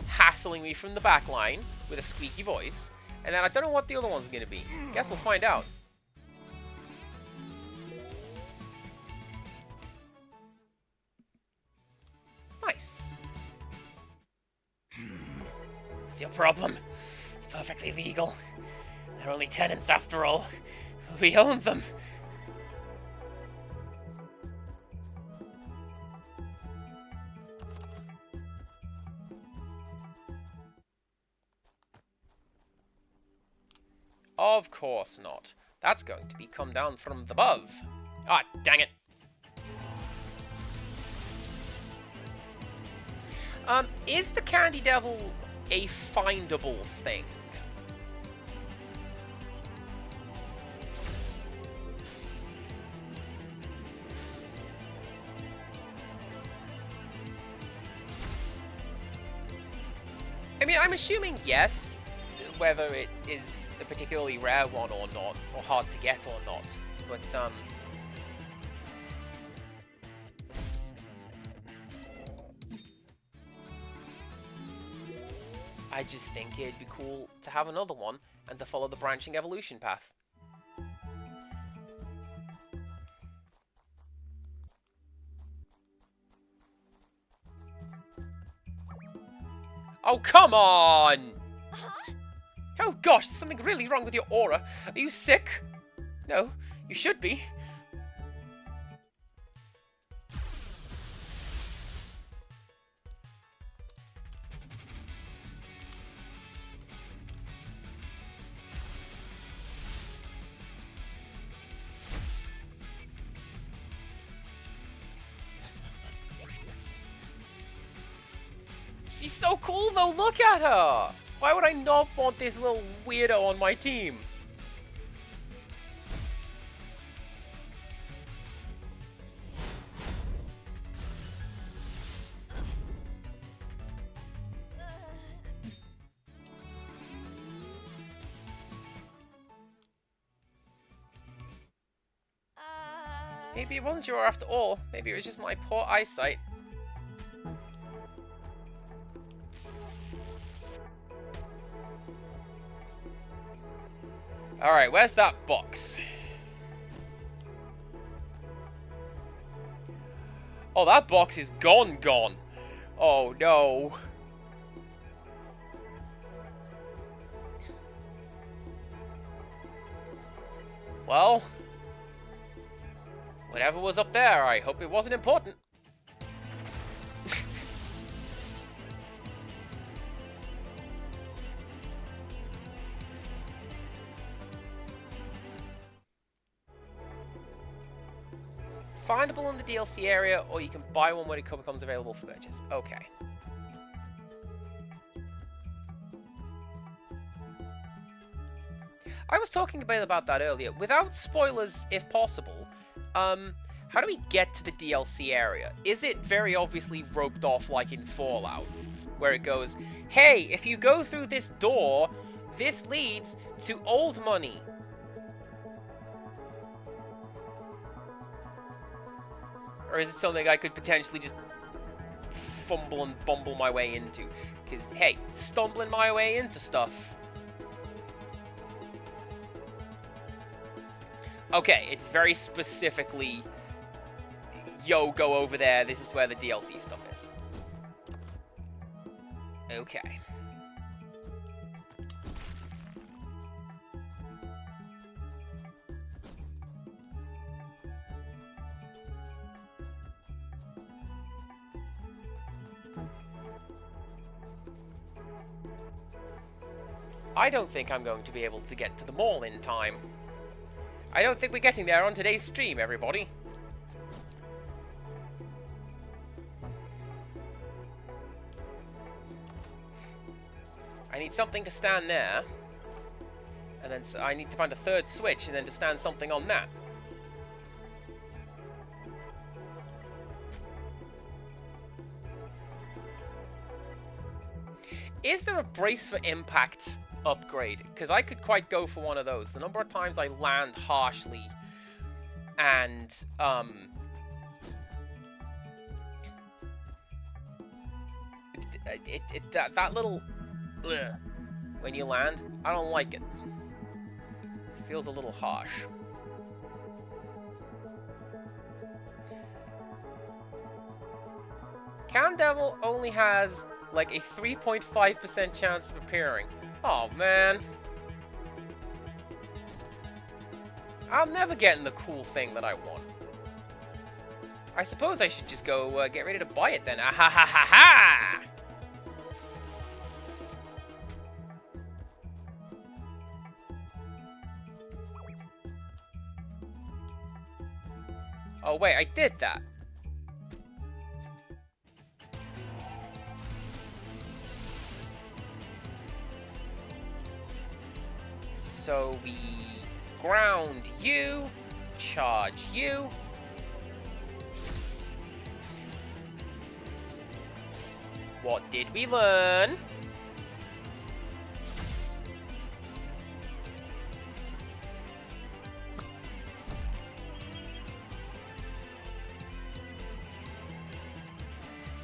Speaker 1: hassling me from the back line with a squeaky voice. And then I don't know what the other one's going to be. Guess we'll find out. Nice. What's your problem? It's perfectly legal. They're only tenants after all. We own them. Of course not. That's going to be come down from above. Ah, dang it. Is the Candy Devil a findable thing? I mean, I'm assuming yes, whether it is a particularly rare one or not, or hard to get or not, but I just think it'd be cool to have another one and to follow the branching evolution path. Oh, come on! Oh gosh, there's something really wrong with your aura. Are you sick? No, you should be. She's so cool though, look at her! Why would I not want this little weirdo on my team? Maybe it wasn't your after all. Maybe it was just my poor eyesight. Alright, where's that box? Oh, that box is gone. Oh, no. Well, Whatever was up there, I hope it wasn't important. Findable in the DLC area, or you can buy one when it becomes available for purchase. Okay. I was talking a bit about that earlier. Without spoilers, if possible, how do we get to the DLC area? Is it very obviously roped off like in Fallout, where it goes, hey, if you go through this door, this leads to old money. Or is it something I could potentially just fumble and bumble my way into? Because, hey, stumbling my way into stuff. Okay, it's very specifically, yo, go over there, this is where the DLC stuff is. Okay. I don't think I'm going to be able to get to the mall in time. I don't think we're getting there on today's stream, everybody. I need something to stand there. And then I need to find a third switch and then to stand something on that. Is there a brace for impact upgrade? Because I could quite go for one of those. The number of times I land harshly and that little ugh, when you land, I don't like it. It feels a little harsh. Can Devil only has like a 3.5% chance of appearing. Oh, man. I'm never getting the cool thing that I want. I suppose I should just go get ready to buy it then. Ah ha ha ha ha! Oh, wait, I did that. So we ground you, charge you. What did we learn?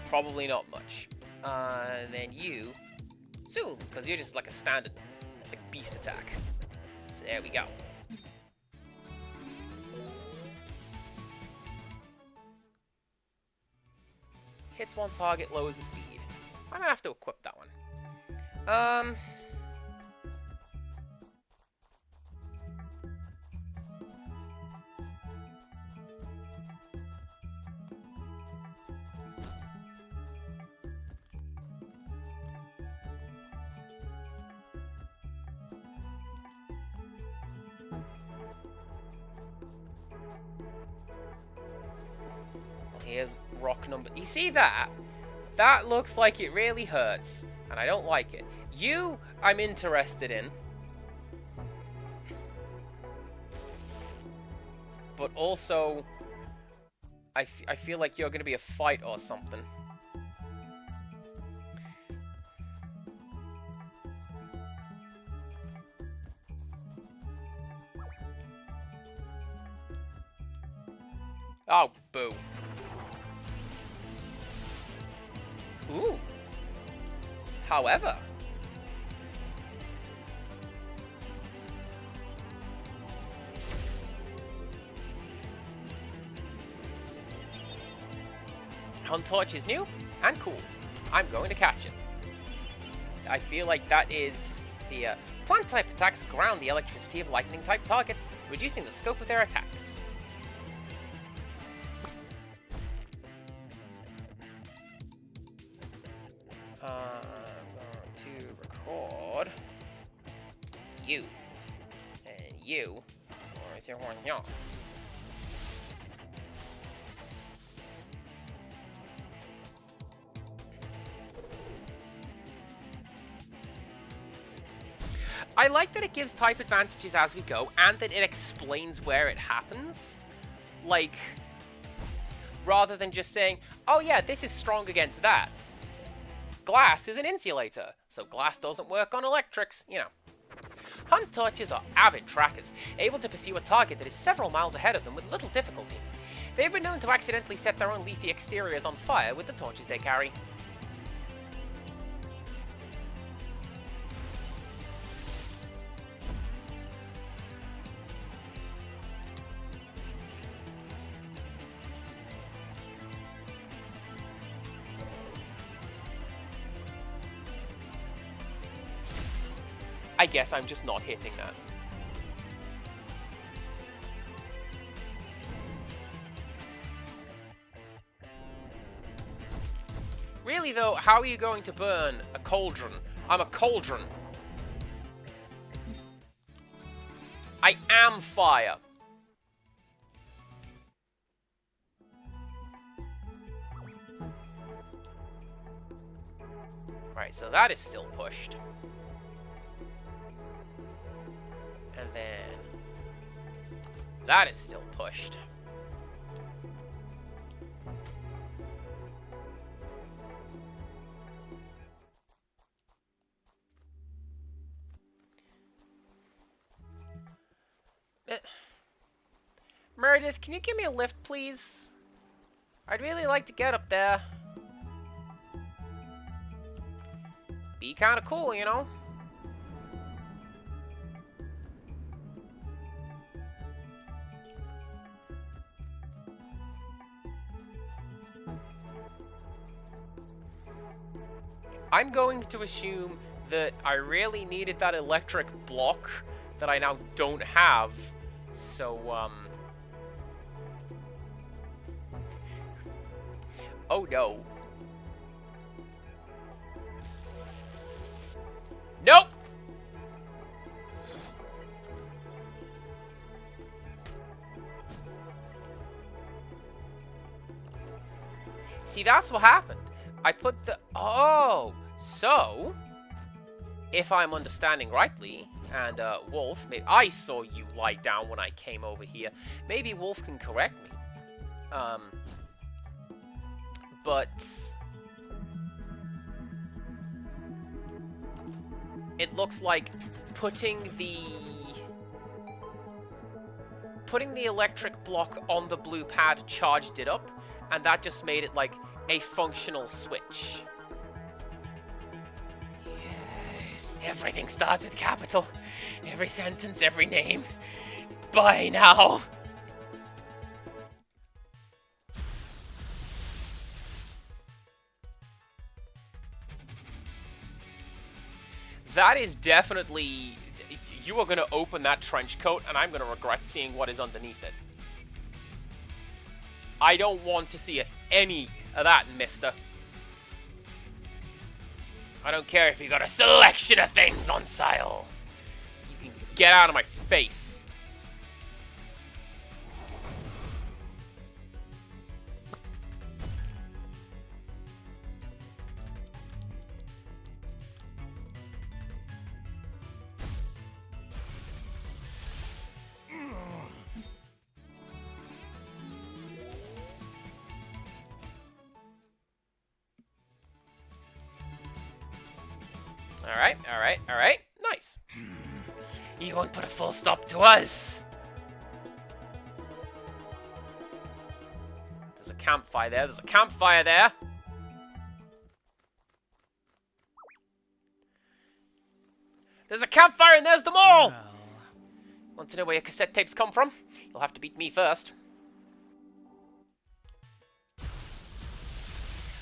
Speaker 1: Probably not much. And then you, soon, because you're just like a standard, like beast attack. So there we go. Hits one target, lowers the speed. I'm gonna have to equip that one. Here's rock number... You see that? That looks like it really hurts, and I don't like it. You, I'm interested in. But also, I feel like you're going to be a fight or something. Oh, boo. Ooh. However, Hunt Torch is new and cool. I'm going to catch it. I feel like that is the plant type attacks ground the electricity of lightning type targets, reducing the scope of their attacks. you. And you. Where's your one? Yeah. I like that it gives type advantages as we go, and that it explains where it happens. Like, rather than just saying, oh yeah, this is strong against that. Glass is an insulator, so glass doesn't work on electrics, you know. Hunt torches are avid trackers, able to pursue a target that is several miles ahead of them with little difficulty. They've been known to accidentally set their own leafy exteriors on fire with the torches they carry. I guess I'm just not hitting that. Really though, how are you going to burn a cauldron? I'm a cauldron. I am fire. Right, so that is still pushed. And then that is still pushed. Meredith, can you give me a lift, please? I'd really like to get up there. Be kind of cool, you know? I'm going to assume that I really needed that electric block that I now don't have. So, oh no. Nope! See, that's what happened. I put the... Oh! So, if I'm understanding rightly, and Wolf, maybe I saw you lie down when I came over here. Maybe Wolf can correct me. But it looks like putting the electric block on the blue pad charged it up, and that just made it like a functional switch. Yes. Everything starts with capital. Every sentence, every name. By now. That is definitely... You are going to open that trench coat, and I'm going to regret seeing what is underneath it. I don't want to see any of that, mister. I don't care if you got a selection of things on sale. You can get out of my face. Alright. Nice. You won't put a full stop to us. There's a campfire there. There's a campfire and there's the mall!
Speaker 4: Well.
Speaker 1: Want to know where your cassette tapes come from? You'll have to beat me first.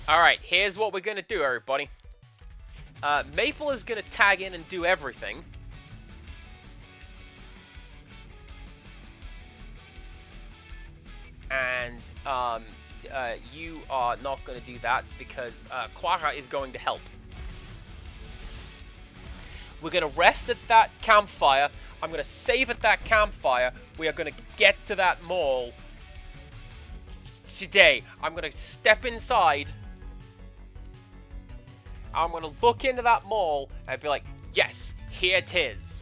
Speaker 1: Alright, here's what we're gonna do, everybody. Maple is going to tag in and do everything. And you are not going to do that because Quara is going to help. We're going to rest at that campfire. I'm going to save at that campfire. We are going to get to that mall today. I'm going to step inside. I'm going to look into that mall and be like, yes, here it is.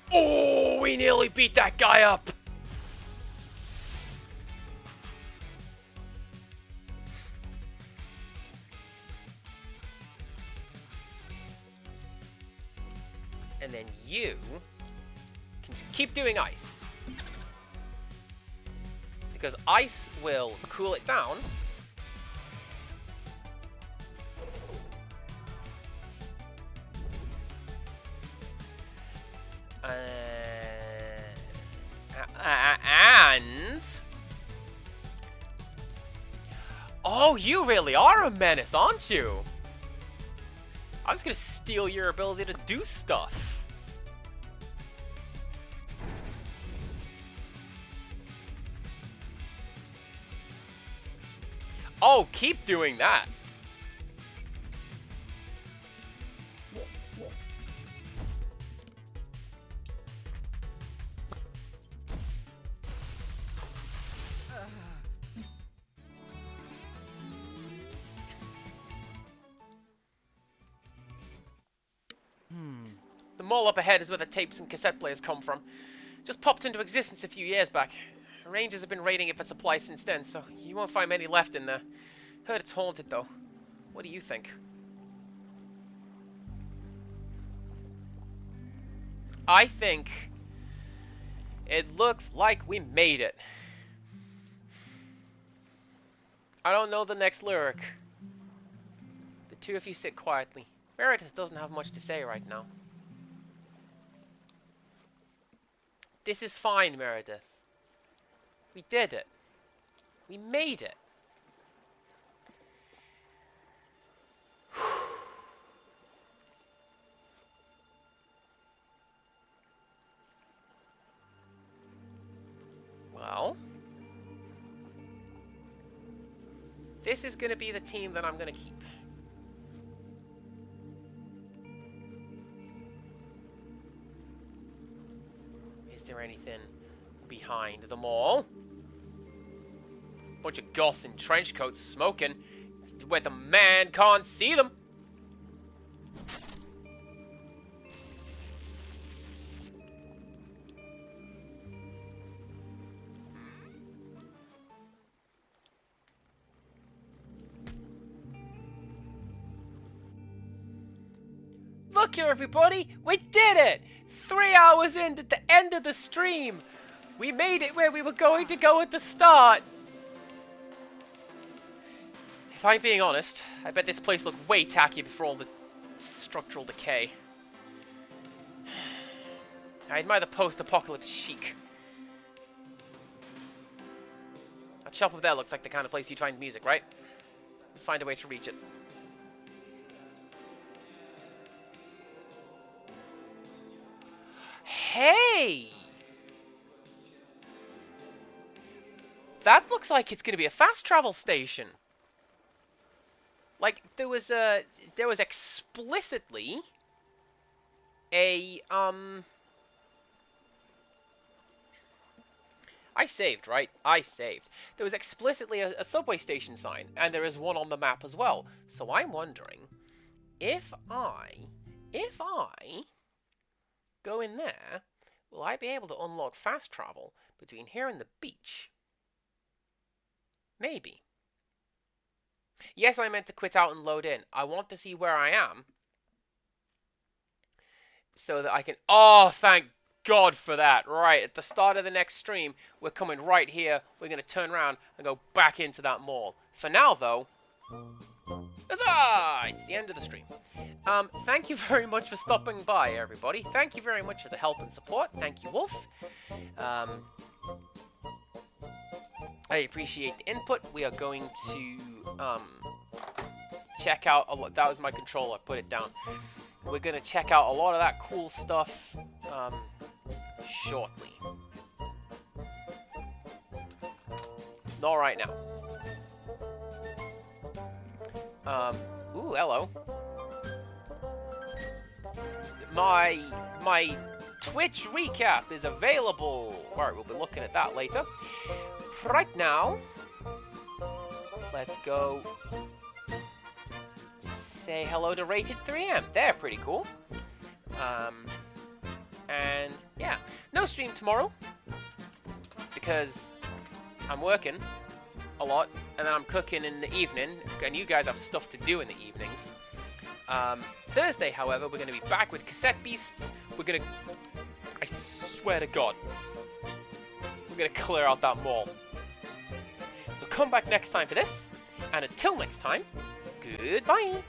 Speaker 1: Oh, we nearly beat that guy up. And then you can keep doing ice. Because ice will cool it down. And... Oh, you really are a menace, aren't you? I was gonna steal your ability to do stuff. Oh, keep doing that. The mall up ahead is where the tapes and cassette players come from. Just popped into existence a few years back. Rangers have been raiding it for supplies since then, so you won't find many left in there. Heard it's haunted, though. What do you think? I think it looks like we made it. I don't know the next lyric. The two of you sit quietly. Meredith doesn't have much to say right now. This is fine, Meredith. We did it. We made it. Well, this is going to be the team that I'm going to keep. Is there anything behind the mall? Bunch of goths in trench coats smoking where the man can't see them. Look here, everybody! We did it! 3 hours in at the end of the stream! We made it where we were going to go at the start! If I'm being honest, I bet this place looked way tacky before all the structural decay. I admire the post-apocalypse chic. That shop up there looks like the kind of place you'd find music, right? Let's find a way to reach it. Hey! That looks like it's gonna be a fast travel station. Like, there was explicitly a, I saved, right? I saved. There was explicitly a subway station sign, and there is one on the map as well. So I'm wondering, if I go in there, will I be able to unlock fast travel between here and the beach? Maybe. Yes, I meant to quit out and load in. I want to see where I am, so that I can... Oh, thank God for that. Right, at the start of the next stream, we're coming right here. We're going to turn around and go back into that mall. For now, though... Huzzah! It's the end of the stream. Thank you very much for stopping by, everybody. Thank you very much for the help and support. Thank you, Wolf. I appreciate the input. We are going to check out... that was my controller. Put it down. we're gonna check out a lot of that cool stuff shortly. Not right now. Ooh, hello. My Twitch recap is available. Alright, we'll be looking at that later. Right now, let's go say hello to Rated 3M. They're pretty cool. And yeah, no stream tomorrow because I'm working a lot and then I'm cooking in the evening, and you guys have stuff to do in the evenings. Thursday, however, we're going to be back with Cassette Beasts. We're going to, I swear to God, we're going to clear out that mall. So come back next time for this, and until next time, goodbye.